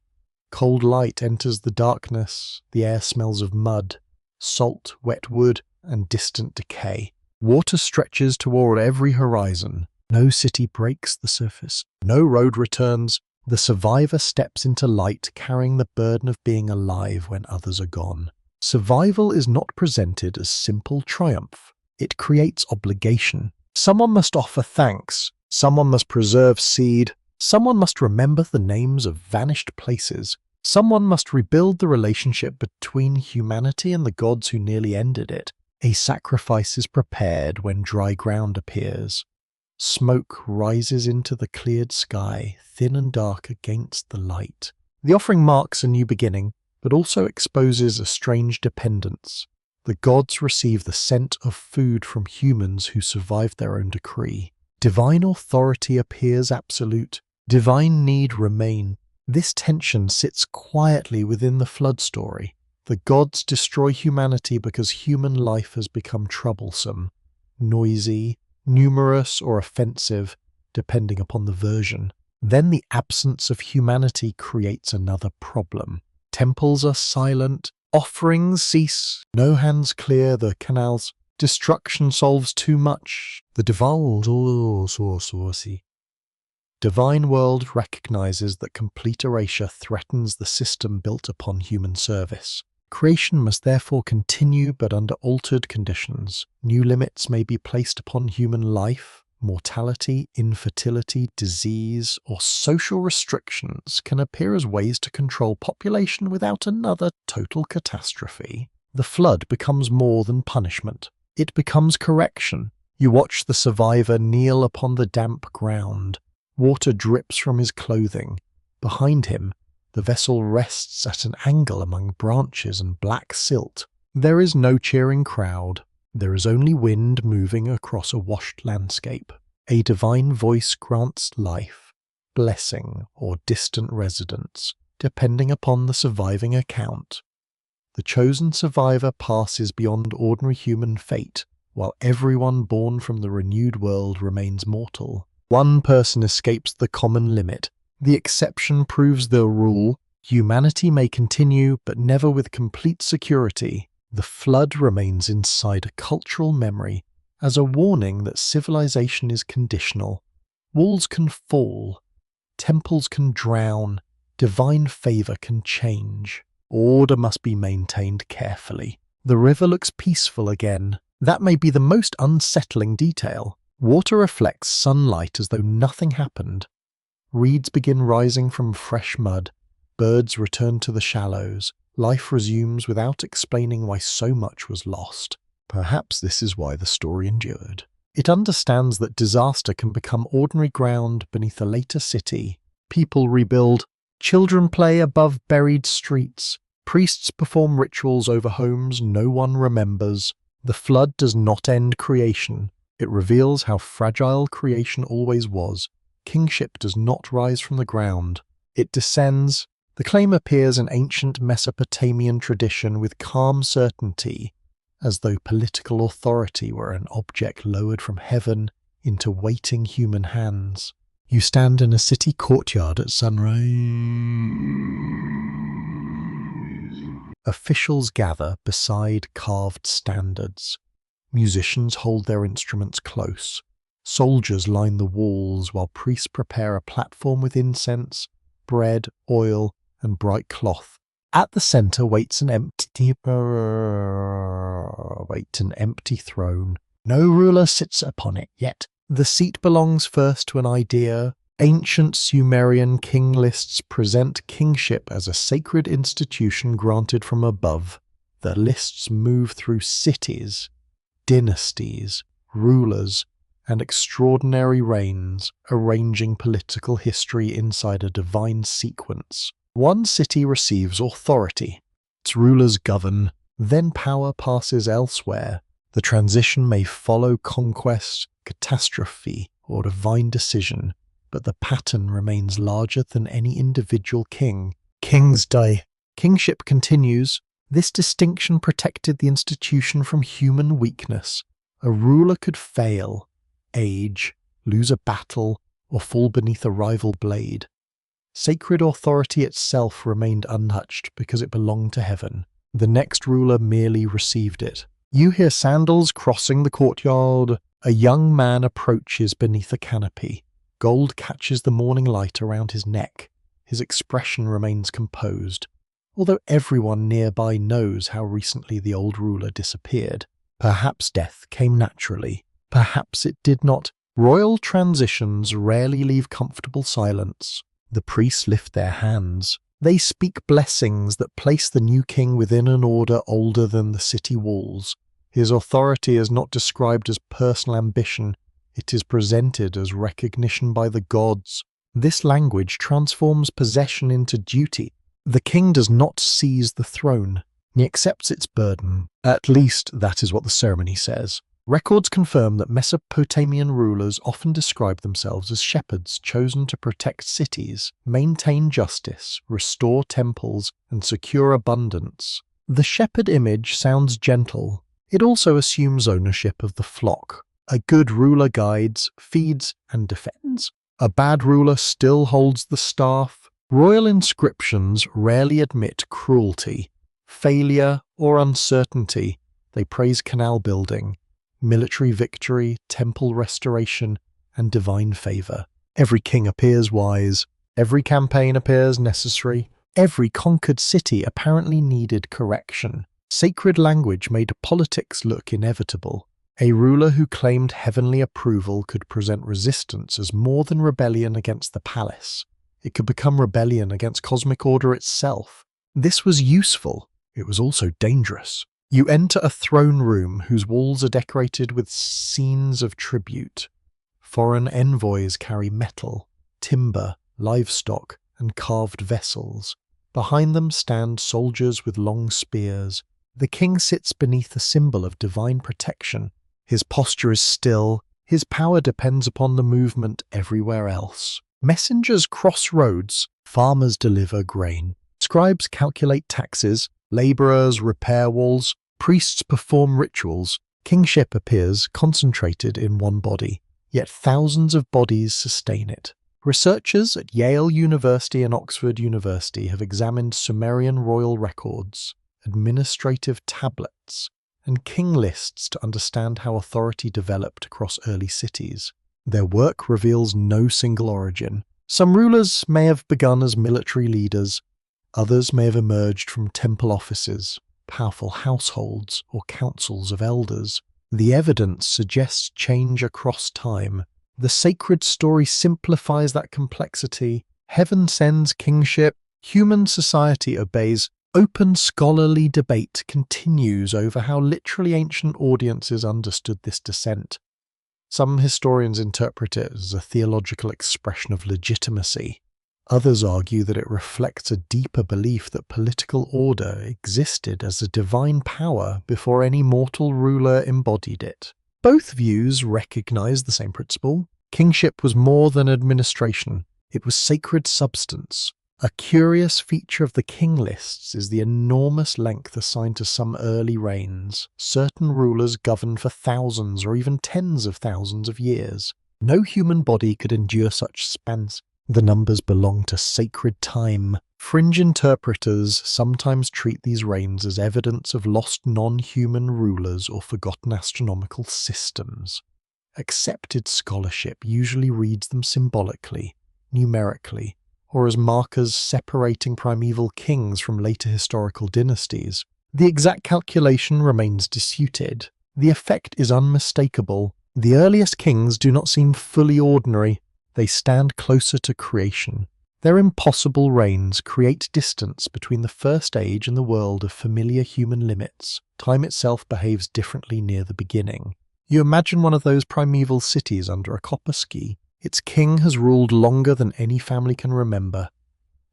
A: Cold light enters the darkness. The air smells of mud, salt, wet wood, and distant decay. Water stretches toward every horizon. No city breaks the surface. No road returns. The survivor steps into light, carrying the burden of being alive when others are gone. Survival is not presented as simple triumph. It creates obligation. Someone must offer thanks. Someone must preserve seed. Someone must remember the names of vanished places. Someone must rebuild the relationship between humanity and the gods who nearly ended it. A sacrifice is prepared when dry ground appears. Smoke rises into the cleared sky, thin and dark against the light. The offering marks a new beginning, but also exposes a strange dependence. The gods receive the scent of food from humans who survived their own decree. Divine authority appears absolute. Divine need remain. This tension sits quietly within the flood story. The gods destroy humanity because human life has become troublesome, noisy, numerous, or offensive, depending upon the version. Then the absence of humanity creates another problem. Temples are silent, offerings cease, no hands clear the canals, destruction solves too much. The divine world recognizes that complete erasure threatens the system built upon human service. Creation must therefore continue, but under altered conditions. New limits may be placed upon human life. Mortality, infertility, disease, or social restrictions can appear as ways to control population without another total catastrophe. The flood becomes more than punishment. It becomes correction. You watch the survivor kneel upon the damp ground. Water drips from his clothing. Behind him, the vessel rests at an angle among branches and black silt. There is no cheering crowd. There is only wind moving across a washed landscape. A divine voice grants life, blessing, or distant residence, depending upon the surviving account. The chosen survivor passes beyond ordinary human fate, while everyone born from the renewed world remains mortal. One person escapes the common limit. The exception proves the rule. Humanity may continue, but never with complete security. The flood remains inside a cultural memory as a warning that civilization is conditional. Walls can fall, temples can drown, divine favor can change. Order must be maintained carefully. The river looks peaceful again. That may be the most unsettling detail. Water reflects sunlight as though nothing happened. Reeds begin rising from fresh mud. Birds return to the shallows. Life resumes without explaining why so much was lost. Perhaps this is why the story endured. It understands that disaster can become ordinary ground beneath a later city. People rebuild. Children play above buried streets. Priests perform rituals over homes no one remembers. The flood does not end creation. It reveals how fragile creation always was. Kingship does not rise from the ground. It descends. The claim appears in ancient Mesopotamian tradition with calm certainty, as though political authority were an object lowered from heaven into waiting human hands. You stand in a city courtyard at sunrise. Officials gather beside carved standards. Musicians hold their instruments close. Soldiers line the walls while priests prepare a platform with incense, bread, oil, and bright cloth. At the center waits an empty throne. No ruler sits upon it yet. The seat belongs first to an idea. Ancient Sumerian king lists present kingship as a sacred institution granted from above. The lists move through cities, dynasties, rulers, and extraordinary reigns, arranging political history inside a divine sequence. One city receives authority. Its rulers govern. Then power passes elsewhere. The transition may follow conquest, catastrophe, or divine decision, but the pattern remains larger than any individual king. Kings die. Kingship continues. This distinction protected the institution from human weakness. A ruler could fail, age, lose a battle, or fall beneath a rival blade. Sacred authority itself remained untouched because it belonged to heaven. The next ruler merely received it. You hear sandals crossing the courtyard. A young man approaches beneath a canopy. Gold catches the morning light around his neck. His expression remains composed, although everyone nearby knows how recently the old ruler disappeared. Perhaps death came naturally. Perhaps it did not. Royal transitions rarely leave comfortable silence. The priests lift their hands. They speak blessings that place the new king within an order older than the city walls. His authority is not described as personal ambition. It is presented as recognition by the gods. This language transforms possession into duty. The king does not seize the throne. He accepts its burden. At least that is what the ceremony says. Records confirm that Mesopotamian rulers often describe themselves as shepherds chosen to protect cities, maintain justice, restore temples, and secure abundance. The shepherd image sounds gentle. It also assumes ownership of the flock. A good ruler guides, feeds, and defends. A bad ruler still holds the staff. Royal inscriptions rarely admit cruelty, failure, or uncertainty. They praise canal building, military victory, temple restoration, and divine favor. Every king appears wise. Every campaign appears necessary. Every conquered city apparently needed correction. Sacred language made politics look inevitable. A ruler who claimed heavenly approval could present resistance as more than rebellion against the palace. It could become rebellion against cosmic order itself. This was useful. It was also dangerous. You enter a throne room whose walls are decorated with scenes of tribute. Foreign envoys carry metal, timber, livestock, and carved vessels. Behind them stand soldiers with long spears. The king sits beneath a symbol of divine protection. His posture is still. His power depends upon the movement everywhere else. Messengers cross roads. Farmers deliver grain. Scribes calculate taxes. Laborers repair walls. Priests perform rituals. Kingship appears concentrated in one body, yet thousands of bodies sustain it. Researchers at Yale University and Oxford University have examined Sumerian royal records, administrative tablets, and king lists to understand how authority developed across early cities. Their work reveals no single origin. Some rulers may have begun as military leaders. Others may have emerged from temple offices, powerful households, or councils of elders. The evidence suggests change across time. The sacred story simplifies that complexity. Heaven sends kingship. Human society obeys. Open scholarly debate continues over how literally ancient audiences understood this descent. Some historians interpret it as a theological expression of legitimacy. Others argue that it reflects a deeper belief that political order existed as a divine power before any mortal ruler embodied it. Both views recognize the same principle. Kingship was more than administration. It was sacred substance. A curious feature of the king lists is the enormous length assigned to some early reigns. Certain rulers governed for thousands or even tens of thousands of years. No human body could endure such spans. The numbers belong to sacred time. Fringe interpreters sometimes treat these reigns as evidence of lost non-human rulers or forgotten astronomical systems. Accepted scholarship usually reads them symbolically, numerically, or as markers separating primeval kings from later historical dynasties. The exact calculation remains disputed. The effect is unmistakable. The earliest kings do not seem fully ordinary. They stand closer to creation. Their impossible reigns create distance between the first age and the world of familiar human limits. Time itself behaves differently near the beginning. You imagine one of those primeval cities under a copper ski. Its king has ruled longer than any family can remember.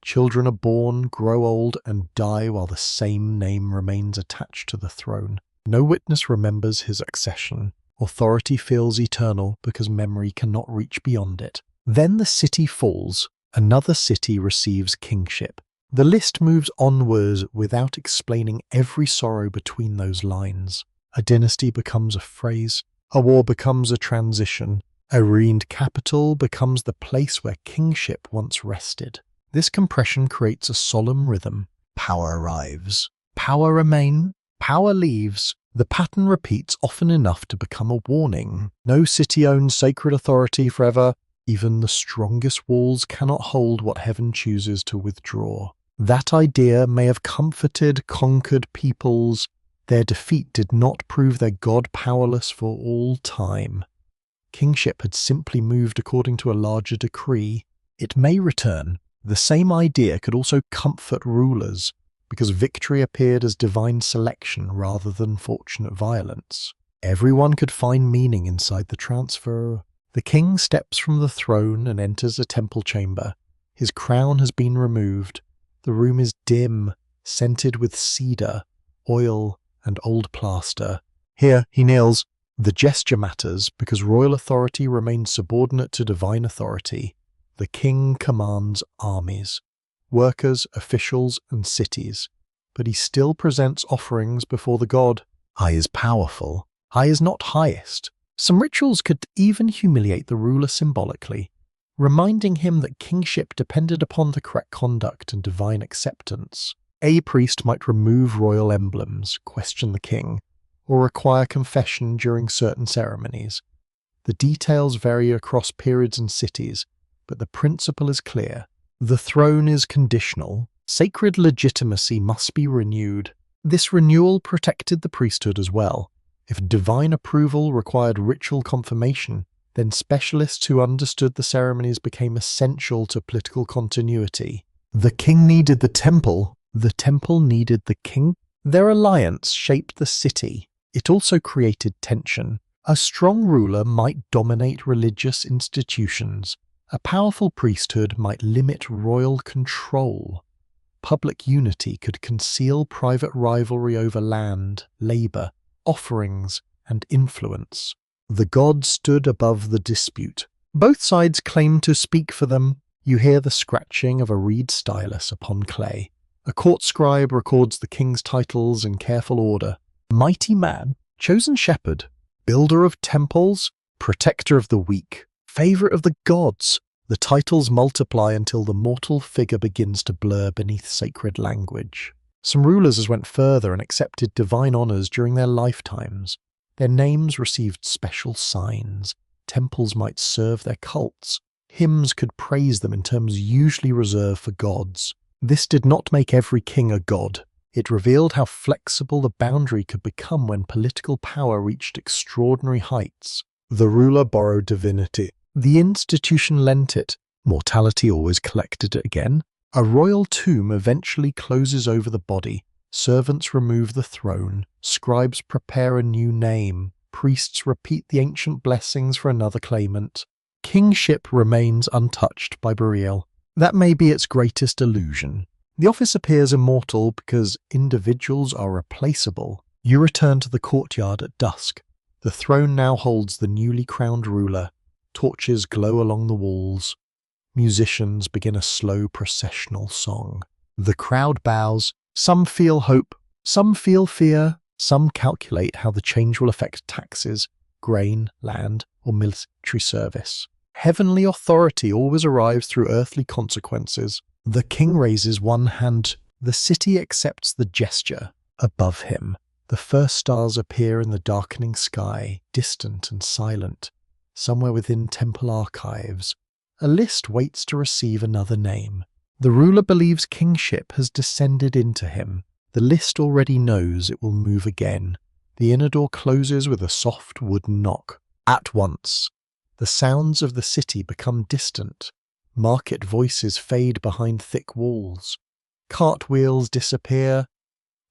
A: Children are born, grow old, and die while the same name remains attached to the throne. No witness remembers his accession. Authority feels eternal because memory cannot reach beyond it. Then the city falls. Another city receives kingship. The list moves onwards without explaining every sorrow between those lines. A dynasty becomes a phrase. A war becomes a transition. A ruined capital becomes the place where kingship once rested. This compression creates a solemn rhythm. Power arrives. Power remains. Power leaves. The pattern repeats often enough to become a warning. No city owns sacred authority forever. Even the strongest walls cannot hold what heaven chooses to withdraw. That idea may have comforted conquered peoples. Their defeat did not prove their God powerless for all time. Kingship had simply moved according to a larger decree. It may return. The same idea could also comfort rulers, because victory appeared as divine selection rather than fortunate violence. Everyone could find meaning inside the transfer. The king steps from the throne and enters a temple chamber. His crown has been removed. The room is dim, scented with cedar, oil, and old plaster. Here he kneels. The gesture matters because royal authority remains subordinate to divine authority. The king commands armies, workers, officials, and cities, but he still presents offerings before the god. I is powerful. I is not highest. Some rituals could even humiliate the ruler symbolically, reminding him that kingship depended upon the correct conduct and divine acceptance. A priest might remove royal emblems, question the king, or require confession during certain ceremonies. The details vary across periods and cities, but the principle is clear. The throne is conditional. Sacred legitimacy must be renewed. This renewal protected the priesthood as well. If divine approval required ritual confirmation, then specialists who understood the ceremonies became essential to political continuity. The king needed the temple needed the king. Their alliance shaped the city. It also created tension. A strong ruler might dominate religious institutions. A powerful priesthood might limit royal control. Public unity could conceal private rivalry over land, labor, offerings, and influence. The gods stood above the dispute. Both sides claimed to speak for them. You hear the scratching of a reed stylus upon clay. A court scribe records the king's titles in careful order. Mighty man, chosen shepherd, builder of temples, protector of the weak, favorite of the gods. The titles multiply until the mortal figure begins to blur beneath sacred language. Some rulers went further and accepted divine honors during their lifetimes. Their names received special signs. Temples might serve their cults. Hymns could praise them in terms usually reserved for gods. This did not make every king a god. It revealed how flexible the boundary could become when political power reached extraordinary heights. The ruler borrowed divinity. The institution lent it. Mortality always collected it again. A royal tomb eventually closes over the body. Servants remove the throne. Scribes prepare a new name. Priests repeat the ancient blessings for another claimant. Kingship remains untouched by burial. That may be its greatest illusion. The office appears immortal because individuals are replaceable. You return to the courtyard at dusk. The throne now holds the newly crowned ruler. Torches glow along the walls. Musicians begin a slow processional song. The crowd bows. Some feel hope. Some feel fear. Some calculate how the change will affect taxes, grain, land, or military service. Heavenly authority always arrives through earthly consequences. The king raises one hand. The city accepts the gesture. Above him, the first stars appear in the darkening sky, distant and silent. Somewhere within temple archives, a list waits to receive another name. The ruler believes kingship has descended into him. The list already knows it will move again. The inner door closes with a soft wooden knock. At once, the sounds of the city become distant. Market voices fade behind thick walls. Cartwheels disappear.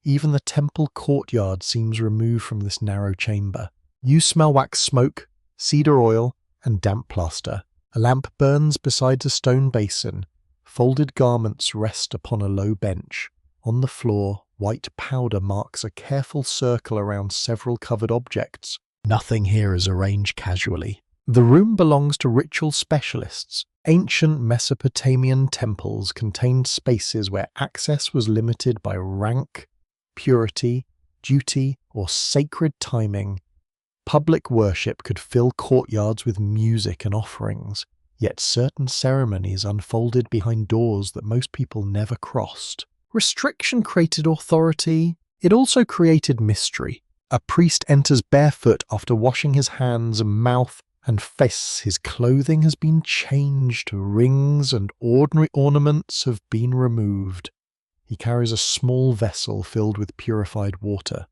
A: Even the temple courtyard seems removed from this narrow chamber. You smell wax smoke, cedar oil, and damp plaster. A lamp burns beside a stone basin. Folded garments rest upon a low bench. On the floor, white powder marks a careful circle around several covered objects. Nothing here is arranged casually. The room belongs to ritual specialists. Ancient Mesopotamian temples contained spaces where access was limited by rank, purity, duty, or sacred timing. Public worship could fill courtyards with music and offerings, yet certain ceremonies unfolded behind doors that most people never crossed. Restriction created authority. It also created mystery. A priest enters barefoot after washing his hands, mouth, and face. His clothing has been changed. Rings and ordinary ornaments have been removed. He carries a small vessel filled with purified water.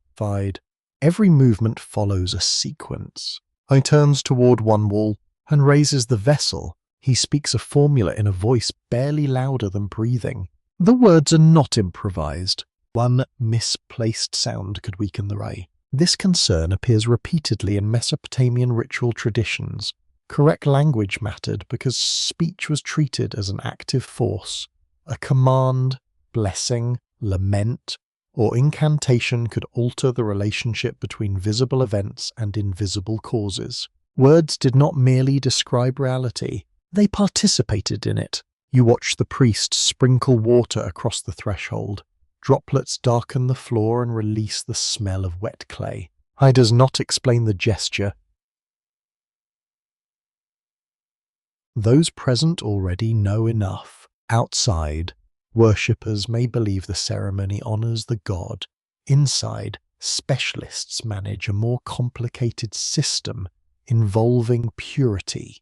A: Every movement follows a sequence. He turns toward one wall and raises the vessel. He speaks a formula in a voice barely louder than breathing. The words are not improvised. One misplaced sound could weaken the ray. This concern appears repeatedly in Mesopotamian ritual traditions. Correct language mattered because speech was treated as an active force. A command, blessing, lament, or incantation could alter the relationship between visible events and invisible causes. Words did not merely describe reality, they participated in it. You watch the priest sprinkle water across the threshold. Droplets darken the floor and release the smell of wet clay. He does not explain the gesture. Those present already know enough. Outside, worshippers may believe the ceremony honors the god. Inside, specialists manage a more complicated system involving purity,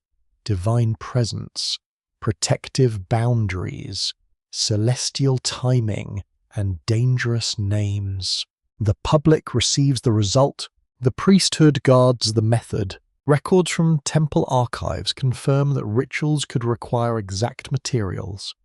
A: divine presence, protective boundaries, celestial timing, and dangerous names. The public receives the result. The priesthood guards the method. Records from temple archives confirm that rituals could require exact materials,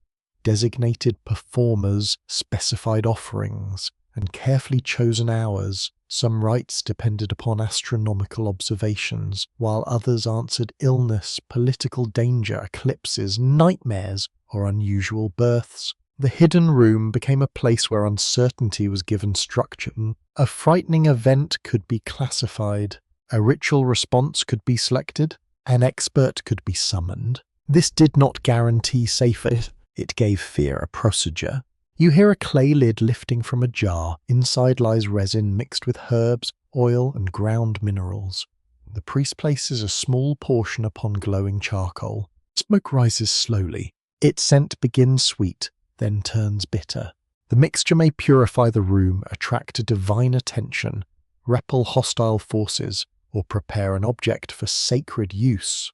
A: designated performers, specified offerings, and carefully chosen hours. Some rites depended upon astronomical observations, while others answered illness, political danger, eclipses, nightmares, or unusual births. The hidden room became a place where uncertainty was given structure. A frightening event could be classified. A ritual response could be selected. An expert could be summoned. This did not guarantee safety. It gave fear a procedure. You hear a clay lid lifting from a jar. Inside lies resin mixed with herbs, oil, and ground minerals. The priest places a small portion upon glowing charcoal. Smoke rises slowly. Its scent begins sweet, then turns bitter. The mixture may purify the room, attract divine attention, repel hostile forces, or prepare an object for sacred use.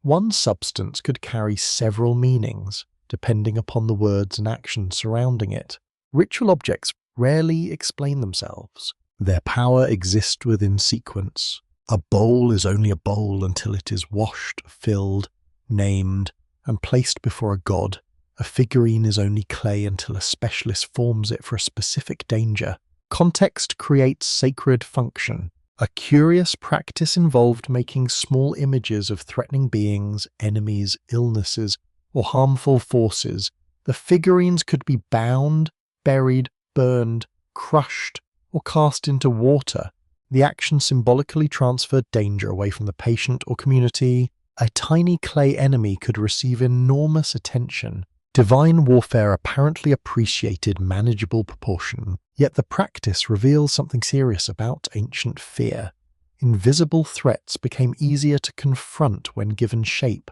A: One substance could carry several meanings, depending upon the words and actions surrounding it. Ritual objects rarely explain themselves. Their power exists within sequence. A bowl is only a bowl until it is washed, filled, named, and placed before a god. A figurine is only clay until a specialist forms it for a specific danger. Context creates sacred function. A curious practice involved making small images of threatening beings, enemies, illnesses, or harmful forces. The figurines could be bound, buried, burned, crushed, or cast into water. The action symbolically transferred danger away from the patient or community. A tiny clay enemy could receive enormous attention. Divine warfare apparently appreciated manageable proportion, yet the practice reveals something serious about ancient fear. Invisible threats became easier to confront when given shape.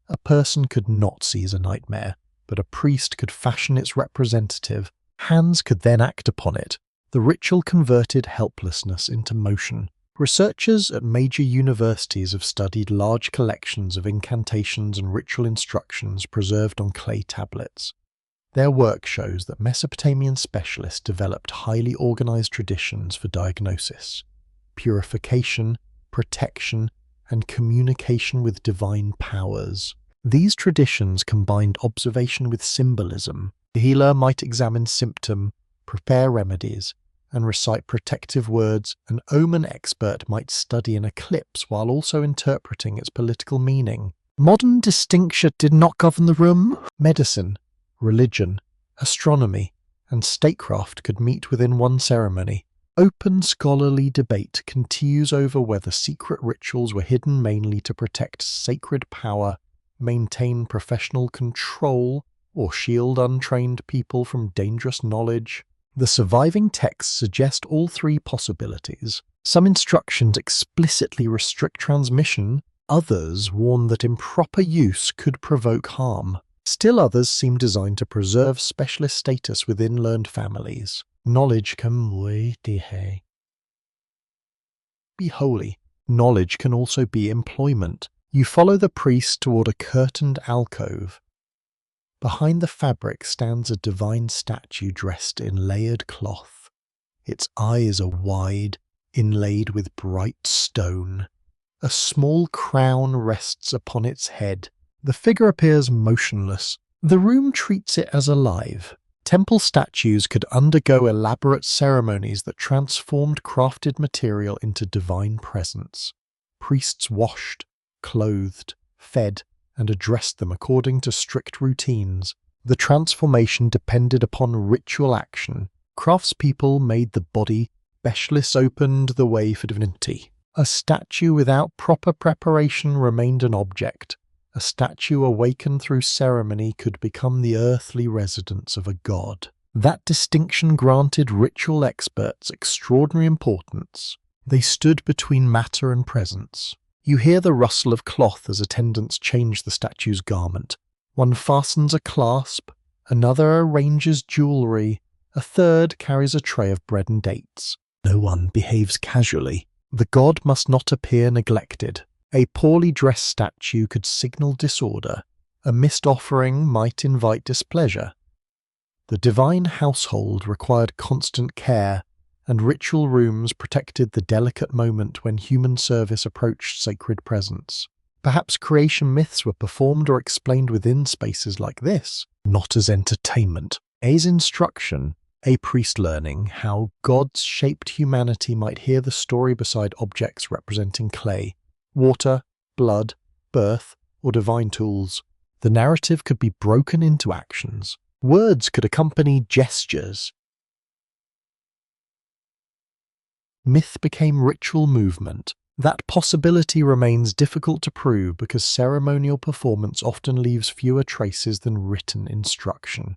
A: A person could not seize a nightmare, but a priest could fashion its representative. Hands could then act upon it. The ritual converted helplessness into motion. Researchers at major universities have studied large collections of incantations and ritual instructions preserved on clay tablets. Their work shows that Mesopotamian specialists developed highly organized traditions for diagnosis, purification, protection, and communication with divine powers. These traditions combined observation with symbolism. The healer might examine symptom, prepare remedies, and recite protective words. An omen expert might study an eclipse while also interpreting its political meaning. Modern distinction did not govern the room. Medicine, religion, astronomy, and statecraft could meet within one ceremony. Open scholarly debate continues over whether secret rituals were hidden mainly to protect sacred power, maintain professional control, or shield untrained people from dangerous knowledge. The surviving texts suggest all three possibilities. Some instructions explicitly restrict transmission, others warn that improper use could provoke harm. Still others seem designed to preserve specialist status within learned families. Knowledge can be holy. Knowledge can also be employment. You follow the priest toward a curtained alcove. Behind the fabric stands a divine statue dressed in layered cloth. Its eyes are wide, inlaid with bright stone. A small crown rests upon its head. The figure appears motionless. The room treats it as alive. Temple statues could undergo elaborate ceremonies that transformed crafted material into divine presence. Priests washed, clothed, fed, and addressed them according to strict routines. The transformation depended upon ritual action. Craftspeople made the body, specialists opened the way for divinity. A statue without proper preparation remained an object. A statue awakened through ceremony could become the earthly residence of a god. That distinction granted ritual experts extraordinary importance. They stood between matter and presence. You hear the rustle of cloth as attendants change the statue's garment. One fastens a clasp, another arranges jewelry, a third carries a tray of bread and dates. No one behaves casually. The god must not appear neglected. A poorly dressed statue could signal disorder. A missed offering might invite displeasure. The divine household required constant care, and ritual rooms protected the delicate moment when human service approached sacred presence. Perhaps creation myths were performed or explained within spaces like this, not as entertainment. As instruction, a priest learning how gods shaped humanity might hear the story beside objects representing clay, water, blood, birth, or divine tools. The narrative could be broken into actions. Words could accompany gestures. Myth became ritual movement. That possibility remains difficult to prove because ceremonial performance often leaves fewer traces than written instruction.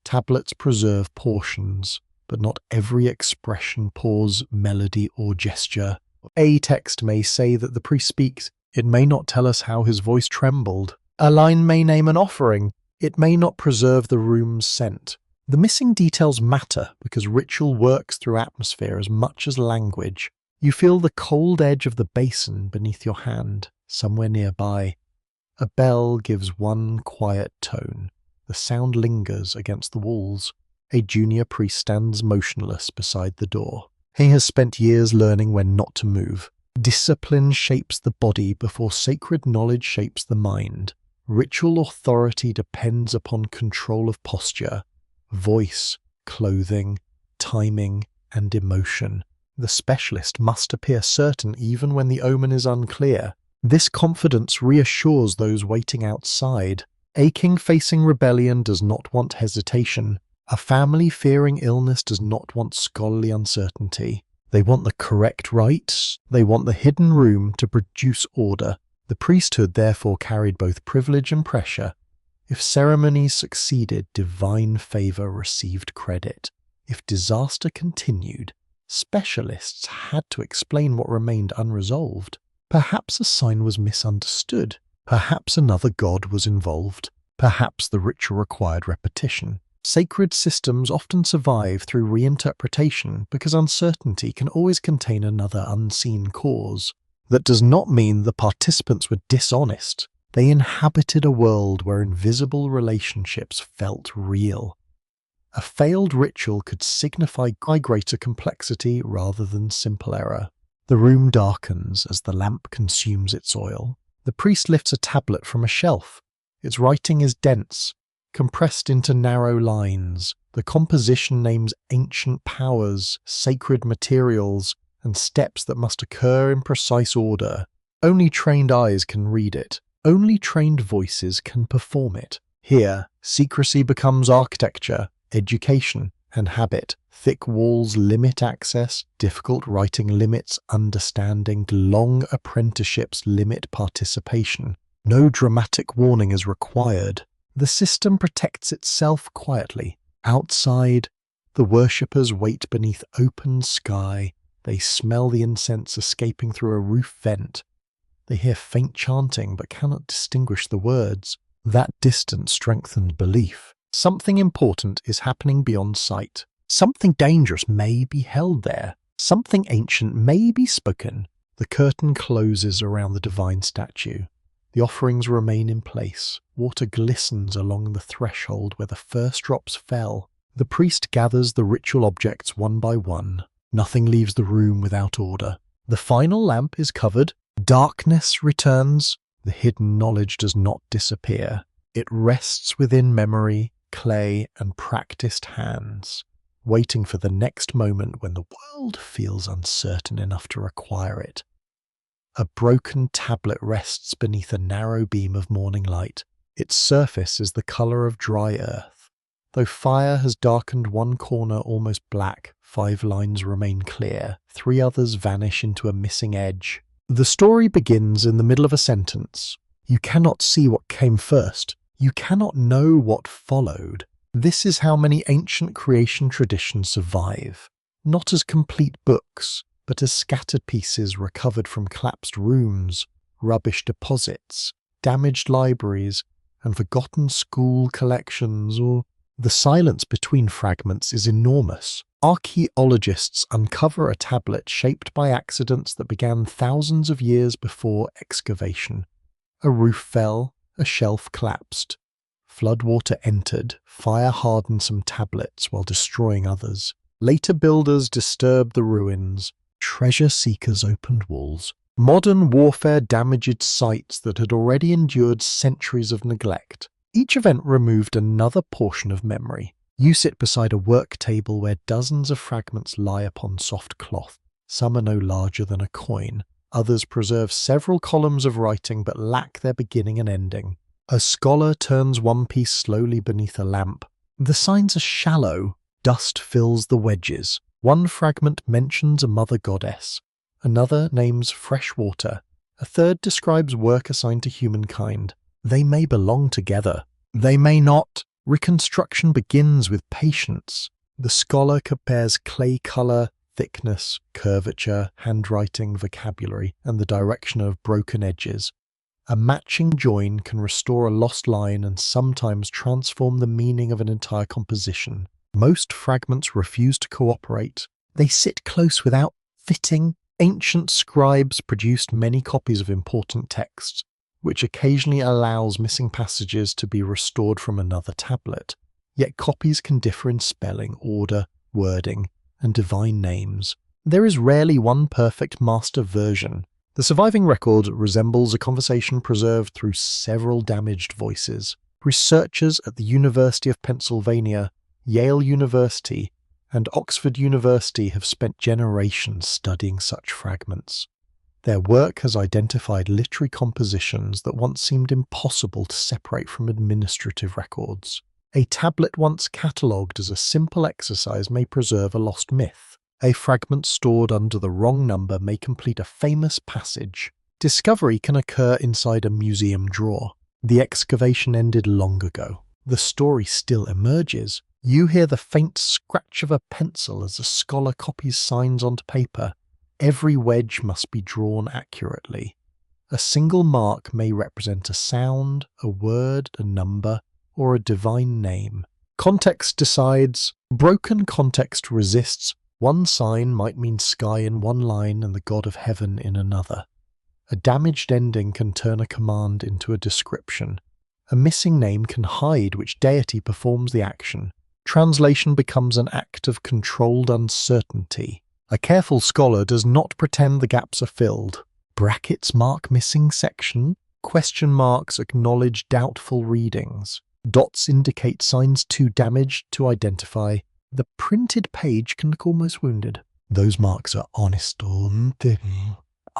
A: Tablets preserve portions, but not every expression, pause, melody, or gesture. A text may say that the priest speaks. It may not tell us how his voice trembled. A line may name an offering. It may not preserve the room's scent. The missing details matter because ritual works through atmosphere as much as language. You feel the cold edge of the basin beneath your hand, somewhere nearby. A bell gives one quiet tone. The sound lingers against the walls. A junior priest stands motionless beside the door. He has spent years learning when not to move. Discipline shapes the body before sacred knowledge shapes the mind. Ritual authority depends upon control of posture, voice, clothing, timing, and emotion. The specialist must appear certain even when the omen is unclear. This confidence reassures those waiting outside. A king facing rebellion does not want hesitation. A family fearing illness does not want scholarly uncertainty. They want the correct rites. They want the hidden room to produce order. The priesthood therefore carried both privilege and pressure. If ceremonies succeeded, divine favor received credit. If disaster continued, specialists had to explain what remained unresolved. Perhaps a sign was misunderstood. Perhaps another god was involved. Perhaps the ritual required repetition. Sacred systems often survive through reinterpretation because uncertainty can always contain another unseen cause. That does not mean the participants were dishonest. They inhabited a world where invisible relationships felt real. A failed ritual could signify greater complexity rather than simple error. The room darkens as the lamp consumes its oil. The priest lifts a tablet from a shelf. Its writing is dense, compressed into narrow lines. The composition names ancient powers, sacred materials, and steps that must occur in precise order. Only trained eyes can read it. Only trained voices can perform it. Here, secrecy becomes architecture, education, and habit. Thick walls limit access, difficult writing limits understanding, long apprenticeships limit participation. No dramatic warning is required. The system protects itself quietly. Outside, the worshippers wait beneath open sky. They smell the incense escaping through a roof vent. They hear faint chanting but cannot distinguish the words. That distance strengthens belief. Something important is happening beyond sight. Something dangerous may be held there. Something ancient may be spoken. The curtain closes around the divine statue. The offerings remain in place. Water glistens along the threshold where the first drops fell. The priest gathers the ritual objects one by one. Nothing leaves the room without order. The final lamp is covered. Darkness returns. The hidden knowledge does not disappear. It rests within memory, clay, and practiced hands, waiting for the next moment when the world feels uncertain enough to require it. A broken tablet rests beneath a narrow beam of morning light. Its surface is the color of dry earth. Though fire has darkened one corner almost black, 5 lines remain clear. 3 others vanish into a missing edge. The story begins in the middle of a sentence. You cannot see what came first. You cannot know what followed. This is how many ancient creation traditions survive, not as complete books, but as scattered pieces recovered from collapsed rooms, rubbish deposits, damaged libraries, and forgotten school collections. Or the silence between fragments is enormous. Archaeologists uncover a tablet shaped by accidents that began thousands of years before excavation. A roof fell, a shelf collapsed. Floodwater entered, fire hardened some tablets while destroying others. Later builders disturbed the ruins. Treasure seekers opened walls. Modern warfare damaged sites that had already endured centuries of neglect. Each event removed another portion of memory. You sit beside a work table where dozens of fragments lie upon soft cloth. Some are no larger than a coin. Others preserve several columns of writing but lack their beginning and ending. A scholar turns one piece slowly beneath a lamp. The signs are shallow. Dust fills the wedges. One fragment mentions a mother goddess. Another names fresh water. A third describes work assigned to humankind. They may belong together. They may not. Reconstruction begins with patience. The scholar compares clay color, thickness, curvature, handwriting, vocabulary, and the direction of broken edges. A matching join can restore a lost line and sometimes transform the meaning of an entire composition. Most fragments refuse to cooperate. They sit close without fitting. Ancient scribes produced many copies of important texts, which occasionally allows missing passages to be restored from another tablet. Yet copies can differ in spelling, order, wording, and divine names. There is rarely one perfect master version. The surviving record resembles a conversation preserved through several damaged voices. Researchers at the University of Pennsylvania, Yale University, and Oxford University have spent generations studying such fragments. Their work has identified literary compositions that once seemed impossible to separate from administrative records. A tablet once catalogued as a simple exercise may preserve a lost myth. A fragment stored under the wrong number may complete a famous passage. Discovery can occur inside a museum drawer. The excavation ended long ago. The story still emerges. You hear the faint scratch of a pencil as a scholar copies signs onto paper. Every wedge must be drawn accurately. A single mark may represent a sound, a word, a number, or a divine name. Context decides. Broken context resists. One sign might mean sky in one line and the god of heaven in another. A damaged ending can turn a command into a description. A missing name can hide which deity performs the action. Translation becomes an act of controlled uncertainty. A careful scholar does not pretend the gaps are filled. Brackets mark missing section. Question marks acknowledge doubtful readings. Dots indicate signs too damaged to identify. The printed page can look almost wounded. Those marks are honest.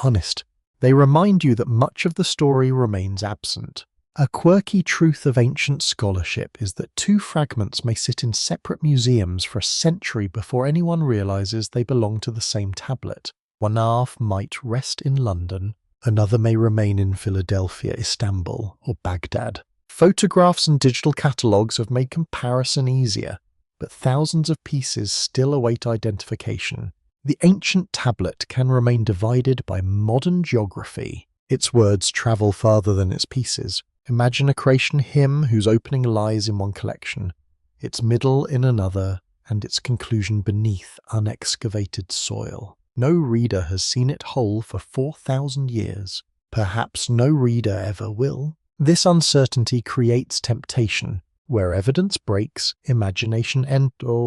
A: Honest. They remind you that much of the story remains absent. A quirky truth of ancient scholarship is that two fragments may sit in separate museums for a century before anyone realizes they belong to the same tablet. One half might rest in London, another may remain in Philadelphia, Istanbul, or Baghdad. Photographs and digital catalogues have made comparison easier, but thousands of pieces still await identification. The ancient tablet can remain divided by modern geography. Its words travel farther than its pieces. Imagine a creation hymn whose opening lies in one collection, its middle in another, and its conclusion beneath unexcavated soil. No reader has seen it whole for 4,000 years. Perhaps no reader ever will. This uncertainty creates temptation. Where evidence breaks, imagination enters.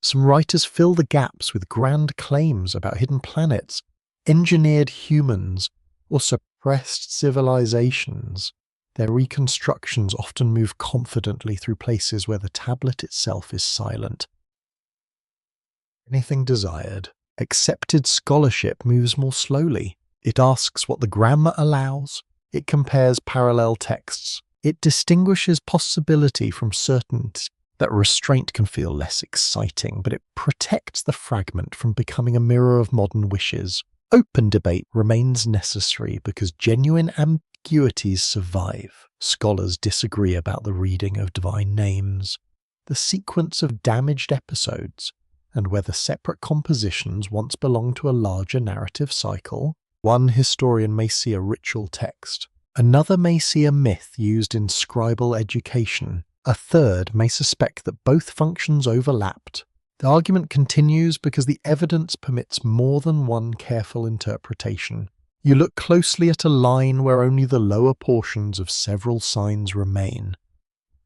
A: Some writers fill the gaps with grand claims about hidden planets, engineered humans, or suppressed civilizations. Their reconstructions often move confidently through places where the tablet itself is silent. Anything desired. Accepted scholarship moves more slowly. It asks what the grammar allows. It compares parallel texts. It distinguishes possibility from certainty. That restraint can feel less exciting, but it protects the fragment from becoming a mirror of modern wishes. Open debate remains necessary because genuine ambiguities survive. Scholars disagree about the reading of divine names, the sequence of damaged episodes, and whether separate compositions once belonged to a larger narrative cycle. One historian may see a ritual text. Another may see a myth used in scribal education. A third may suspect that both functions overlapped. The argument continues because the evidence permits more than one careful interpretation. You look closely at a line where only the lower portions of several signs remain.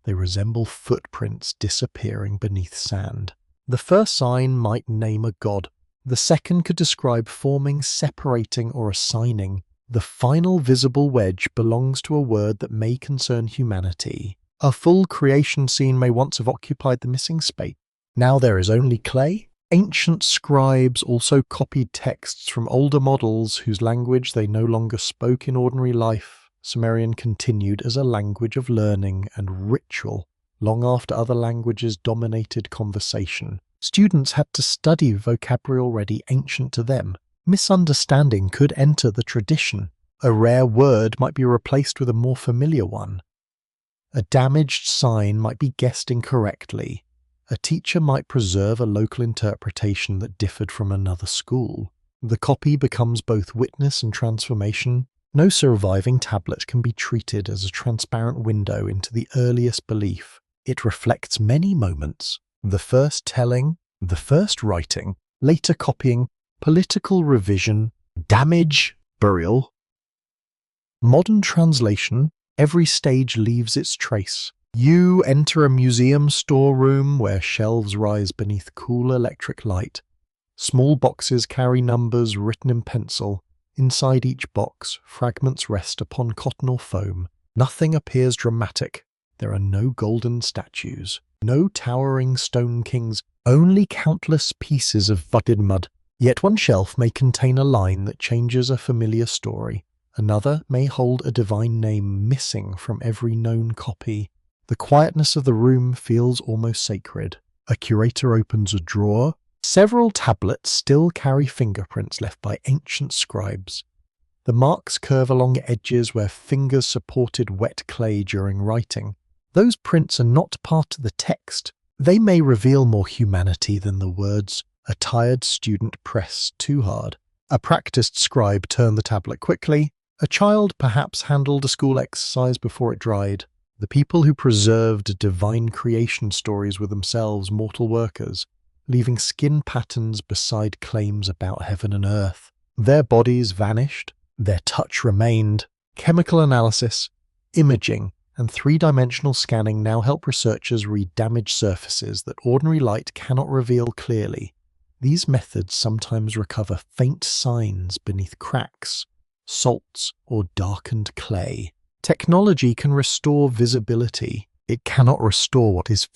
A: They resemble footprints disappearing beneath sand. The first sign might name a god. The second could describe forming, separating, or assigning. The final visible wedge belongs to a word that may concern humanity. A full creation scene may once have occupied the missing space. Now there is only clay. Ancient scribes also copied texts from older models whose language they no longer spoke in ordinary life. Sumerian continued as a language of learning and ritual long after other languages dominated conversation. Students had to study vocabulary already ancient to them. Misunderstanding could enter the tradition. A rare word might be replaced with a more familiar one. A damaged sign might be guessed incorrectly. A teacher might preserve a local interpretation that differed from another school. The copy becomes both witness and transformation. No surviving tablet can be treated as a transparent window into the earliest belief. It reflects many moments. The first telling, the first writing, later copying, political revision, damage, burial. Modern translation, every stage leaves its trace. You enter a museum storeroom where shelves rise beneath cool electric light. Small boxes carry numbers written in pencil. Inside each box, fragments rest upon cotton or foam. Nothing appears dramatic. There are no golden statues, no towering stone kings, only countless pieces of budded mud. Yet one shelf may contain a line that changes a familiar story. Another may hold a divine name missing from every known copy. The quietness of the room feels almost sacred. A curator opens a drawer. Several tablets still carry fingerprints left by ancient scribes. The marks curve along edges where fingers supported wet clay during writing. Those prints are not part of the text. They may reveal more humanity than the words. A tired student pressed too hard. A practiced scribe turned the tablet quickly. A child perhaps handled a school exercise before it dried. The people who preserved divine creation stories were themselves mortal workers, leaving skin patterns beside claims about heaven and earth. Their bodies vanished, their touch remained. Chemical analysis, imaging, and three-dimensional scanning now help researchers read damaged surfaces that ordinary light cannot reveal clearly. These methods sometimes recover faint signs beneath cracks, salts, or darkened clay. Technology can restore visibility. It cannot restore what is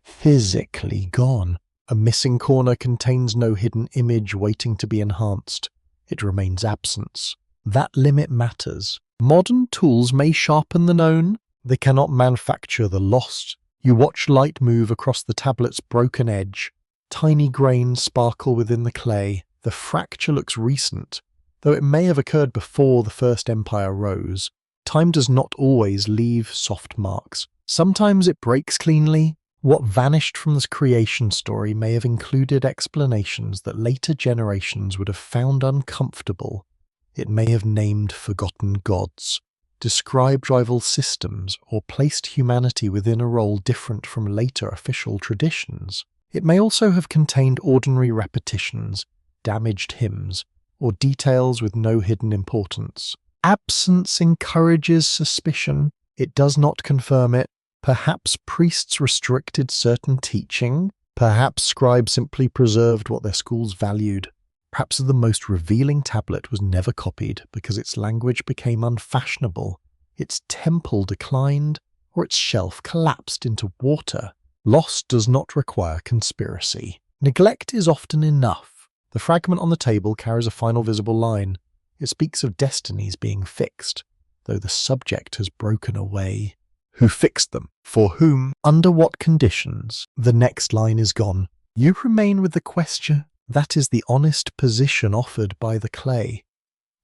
A: physically gone. A missing corner contains no hidden image waiting to be enhanced. It remains absence. That limit matters. Modern tools may sharpen the known. They cannot manufacture the lost. You watch light move across the tablet's broken edge. Tiny grains sparkle within the clay. The fracture looks recent, though it may have occurred before the first empire rose. Time does not always leave soft marks. Sometimes it breaks cleanly. What vanished from this creation story may have included explanations that later generations would have found uncomfortable. It may have named forgotten gods, described rival systems, or placed humanity within a role different from later official traditions. It may also have contained ordinary repetitions, damaged hymns, or details with no hidden importance. Absence encourages suspicion. It does not confirm it. Perhaps priests restricted certain teaching. Perhaps scribes simply preserved what their schools valued. Perhaps the most revealing tablet was never copied because its language became unfashionable, its temple declined, or its shelf collapsed into water. Loss does not require conspiracy. Neglect is often enough. The fragment on the table carries a final visible line. It speaks of destinies being fixed, though the subject has broken away. Who fixed them? For whom? Under what conditions? The next line is gone. You remain with the question. That is the honest position offered by the clay.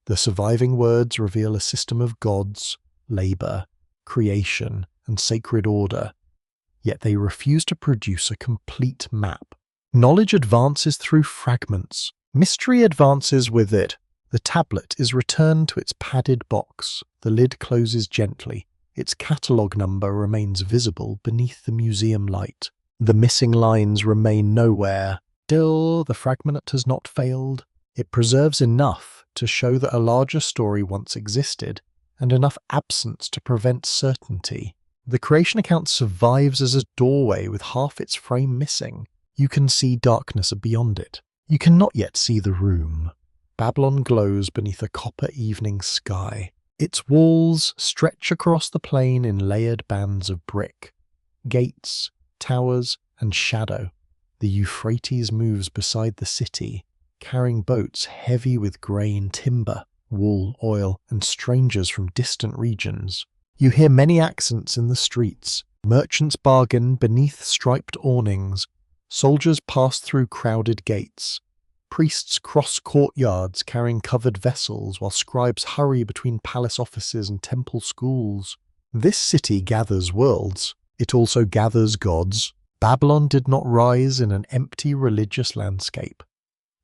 A: The surviving words reveal a system of gods, labour, creation, and sacred order, yet they refuse to produce a complete map. Knowledge advances through fragments. Mystery advances with it. The tablet is returned to its padded box. The lid closes gently. Its catalogue number remains visible beneath the museum light. The missing lines remain nowhere. Still, the fragment has not failed. It preserves enough to show that a larger story once existed, and enough absence to prevent certainty. The creation account survives as a doorway with half its frame missing. You can see darkness beyond it. You cannot yet see the room. Babylon glows beneath a copper evening sky. Its walls stretch across the plain in layered bands of brick. Gates, towers, and shadow. The Euphrates moves beside the city, carrying boats heavy with grain, timber, wool, oil, and strangers from distant regions. You hear many accents in the streets. Merchants bargain beneath striped awnings. Soldiers pass through crowded gates. Priests cross courtyards carrying covered vessels, while scribes hurry between palace offices and temple schools. This city gathers worlds. It also gathers gods. Babylon did not rise in an empty religious landscape.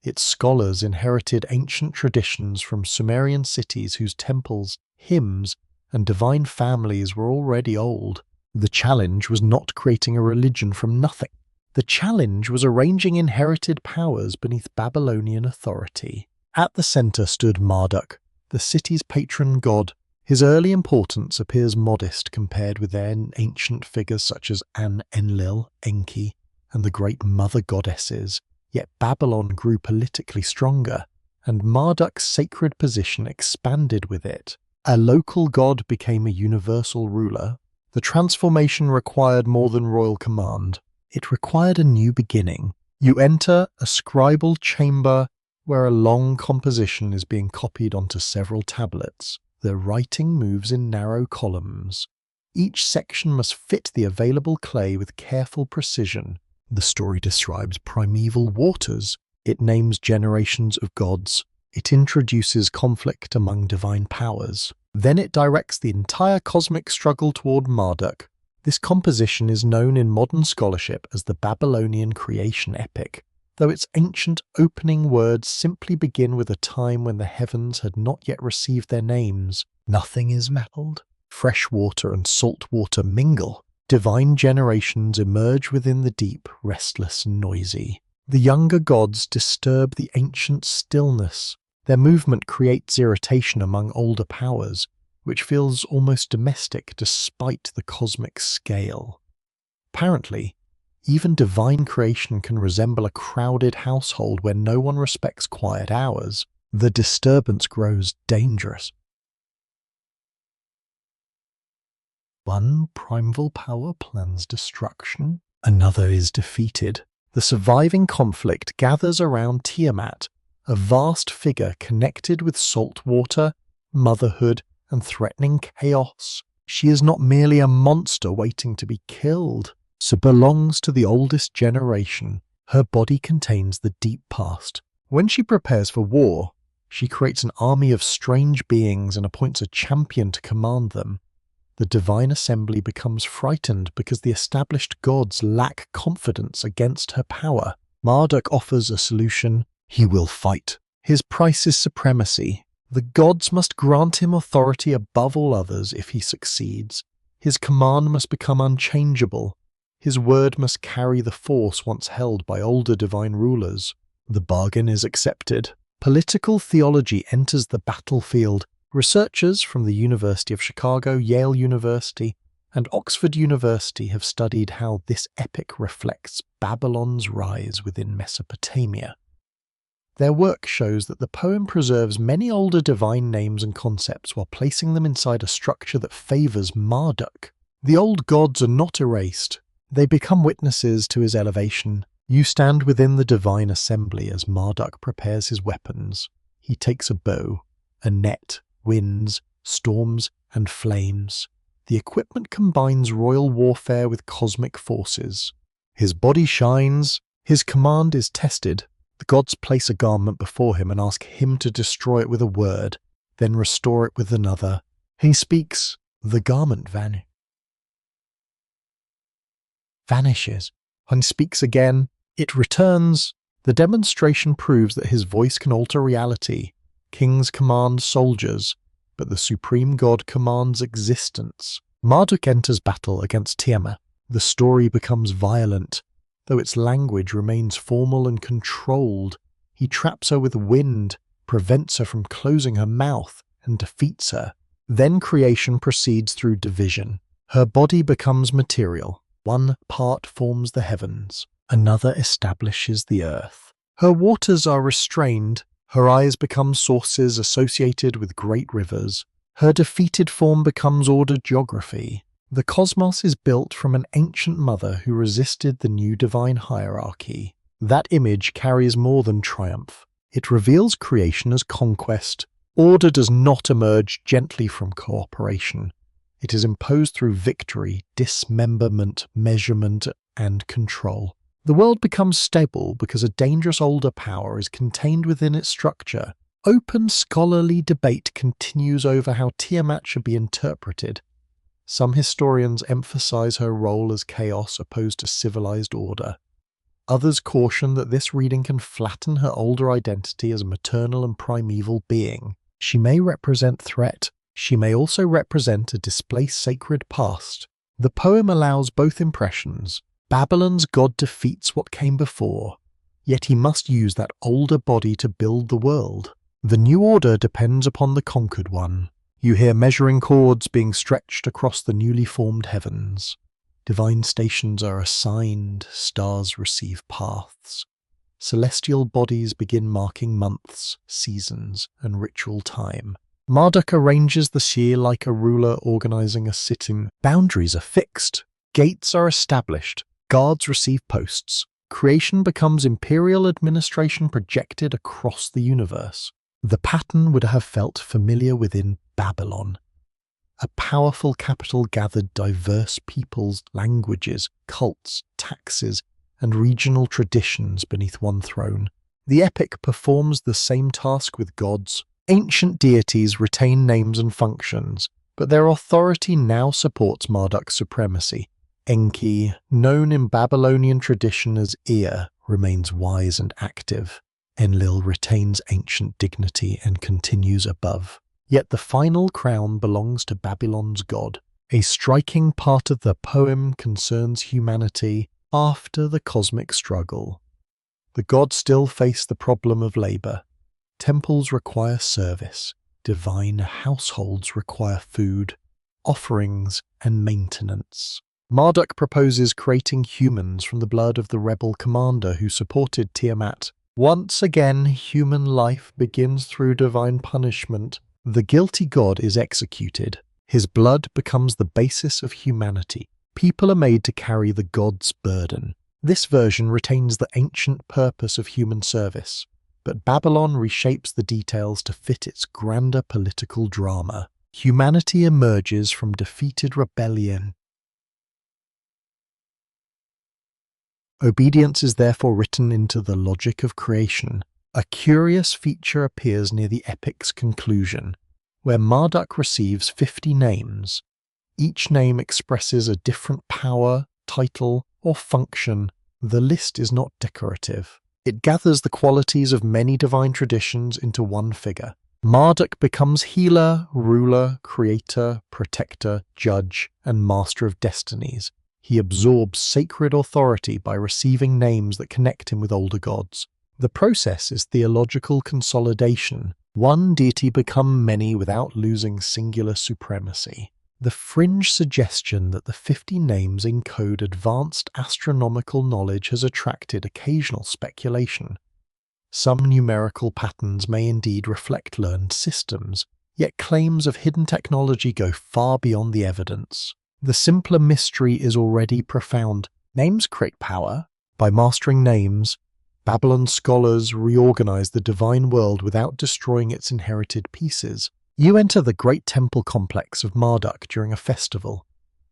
A: Its scholars inherited ancient traditions from Sumerian cities whose temples, hymns, and divine families were already old. The challenge was not creating a religion from nothing. The challenge was arranging inherited powers beneath Babylonian authority. At the center stood Marduk, the city's patron god. His early importance appears modest compared with their ancient figures such as Enlil, Enki, and the great mother goddesses. Yet Babylon grew politically stronger, and Marduk's sacred position expanded with it. A local god became a universal ruler. The transformation required more than royal command. It required a new beginning. You enter a scribal chamber where a long composition is being copied onto several tablets. The writing moves in narrow columns. Each section must fit the available clay with careful precision. The story describes primeval waters. It names generations of gods. It introduces conflict among divine powers. Then it directs the entire cosmic struggle toward Marduk. This composition is known in modern scholarship as the Babylonian creation epic, though its ancient opening words simply begin with a time when the heavens had not yet received their names. Nothing is metalled. Fresh water and salt water mingle. Divine generations emerge within the deep, restless and noisy. The younger gods disturb the ancient stillness. Their movement creates irritation among older powers, which feels almost domestic despite the cosmic scale. Apparently, even divine creation can resemble a crowded household where no one respects quiet hours. The disturbance grows dangerous. One primeval power plans destruction, another is defeated. The surviving conflict gathers around Tiamat, a vast figure connected with salt water, motherhood, and threatening chaos. She is not merely a monster waiting to be killed. She belongs to the oldest generation. Her body contains the deep past. When she prepares for war, she creates an army of strange beings and appoints a champion to command them. The divine assembly becomes frightened because the established gods lack confidence against her power. Marduk offers a solution. He will fight. His price is supremacy. The gods must grant him authority above all others if he succeeds. His command must become unchangeable. His word must carry the force once held by older divine rulers. The bargain is accepted. Political theology enters the battlefield. Researchers from the University of Chicago, Yale University, and Oxford University have studied how this epic reflects Babylon's rise within Mesopotamia. Their work shows that the poem preserves many older divine names and concepts while placing them inside a structure that favours Marduk. The old gods are not erased. They become witnesses to his elevation. You stand within the divine assembly as Marduk prepares his weapons. He takes a bow, a net, winds, storms, and flames. The equipment combines royal warfare with cosmic forces. His body shines. His command is tested. The gods place a garment before him and ask him to destroy it with a word, then restore it with another. He speaks. The garment vanishes, and speaks again. It returns. The demonstration proves that his voice can alter reality. Kings command soldiers, but the supreme god commands existence. Marduk enters battle against Tiamat. The story becomes violent, though its language remains formal and controlled. He traps her with wind, prevents her from closing her mouth, and defeats her. Then creation proceeds through division. Her body becomes material. One part forms the heavens, another establishes the earth. Her waters are restrained. Her eyes become sources associated with great rivers. Her defeated form becomes ordered geography. The cosmos is built from an ancient mother who resisted the new divine hierarchy. That image carries more than triumph. It reveals creation as conquest. Order does not emerge gently from cooperation. It is imposed through victory, dismemberment, measurement, and control. The world becomes stable because a dangerous older power is contained within its structure. Open scholarly debate continues over how Tiamat should be interpreted. Some historians emphasize her role as chaos opposed to civilized order. Others caution that this reading can flatten her older identity as a maternal and primeval being. She may represent threat. She may also represent a displaced sacred past. The poem allows both impressions. Babylon's god defeats what came before, yet he must use that older body to build the world. The new order depends upon the conquered one. You hear measuring cords being stretched across the newly formed heavens. Divine stations are assigned, stars receive paths. Celestial bodies begin marking months, seasons, and ritual time. Marduk arranges the seer like a ruler organizing a sitting. Boundaries are fixed. Gates are established. Guards receive posts. Creation becomes imperial administration projected across the universe. The pattern would have felt familiar within Babylon. A powerful capital gathered diverse peoples, languages, cults, taxes, and regional traditions beneath one throne. The epic performs the same task with gods. Ancient deities retain names and functions, but their authority now supports Marduk's supremacy. Enki, known in Babylonian tradition as Ea, remains wise and active. Enlil retains ancient dignity and continues above. Yet the final crown belongs to Babylon's god. A striking part of the poem concerns humanity after the cosmic struggle. The gods still face the problem of labor. Temples require service. Divine households require food, offerings, and maintenance. Marduk proposes creating humans from the blood of the rebel commander who supported Tiamat. Once again, human life begins through divine punishment. The guilty god is executed. His blood becomes the basis of humanity. People are made to carry the god's burden. This version retains the ancient purpose of human service, but Babylon reshapes the details to fit its grander political drama. Humanity emerges from defeated rebellion. Obedience is therefore written into the logic of creation. A curious feature appears near the epic's conclusion, where Marduk receives 50 names. Each name expresses a different power, title, or function. The list is not decorative. It gathers the qualities of many divine traditions into one figure. Marduk becomes healer, ruler, creator, protector, judge, and master of destinies. He absorbs sacred authority by receiving names that connect him with older gods. The process is theological consolidation. One deity become many without losing singular supremacy. The fringe suggestion that the 50 names encode advanced astronomical knowledge has attracted occasional speculation. Some numerical patterns may indeed reflect learned systems, yet claims of hidden technology go far beyond the evidence. The simpler mystery is already profound. Names create power. By mastering names, Babylon's scholars reorganize the divine world without destroying its inherited pieces. You enter the great temple complex of Marduk during a festival.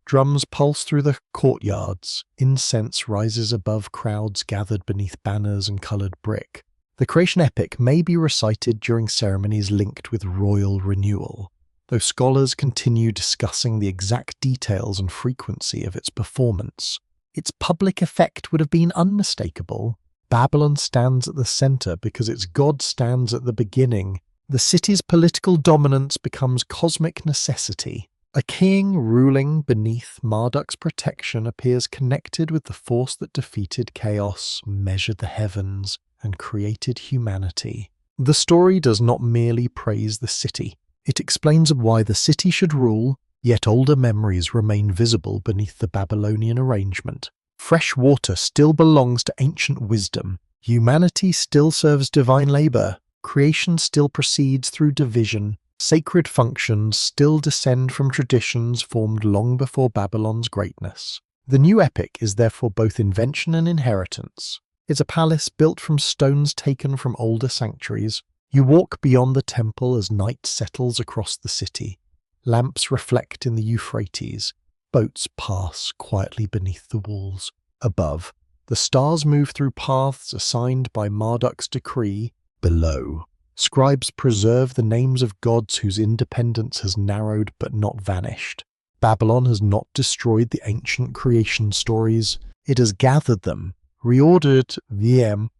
A: Drums pulse through the courtyards. Incense rises above crowds gathered beneath banners and colored brick. The creation epic may be recited during ceremonies linked with royal renewal, though scholars continue discussing the exact details and frequency of its performance. Its public effect would have been unmistakable. Babylon stands at the center because its god stands at the beginning. The city's political dominance becomes cosmic necessity. A king ruling beneath Marduk's protection appears connected with the force that defeated chaos, measured the heavens, and created humanity. The story does not merely praise the city. It explains why the city should rule, yet older memories remain visible beneath the Babylonian arrangement. Fresh water still belongs to ancient wisdom. Humanity still serves divine labor. Creation still proceeds through division. Sacred functions still descend from traditions formed long before Babylon's greatness. The new epic is therefore both invention and inheritance. It's a palace built from stones taken from older sanctuaries. You walk beyond the temple as night settles across the city. Lamps reflect in the Euphrates. Boats pass quietly beneath the walls. Above, the stars move through paths assigned by Marduk's decree. Below, scribes preserve the names of gods whose independence has narrowed but not vanished. Babylon has not destroyed the ancient creation stories. It has gathered them, reordered them,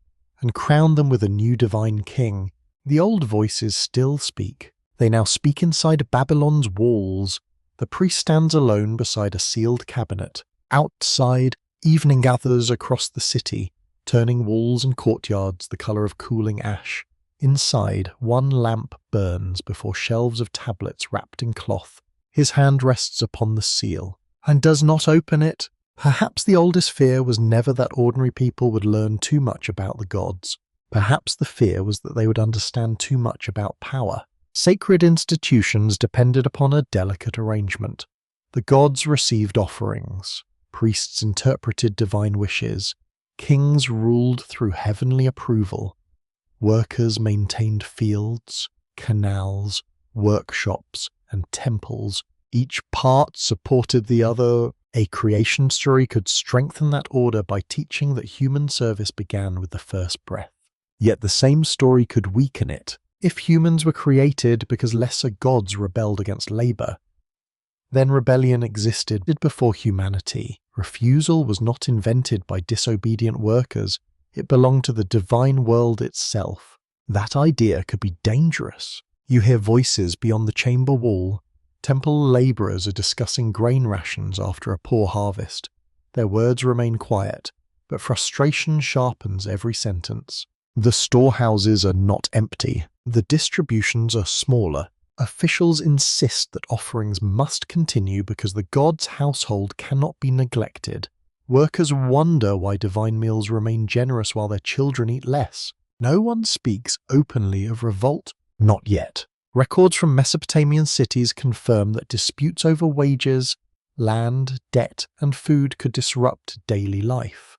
A: and crowned them with a new divine king. The old voices still speak. They now speak inside Babylon's walls. The priest stands alone beside a sealed cabinet. Outside, evening gathers across the city, turning walls and courtyards the color of cooling ash. Inside, one lamp burns before shelves of tablets wrapped in cloth. His hand rests upon the seal, and does not open it. Perhaps the oldest fear was never that ordinary people would learn too much about the gods. Perhaps the fear was that they would understand too much about power. Sacred institutions depended upon a delicate arrangement. The gods received offerings. Priests interpreted divine wishes. Kings ruled through heavenly approval. Workers maintained fields, canals, workshops, and temples. Each part supported the other. A creation story could strengthen that order by teaching that human service began with the first breath. Yet the same story could weaken it. If humans were created because lesser gods rebelled against labor, then rebellion existed before humanity. Refusal was not invented by disobedient workers. It belonged to the divine world itself. That idea could be dangerous. You hear voices beyond the chamber wall. Temple laborers are discussing grain rations after a poor harvest. Their words remain quiet, but frustration sharpens every sentence. The storehouses are not empty. The distributions are smaller. Officials insist that offerings must continue because the god's household cannot be neglected. Workers wonder why divine meals remain generous while their children eat less. No one speaks openly of revolt. Not yet. Records from Mesopotamian cities confirm that disputes over wages, land, debt, and food could disrupt daily life.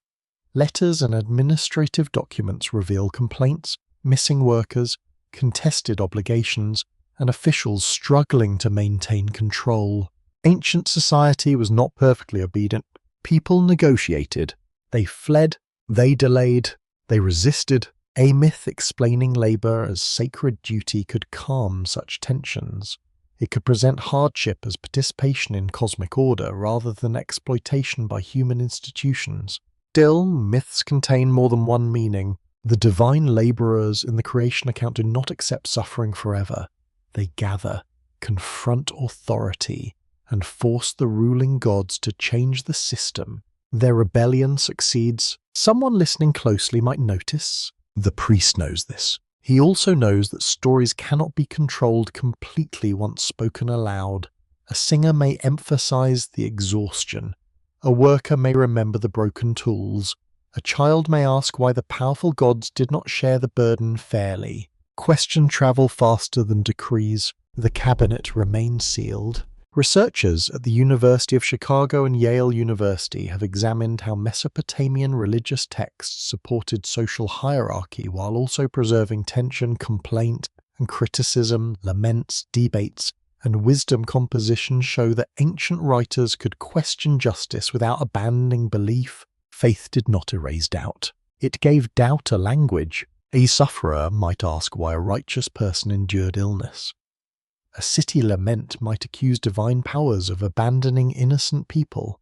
A: Letters and administrative documents reveal complaints, missing workers, contested obligations, and officials struggling to maintain control. Ancient society was not perfectly obedient. People negotiated. They fled, they delayed, they resisted. A myth explaining labor as sacred duty could calm such tensions. It could present hardship as participation in cosmic order rather than exploitation by human institutions. Still, myths contain more than one meaning. The divine laborers in the creation account do not accept suffering forever. They gather, confront authority, and force the ruling gods to change the system. Their rebellion succeeds. Someone listening closely might notice. The priest knows this. He also knows that stories cannot be controlled completely once spoken aloud. A singer may emphasize the exhaustion. A worker may remember the broken tools. A child may ask why the powerful gods did not share the burden fairly. Questions travel faster than decrees. The cabinet remains sealed. Researchers at the University of Chicago and Yale University have examined how Mesopotamian religious texts supported social hierarchy while also preserving tension, complaint, and criticism. Laments, debates, and wisdom compositions show that ancient writers could question justice without abandoning belief. Faith did not erase doubt. It gave doubt a language. A sufferer might ask why a righteous person endured illness. A city lament might accuse divine powers of abandoning innocent people.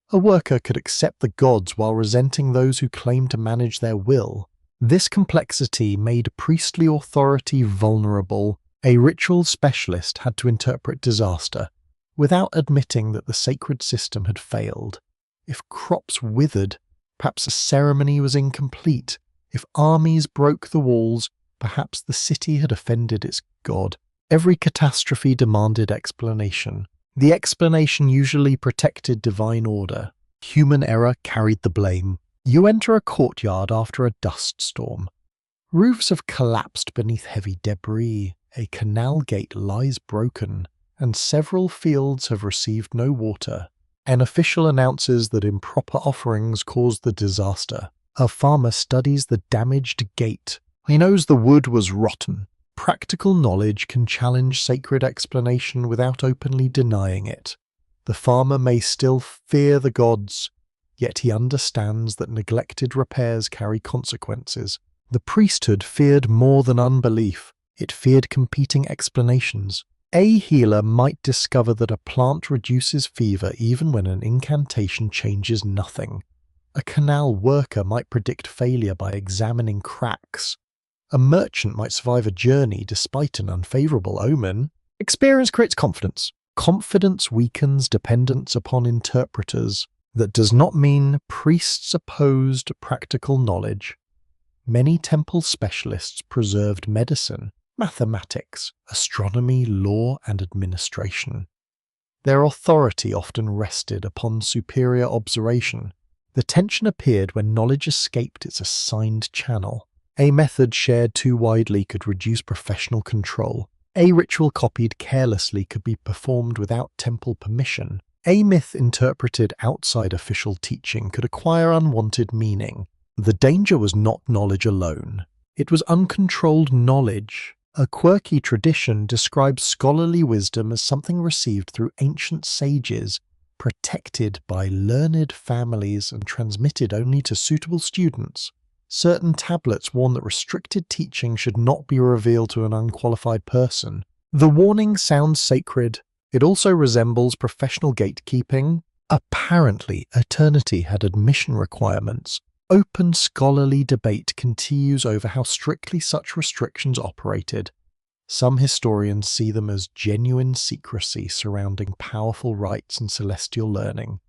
A: A worker could accept the gods while resenting those who claimed to manage their will. This complexity made priestly authority vulnerable. A ritual specialist had to interpret disaster without admitting that the sacred system had failed. If crops withered, perhaps a ceremony was incomplete. If armies broke the walls, perhaps the city had offended its god. Every catastrophe demanded explanation. The explanation usually protected divine order. Human error carried the blame. You enter a courtyard after a dust storm. Roofs have collapsed beneath heavy debris. A canal gate lies broken, and several fields have received no water. An official announces that improper offerings caused the disaster. A farmer studies the damaged gate. He knows the wood was rotten. Practical knowledge can challenge sacred explanation without openly denying it. The farmer may still fear the gods, yet he understands that neglected repairs carry consequences. The priesthood feared more than unbelief. It feared competing explanations. A healer might discover that a plant reduces fever even when an incantation changes nothing. A canal worker might predict failure by examining cracks. A merchant might survive a journey despite an unfavorable omen. Experience creates confidence. Confidence weakens dependence upon interpreters. That does not mean priests opposed practical knowledge. Many temple specialists preserved medicine, mathematics, astronomy, law, and administration. Their authority often rested upon superior observation. The tension appeared when knowledge escaped its assigned channel. A method shared too widely could reduce professional control. A ritual copied carelessly could be performed without temple permission. A myth interpreted outside official teaching could acquire unwanted meaning. The danger was not knowledge alone. It was uncontrolled knowledge. A quirky tradition describes scholarly wisdom as something received through ancient sages, protected by learned families and transmitted only to suitable students. Certain tablets warn that restricted teaching should not be revealed to an unqualified person. The warning sounds sacred. It also resembles professional gatekeeping. Apparently, eternity had admission requirements. Open scholarly debate continues over how strictly such restrictions operated. Some historians see them as genuine secrecy surrounding powerful rites and celestial learning.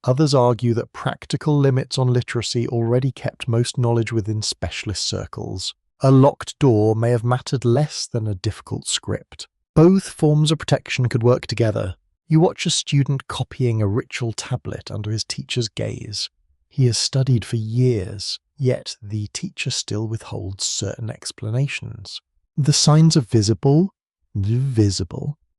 A: Others argue that practical limits on literacy already kept most knowledge within specialist circles. A locked door may have mattered less than a difficult script. Both forms of protection could work together. You watch a student copying a ritual tablet under his teacher's gaze. He has studied for years, yet the teacher still withholds certain explanations. The signs are visible.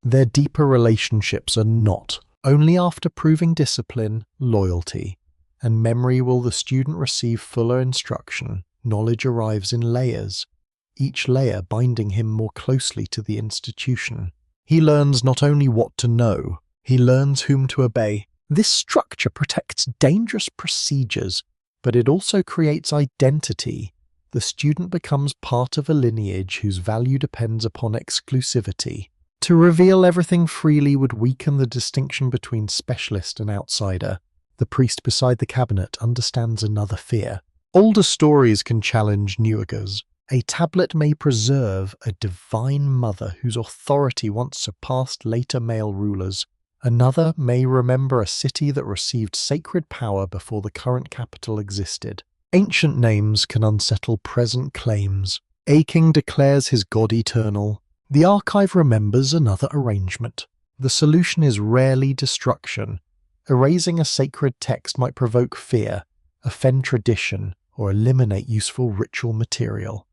A: Their deeper relationships are not. Only after proving discipline, loyalty, and memory will the student receive fuller instruction. Knowledge arrives in layers, each layer binding him more closely to the institution. He learns not only what to know, he learns whom to obey. This structure protects dangerous procedures, but it also creates identity. The student becomes part of a lineage whose value depends upon exclusivity. To reveal everything freely would weaken the distinction between specialist and outsider. The priest beside the cabinet understands another fear. Older stories can challenge newagers. A tablet may preserve a divine mother whose authority once surpassed later male rulers. Another may remember a city that received sacred power before the current capital existed. Ancient names can unsettle present claims. A king declares his god eternal. The archive remembers another arrangement. The solution is rarely destruction. Erasing a sacred text might provoke fear, offend tradition, or eliminate useful ritual material.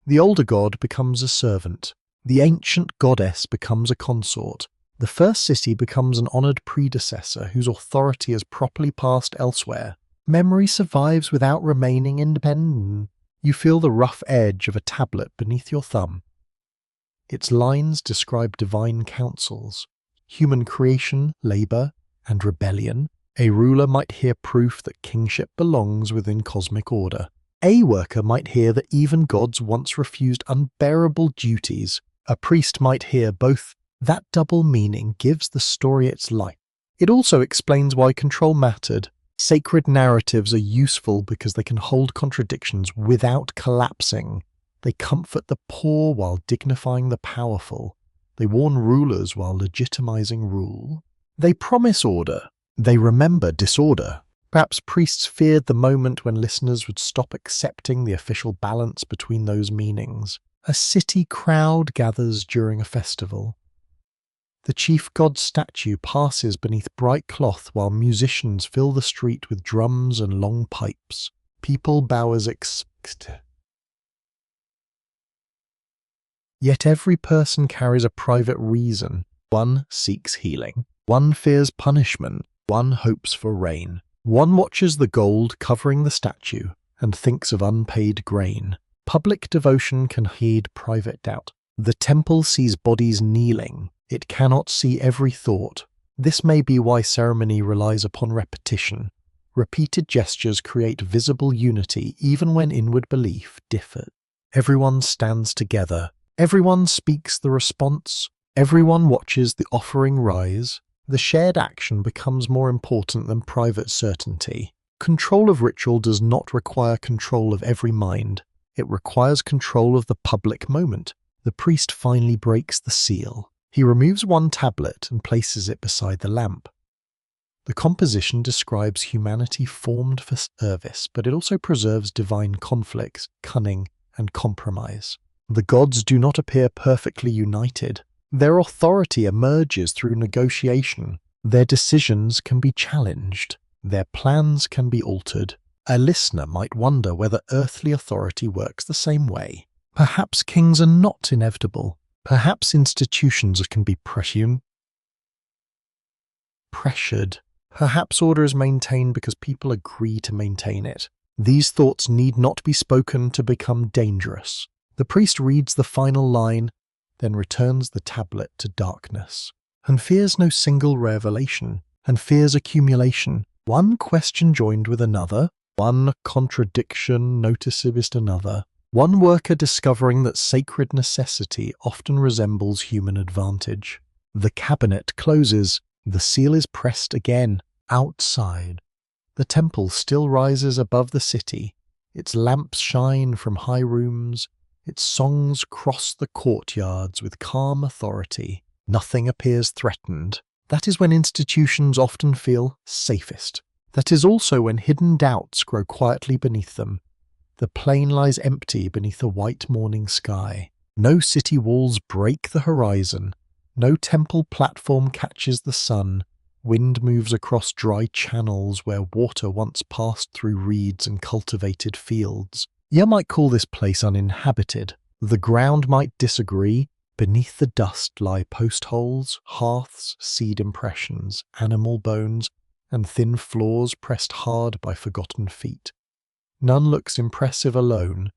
A: The older god becomes a servant. The ancient goddess becomes a consort. The first city becomes an honored predecessor whose authority is properly passed elsewhere. Memory survives without remaining independent. You feel the rough edge of a tablet beneath your thumb. Its lines describe divine counsels, human creation, labor, and rebellion. A ruler might hear proof that kingship belongs within cosmic order. A worker might hear that even gods once refused unbearable duties. A priest might hear both. That double meaning gives the story its life. It also explains why control mattered. Sacred narratives are useful because they can hold contradictions without collapsing. They comfort the poor while dignifying the powerful. They warn rulers while legitimizing rule. They promise order. They remember disorder. Perhaps priests feared the moment when listeners would stop accepting the official balance between those meanings. A city crowd gathers during a festival. The chief god's statue passes beneath bright cloth while musicians fill the street with drums and long pipes. People bow as expected. Yet every person carries a private reason. One seeks healing. One fears punishment. One hopes for rain. One watches the gold covering the statue and thinks of unpaid grain. Public devotion can heed private doubt. The temple sees bodies kneeling. It cannot see every thought. This may be why ceremony relies upon repetition. Repeated gestures create visible unity even when inward belief differs. Everyone stands together. Everyone speaks the response. Everyone watches the offering rise. The shared action becomes more important than private certainty. Control of ritual does not require control of every mind. It requires control of the public moment. The priest finally breaks the seal. He removes one tablet and places it beside the lamp. The composition describes humanity formed for service, but it also preserves divine conflicts, cunning, and compromise. The gods do not appear perfectly united. Their authority emerges through negotiation. Their decisions can be challenged. Their plans can be altered. A listener might wonder whether earthly authority works the same way. Perhaps kings are not inevitable. Perhaps institutions can be pressured. Perhaps order is maintained because people agree to maintain it. These thoughts need not be spoken to become dangerous. The priest reads the final line, then returns the tablet to darkness, and fears no single revelation, and fears accumulation. One question joined with another, one contradiction noticeably another. One worker discovering that sacred necessity often resembles human advantage. The cabinet closes. The seal is pressed again. Outside, the temple still rises above the city. Its lamps shine from high rooms. Its songs cross the courtyards with calm authority. Nothing appears threatened. That is when institutions often feel safest. That is also when hidden doubts grow quietly beneath them. The plain lies empty beneath a white morning sky. No city walls break the horizon. No temple platform catches the sun. Wind moves across dry channels where water once passed through reeds and cultivated fields. You might call this place uninhabited. The ground might disagree. Beneath the dust lie post holes, hearths, seed impressions, animal bones, and thin floors pressed hard by forgotten feet. None looks impressive alone.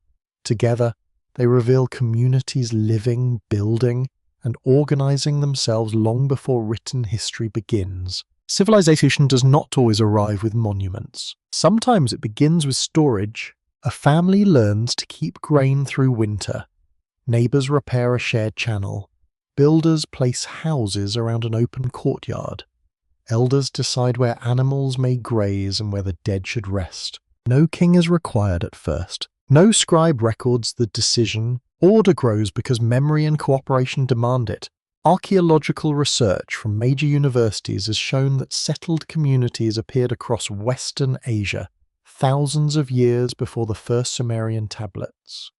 A: Together, they reveal communities living, building, and organizing themselves long before written history begins. Civilization does not always arrive with monuments. Sometimes it begins with storage. A family learns to keep grain through winter. Neighbors repair a shared channel. Builders place houses around an open courtyard. Elders decide where animals may graze and where the dead should rest. No king is required at first. No scribe records the decision. Order grows because memory and cooperation demand it. Archaeological research from major universities has shown that settled communities appeared across Western Asia thousands of years before the first Sumerian tablets.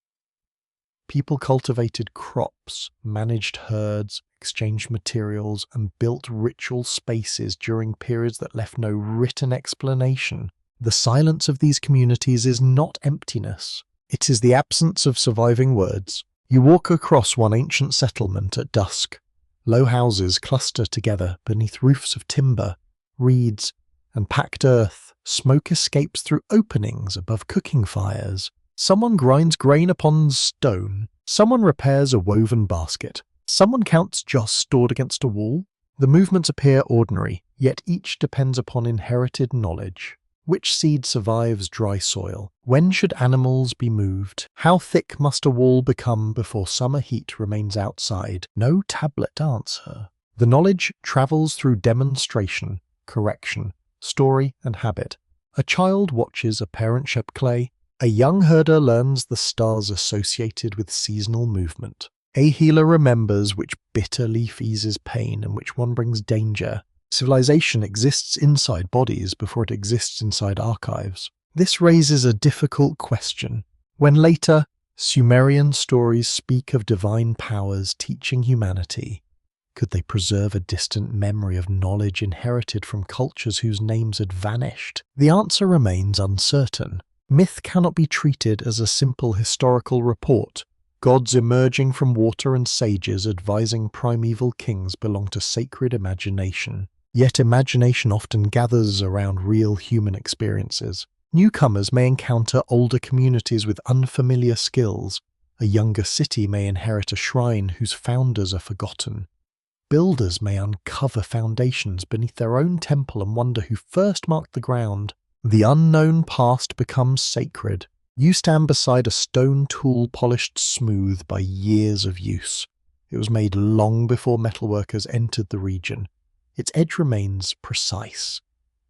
A: People cultivated crops, managed herds, exchanged materials, and built ritual spaces during periods that left no written explanation. The silence of these communities is not emptiness. It is the absence of surviving words. You walk across one ancient settlement at dusk. Low houses cluster together beneath roofs of timber, reeds, and packed earth. Smoke escapes through openings above cooking fires. Someone grinds grain upon stone. Someone repairs a woven basket. Someone counts joss stored against a wall. The movements appear ordinary, yet each depends upon inherited knowledge. Which seed survives dry soil? When should animals be moved? How thick must a wall become before summer heat remains outside? No tablet answer. The knowledge travels through demonstration, correction, story, and habit. A child watches a parent shape clay. A young herder learns the stars associated with seasonal movement. A healer remembers which bitter leaf eases pain and which one brings danger. Civilization exists inside bodies before it exists inside archives. This raises a difficult question. When later, Sumerian stories speak of divine powers teaching humanity, could they preserve a distant memory of knowledge inherited from cultures whose names had vanished? The answer remains uncertain. Myth cannot be treated as a simple historical report. Gods emerging from water and sages advising primeval kings belong to sacred imagination. Yet imagination often gathers around real human experiences. Newcomers may encounter older communities with unfamiliar skills. A younger city may inherit a shrine whose founders are forgotten. Builders may uncover foundations beneath their own temple and wonder who first marked the ground. The unknown past becomes sacred. You stand beside a stone tool polished smooth by years of use. It was made long before metalworkers entered the region. Its edge remains precise,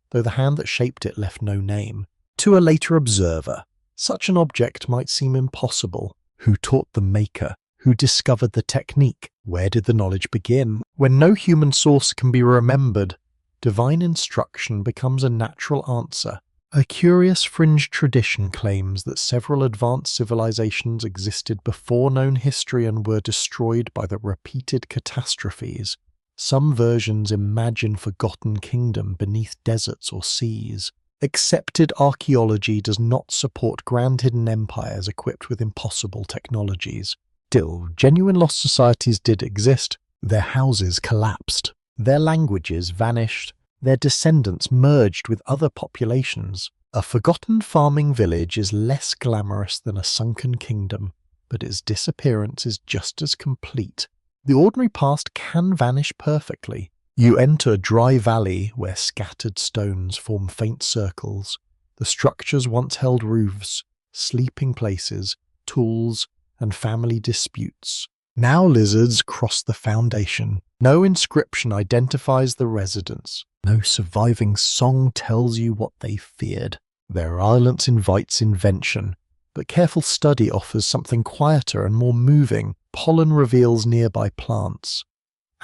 A: though the hand that shaped it left no name. To a later observer, such an object might seem impossible. Who taught the maker? Who discovered the technique? Where did the knowledge begin? When no human source can be remembered, divine instruction becomes a natural answer. A curious fringe tradition claims that several advanced civilizations existed before known history and were destroyed by the repeated catastrophes. Some versions imagine forgotten kingdom beneath deserts or seas. Accepted archaeology does not support grand hidden empires equipped with impossible technologies. Still, genuine lost societies did exist. Their houses collapsed. Their languages vanished. Their descendants merged with other populations. A forgotten farming village is less glamorous than a sunken kingdom, but its disappearance is just as complete. The ordinary past can vanish perfectly. You enter a dry valley where scattered stones form faint circles. The structures once held roofs, sleeping places, tools, and family disputes. Now lizards cross the foundation. No inscription identifies the residents. No surviving song tells you what they feared. Their silence invites invention, but careful study offers something quieter and more moving. Pollen reveals nearby plants.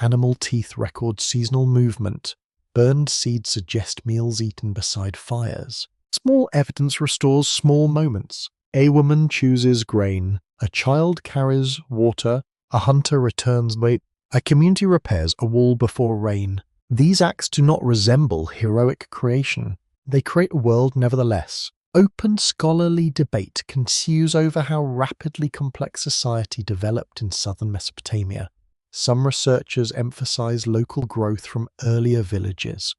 A: Animal teeth record seasonal movement. Burned seeds suggest meals eaten beside fires. Small evidence restores small moments. A woman chooses grain. A child carries water. A hunter returns late. A community repairs a wall before rain. These acts do not resemble heroic creation. They create a world nevertheless. Open scholarly debate ensues over how rapidly complex society developed in southern Mesopotamia. Some researchers emphasize local growth from earlier villages.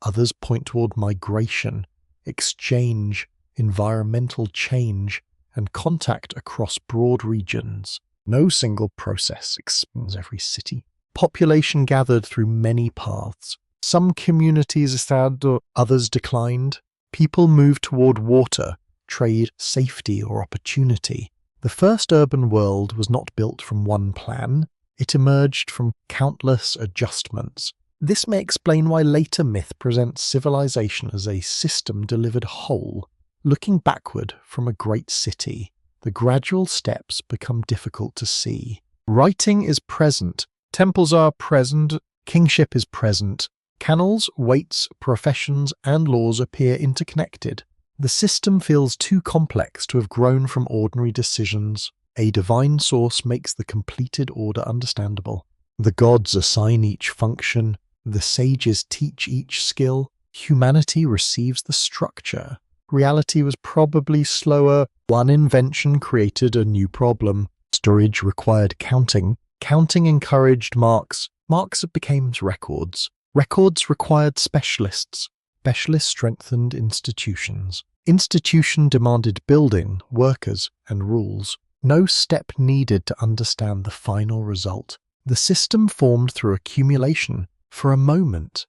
A: Others point toward migration, exchange, environmental change, and contact across broad regions. No single process expands every city. Population gathered through many paths. Some communities established, others declined. People moved toward water, trade, safety, or opportunity. The first urban world was not built from one plan. It emerged from countless adjustments. This may explain why later myth presents civilization as a system delivered whole. Looking backward from a great city, the gradual steps become difficult to see. Writing is present. Temples are present. Kingship is present. Canals, weights, professions, and laws appear interconnected. The system feels too complex to have grown from ordinary decisions. A divine source makes the completed order understandable. The gods assign each function. The sages teach each skill. Humanity receives the structure. Reality was probably slower. One invention created a new problem. Storage required counting. Counting encouraged marks. Marks became records. Records required specialists. Specialists strengthened institutions. Institution demanded building, workers, and rules. No step needed to understand the final result. The system formed through accumulation. For a moment,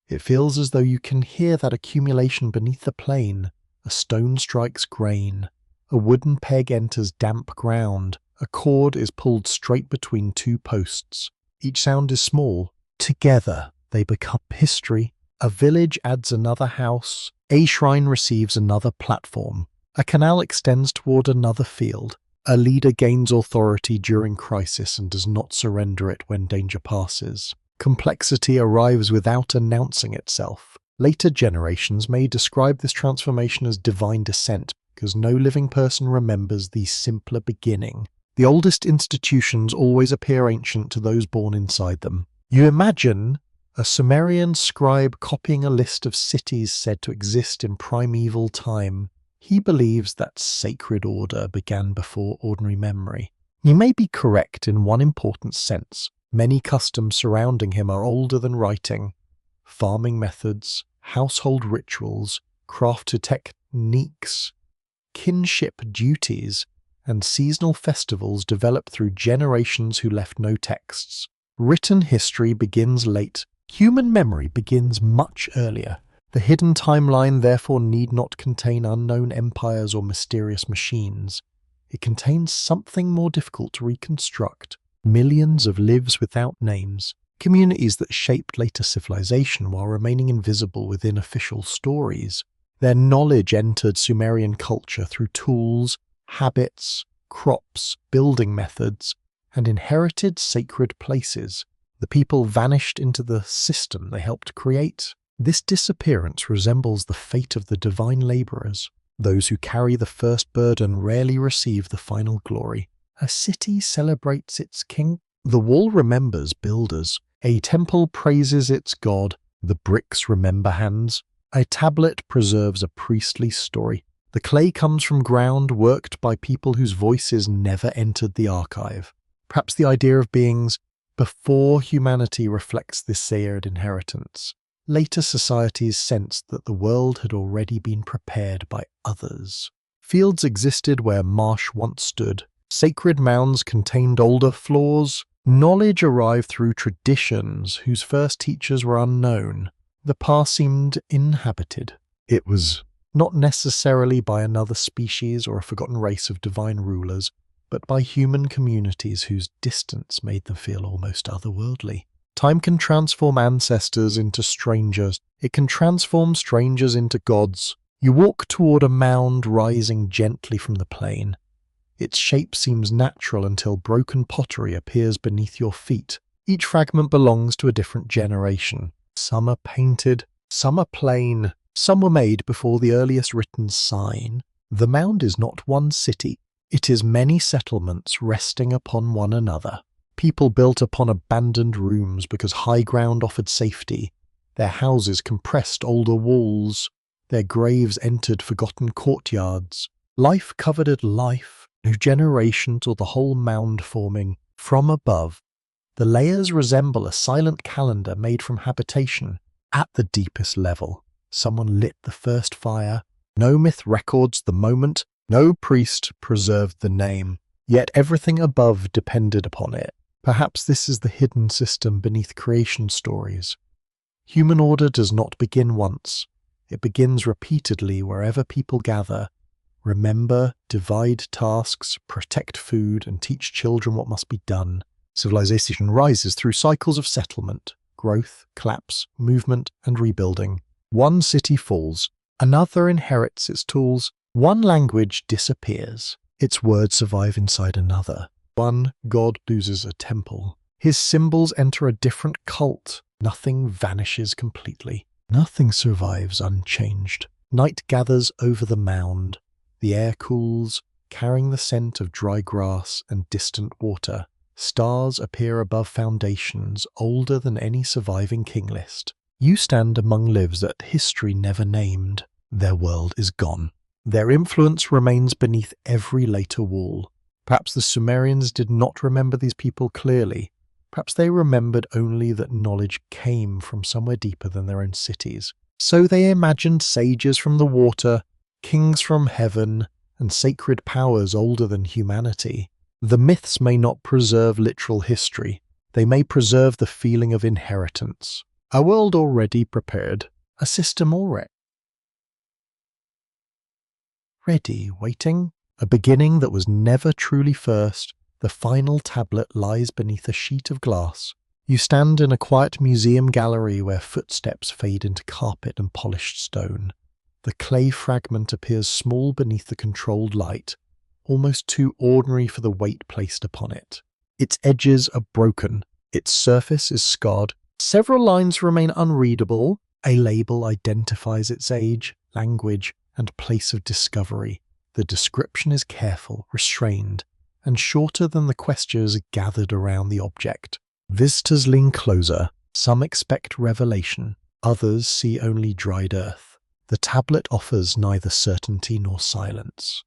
A: it feels as though you can hear that accumulation beneath the plain. A stone strikes grain. A wooden peg enters damp ground. A cord is pulled straight between two posts. Each sound is small. Together, they become history. A village adds another house. A shrine receives another platform. A canal extends toward another field. A leader gains authority during crisis and does not surrender it when danger passes. Complexity arrives without announcing itself. Later generations may describe this transformation as divine descent because no living person remembers the simpler beginning. The oldest institutions always appear ancient to those born inside them. You imagine a Sumerian scribe copying a list of cities said to exist in primeval time. He believes that sacred order began before ordinary memory. He may be correct in one important sense. Many customs surrounding him are older than writing. Farming methods, household rituals, crafted techniques, kinship duties, and seasonal festivals developed through generations who left no texts. Written history begins late. Human memory begins much earlier. The hidden timeline therefore need not contain unknown empires or mysterious machines. It contains something more difficult to reconstruct. Millions of lives without names. Communities that shaped later civilization while remaining invisible within official stories. Their knowledge entered Sumerian culture through tools, habits, crops, building methods, and inherited sacred places. The people vanished into the system they helped create. This disappearance resembles the fate of the divine laborers. Those who carry the first burden rarely receive the final glory. A city celebrates its king. The wall remembers builders. A temple praises its god. The bricks remember hands. A tablet preserves a priestly story. The clay comes from ground worked by people whose voices never entered the archive. Perhaps the idea of beings before humanity reflects this shared inheritance. Later societies sensed that the world had already been prepared by others. Fields existed where marsh once stood. Sacred mounds contained older floors. Knowledge arrived through traditions whose first teachers were unknown. The past seemed inhabited. It was not necessarily by another species or a forgotten race of divine rulers, but by human communities whose distance made them feel almost otherworldly. Time can transform ancestors into strangers. It can transform strangers into gods. You walk toward a mound rising gently from the plain. Its shape seems natural until broken pottery appears beneath your feet. Each fragment belongs to a different generation. Some are painted, some are plain, some were made before the earliest written sign. The mound is not one city. It is many settlements resting upon one another. People built upon abandoned rooms because high ground offered safety. Their houses compressed older walls. Their graves entered forgotten courtyards. Life coveted life, new generations or the whole mound forming. From above, the layers resemble a silent calendar made from habitation. At the deepest level, someone lit the first fire. No myth records the moment. No priest preserved the name. Yet everything above depended upon it. Perhaps this is the hidden system beneath creation stories. Human order does not begin once. It begins repeatedly wherever people gather. Remember, divide tasks, protect food, and teach children what must be done. Civilization rises through cycles of settlement, growth, collapse, movement, and rebuilding. One city falls, another inherits its tools. One language disappears. Its words survive inside another. One god loses a temple. His symbols enter a different cult. Nothing vanishes completely. Nothing survives unchanged. Night gathers over the mound. The air cools, carrying the scent of dry grass and distant water. Stars appear above foundations older than any surviving king list. You stand among lives that history never named. Their world is gone. Their influence remains beneath every later wall. Perhaps the Sumerians did not remember these people clearly. Perhaps they remembered only that knowledge came from somewhere deeper than their own cities. So they imagined sages from the water, kings from heaven, and sacred powers older than humanity. The myths may not preserve literal history. They may preserve the feeling of inheritance. A world already prepared. A system already ready, waiting. A beginning that was never truly first. The final tablet lies beneath a sheet of glass. You stand in a quiet museum gallery where footsteps fade into carpet and polished stone. The clay fragment appears small beneath the controlled light, almost too ordinary for the weight placed upon it. Its edges are broken. Its surface is scarred. Several lines remain unreadable. A label identifies its age, language, and place of discovery. The description is careful, restrained, and shorter than the questions gathered around the object. Visitors lean closer. Some expect revelation. Others see only dried earth. The tablet offers neither certainty nor silence.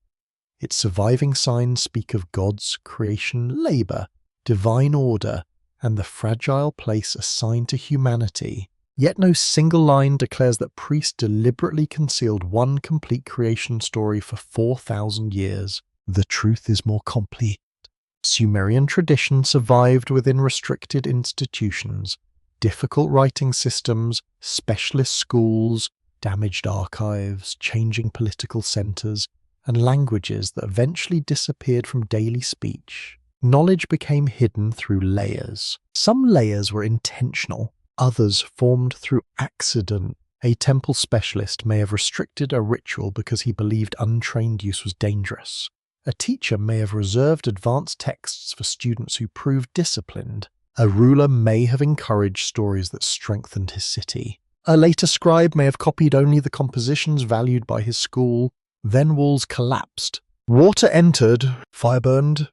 A: Its surviving signs speak of God's creation, labor, divine order, and the fragile place assigned to humanity. Yet no single line declares that priests deliberately concealed one complete creation story for 4,000 years. The truth is more complete. Sumerian tradition survived within restricted institutions, difficult writing systems, specialist schools, damaged archives, changing political centers, and languages that eventually disappeared from daily speech. Knowledge became hidden through layers. Some layers were intentional. Others formed through accident. A temple specialist may have restricted a ritual because he believed untrained use was dangerous. A teacher may have reserved advanced texts for students who proved disciplined. A ruler may have encouraged stories that strengthened his city. A later scribe may have copied only the compositions valued by his school. Then walls collapsed. Water entered, fire burned,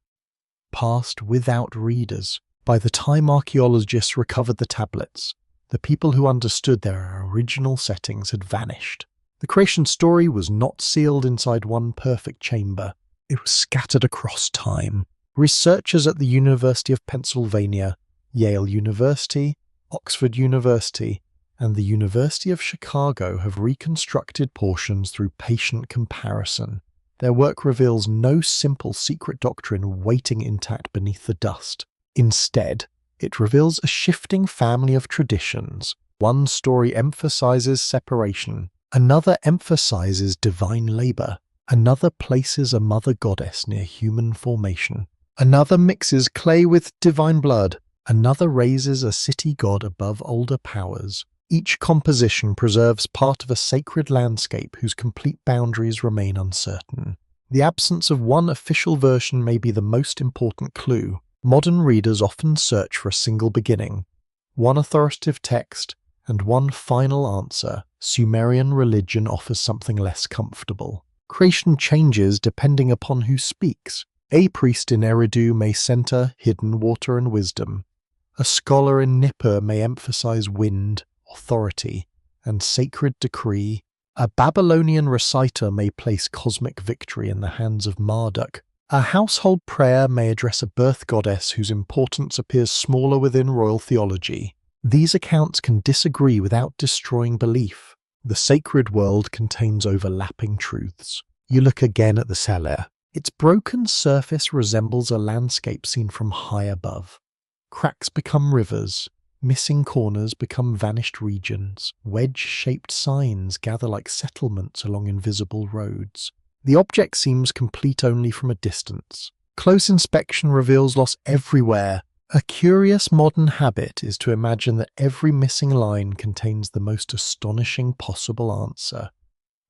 A: passed without readers. By the time archaeologists recovered the tablets, the people who understood their original settings had vanished. The creation story was not sealed inside one perfect chamber. It was scattered across time. Researchers at the University of Pennsylvania, Yale University, Oxford University, and the University of Chicago have reconstructed portions through patient comparison. Their work reveals no simple secret doctrine waiting intact beneath the dust. Instead, it reveals a shifting family of traditions. One story emphasizes separation, another emphasizes divine labor, another places a mother goddess near human formation, another mixes clay with divine blood, another raises a city god above older powers. Each composition preserves part of a sacred landscape whose complete boundaries remain uncertain. The absence of one official version may be the most important clue. Modern readers often search for a single beginning, one authoritative text, and one final answer. Sumerian religion offers something less comfortable. Creation changes depending upon who speaks. A priest in Eridu may center hidden water and wisdom. A scholar in Nippur may emphasize wind, authority, and sacred decree. A Babylonian reciter may place cosmic victory in the hands of Marduk. A household prayer may address a birth goddess whose importance appears smaller within royal theology. These accounts can disagree without destroying belief. The sacred world contains overlapping truths. You look again at the cellar. Its broken surface resembles a landscape seen from high above. Cracks become rivers. Missing corners become vanished regions. Wedge-shaped signs gather like settlements along invisible roads. The object seems complete only from a distance. Close inspection reveals loss everywhere. A curious modern habit is to imagine that every missing line contains the most astonishing possible answer.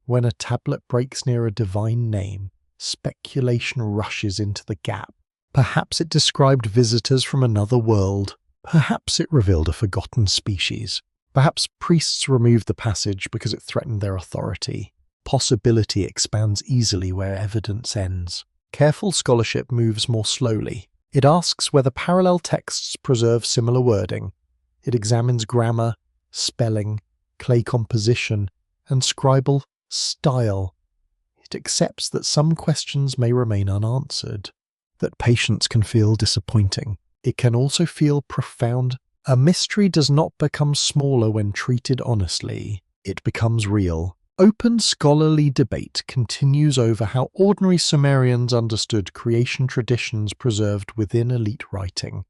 A: When a tablet breaks near a divine name, speculation rushes into the gap. Perhaps it described visitors from another world. Perhaps it revealed a forgotten species. Perhaps priests removed the passage because it threatened their authority. Possibility expands easily where evidence ends. Careful scholarship moves more slowly. It asks whether parallel texts preserve similar wording. It examines grammar, spelling, clay composition, and scribal style. It accepts that some questions may remain unanswered, that patience can feel disappointing. It can also feel profound. A mystery does not become smaller when treated honestly. It becomes real. Open scholarly debate continues over how ordinary Sumerians understood creation traditions preserved within elite writing.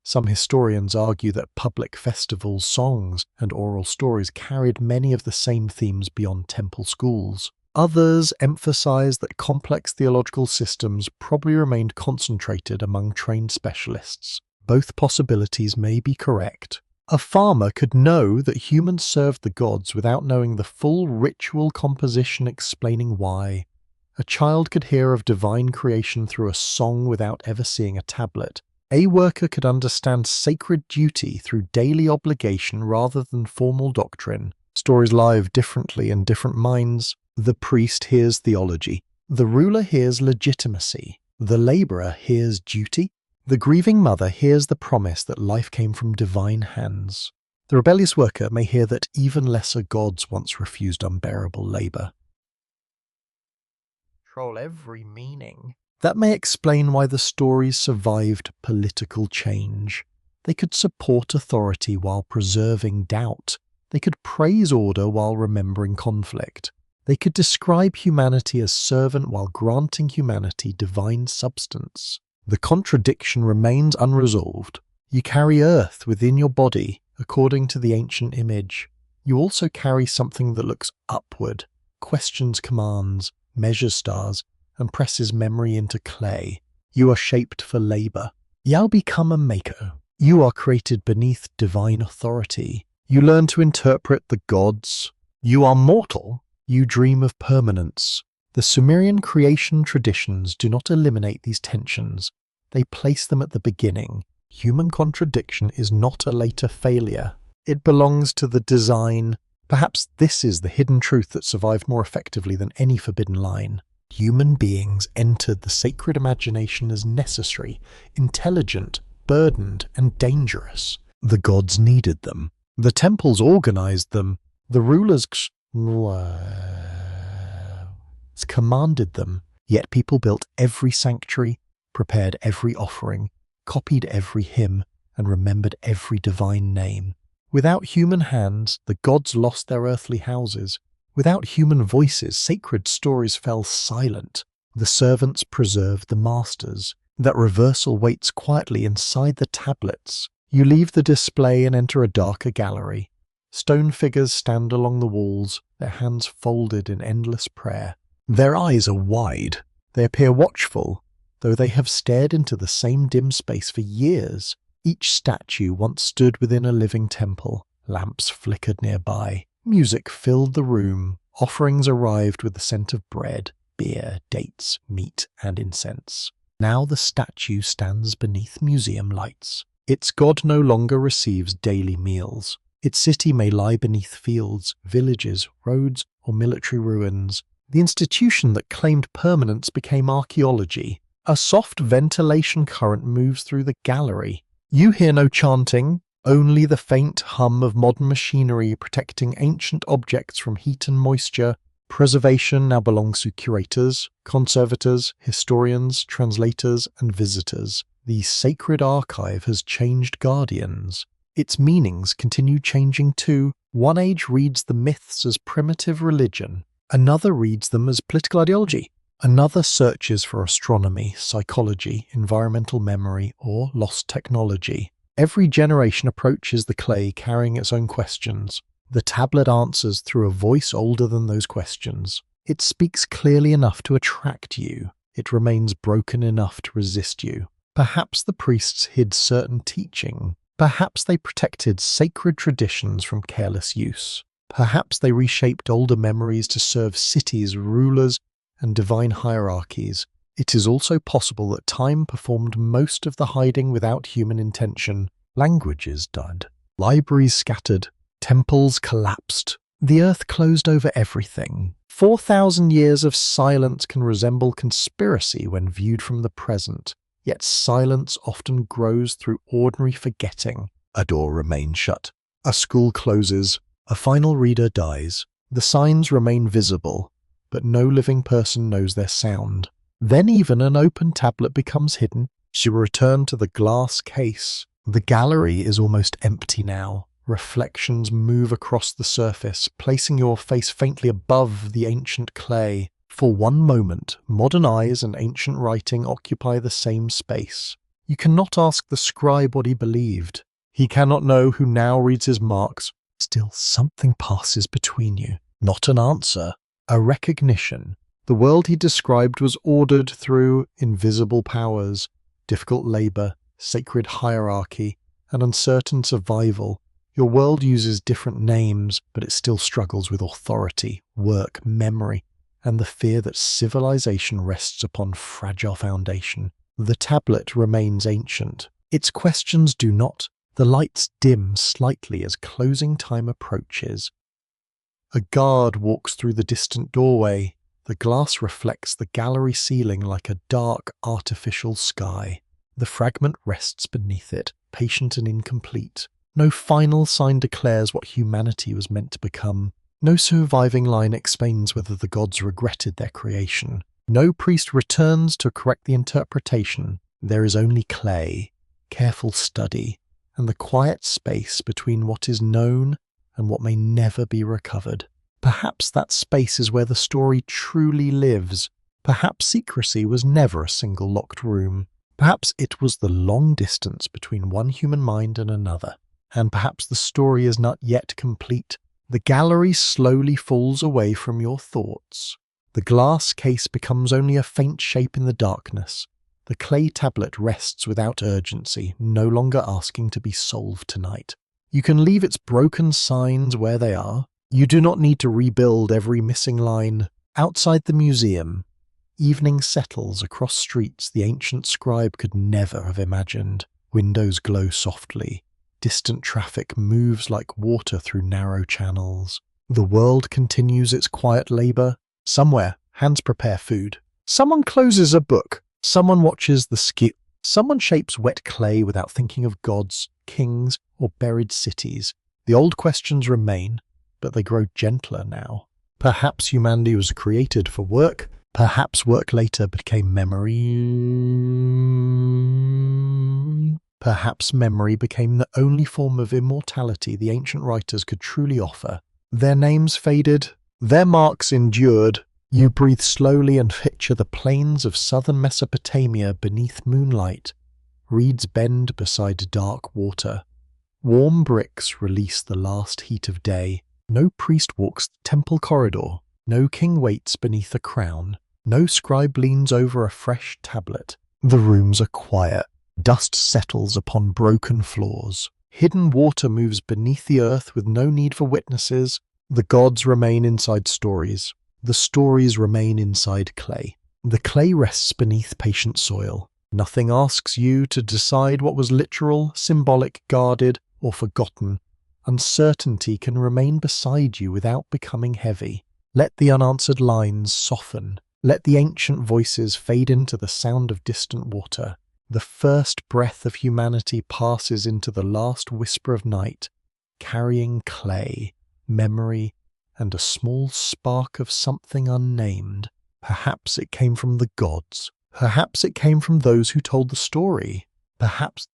A: Some historians argue that public festivals, songs, and oral stories carried many of the same themes beyond temple schools. Others emphasize that complex theological systems probably remained concentrated among trained specialists. Both possibilities may be correct. A farmer could know that humans served the gods without knowing the full ritual composition explaining why. A child could hear of divine creation through a song without ever seeing a tablet. A worker could understand sacred duty through daily obligation rather than formal doctrine. Stories live differently in different minds. The priest hears theology. The ruler hears legitimacy. The laborer hears duty. The grieving mother hears the promise that life came from divine hands. The rebellious worker may hear that even lesser gods once refused unbearable labor. Control every meaning. That may explain why the stories survived political change. They could support authority while preserving doubt. They could praise order while remembering conflict. They could describe humanity as servant while granting humanity divine substance. The contradiction remains unresolved. You carry earth within your body, according to the ancient image. You also carry something that looks upward, questions commands, measures stars, and presses memory into clay. You are shaped for labor. You become a maker. You are created beneath divine authority. You learn to interpret the gods. You are mortal. You dream of permanence. The Sumerian creation traditions do not eliminate these tensions. They place them at the beginning. Human contradiction is not a later failure. It belongs to the design. Perhaps this is the hidden truth that survived more effectively than any forbidden line. Human beings entered the sacred imagination as necessary, intelligent, burdened, and dangerous. The gods needed them. The temples organized them. The rulers commanded them. Yet people built every sanctuary, prepared every offering, copied every hymn, and remembered every divine name. Without human hands, the gods lost their earthly houses. Without human voices, sacred stories fell silent. The servants preserved the masters. That reversal waits quietly inside the tablets. You leave the display and enter a darker gallery. Stone figures stand along the walls, their hands folded in endless prayer. Their eyes are wide. They appear watchful, though they have stared into the same dim space for years. Each statue once stood within a living temple. Lamps flickered nearby. Music filled the room. Offerings arrived with the scent of bread, beer, dates, meat, and incense. Now the statue stands beneath museum lights. Its god no longer receives daily meals. Its city may lie beneath fields, villages, roads, or military ruins. The institution that claimed permanence became archaeology. A soft ventilation current moves through the gallery. You hear no chanting, only the faint hum of modern machinery protecting ancient objects from heat and moisture. Preservation now belongs to curators, conservators, historians, translators, and visitors. The sacred archive has changed guardians. Its meanings continue changing too. One age reads the myths as primitive religion. Another reads them as political ideology. Another searches for astronomy, psychology, environmental memory, or lost technology. Every generation approaches the clay carrying its own questions. The tablet answers through a voice older than those questions. It speaks clearly enough to attract you. It remains broken enough to resist you. Perhaps the priests hid certain teaching. Perhaps they protected sacred traditions from careless use. Perhaps they reshaped older memories to serve cities, rulers, and divine hierarchies. It is also possible that time performed most of the hiding without human intention. Languages died. Libraries scattered. Temples collapsed. The earth closed over everything. 4,000 years of silence can resemble conspiracy when viewed from the present. Yet silence often grows through ordinary forgetting. A door remains shut. A school closes. A final reader dies. The signs remain visible, but no living person knows their sound. Then even an open tablet becomes hidden. You return to the glass case. The gallery is almost empty now. Reflections move across the surface, placing your face faintly above the ancient clay. For one moment, modern eyes and ancient writing occupy the same space. You cannot ask the scribe what he believed. He cannot know who now reads his marks. Still, something passes between you. Not an answer, a recognition. The world he described was ordered through invisible powers, difficult labor, sacred hierarchy, and uncertain survival. Your world uses different names, but it still struggles with authority, work, memory, and the fear that civilization rests upon fragile foundation. The tablet remains ancient. Its questions do not. The lights dim slightly as closing time approaches. A guard walks through the distant doorway. The glass reflects the gallery ceiling like a dark, artificial sky. The fragment rests beneath it, patient and incomplete. No final sign declares what humanity was meant to become. No surviving line explains whether the gods regretted their creation. No priest returns to correct the interpretation. There is only clay, careful study, and the quiet space between what is known and what may never be recovered. Perhaps that space is where the story truly lives. Perhaps secrecy was never a single locked room. Perhaps it was the long distance between one human mind and another. And perhaps the story is not yet complete. The gallery slowly falls away from your thoughts. The glass case becomes only a faint shape in the darkness. The clay tablet rests without urgency, no longer asking to be solved tonight. You can leave its broken signs where they are. You do not need to rebuild every missing line. Outside the museum, evening settles across streets the ancient scribe could never have imagined. Windows glow softly. Distant traffic moves like water through narrow channels. The world continues its quiet labor. Somewhere, hands prepare food. Someone closes a book. Someone watches the ski. Someone shapes wet clay without thinking of gods, kings, or buried cities. The old questions remain, but they grow gentler now. Perhaps humanity was created for work. Perhaps work later became memory. Perhaps memory became the only form of immortality the ancient writers could truly offer. Their names faded, their marks endured. You breathe slowly and picture the plains of southern Mesopotamia beneath moonlight. Reeds bend beside dark water. Warm bricks release the last heat of day. No priest walks the temple corridor. No king waits beneath a crown. No scribe leans over a fresh tablet. The rooms are quiet. Dust settles upon broken floors. Hidden water moves beneath the earth with no need for witnesses. The gods remain inside stories. The stories remain inside clay. The clay rests beneath patient soil. Nothing asks you to decide what was literal, symbolic, guarded, or forgotten. Uncertainty can remain beside you without becoming heavy. Let the unanswered lines soften. Let the ancient voices fade into the sound of distant water. The first breath of humanity passes into the last whisper of night, carrying clay, memory, and a small spark of something unnamed. Perhaps it came from the gods. Perhaps it came from those who told the story. Perhaps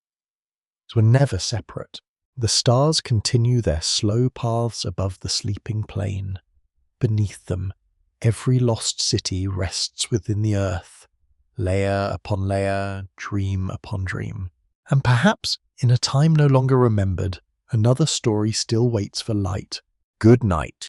A: were never separate. The stars continue their slow paths above the sleeping plain. Beneath them, every lost city rests within the earth, layer upon layer, dream upon dream. And perhaps, in a time no longer remembered, another story still waits for light. Good night.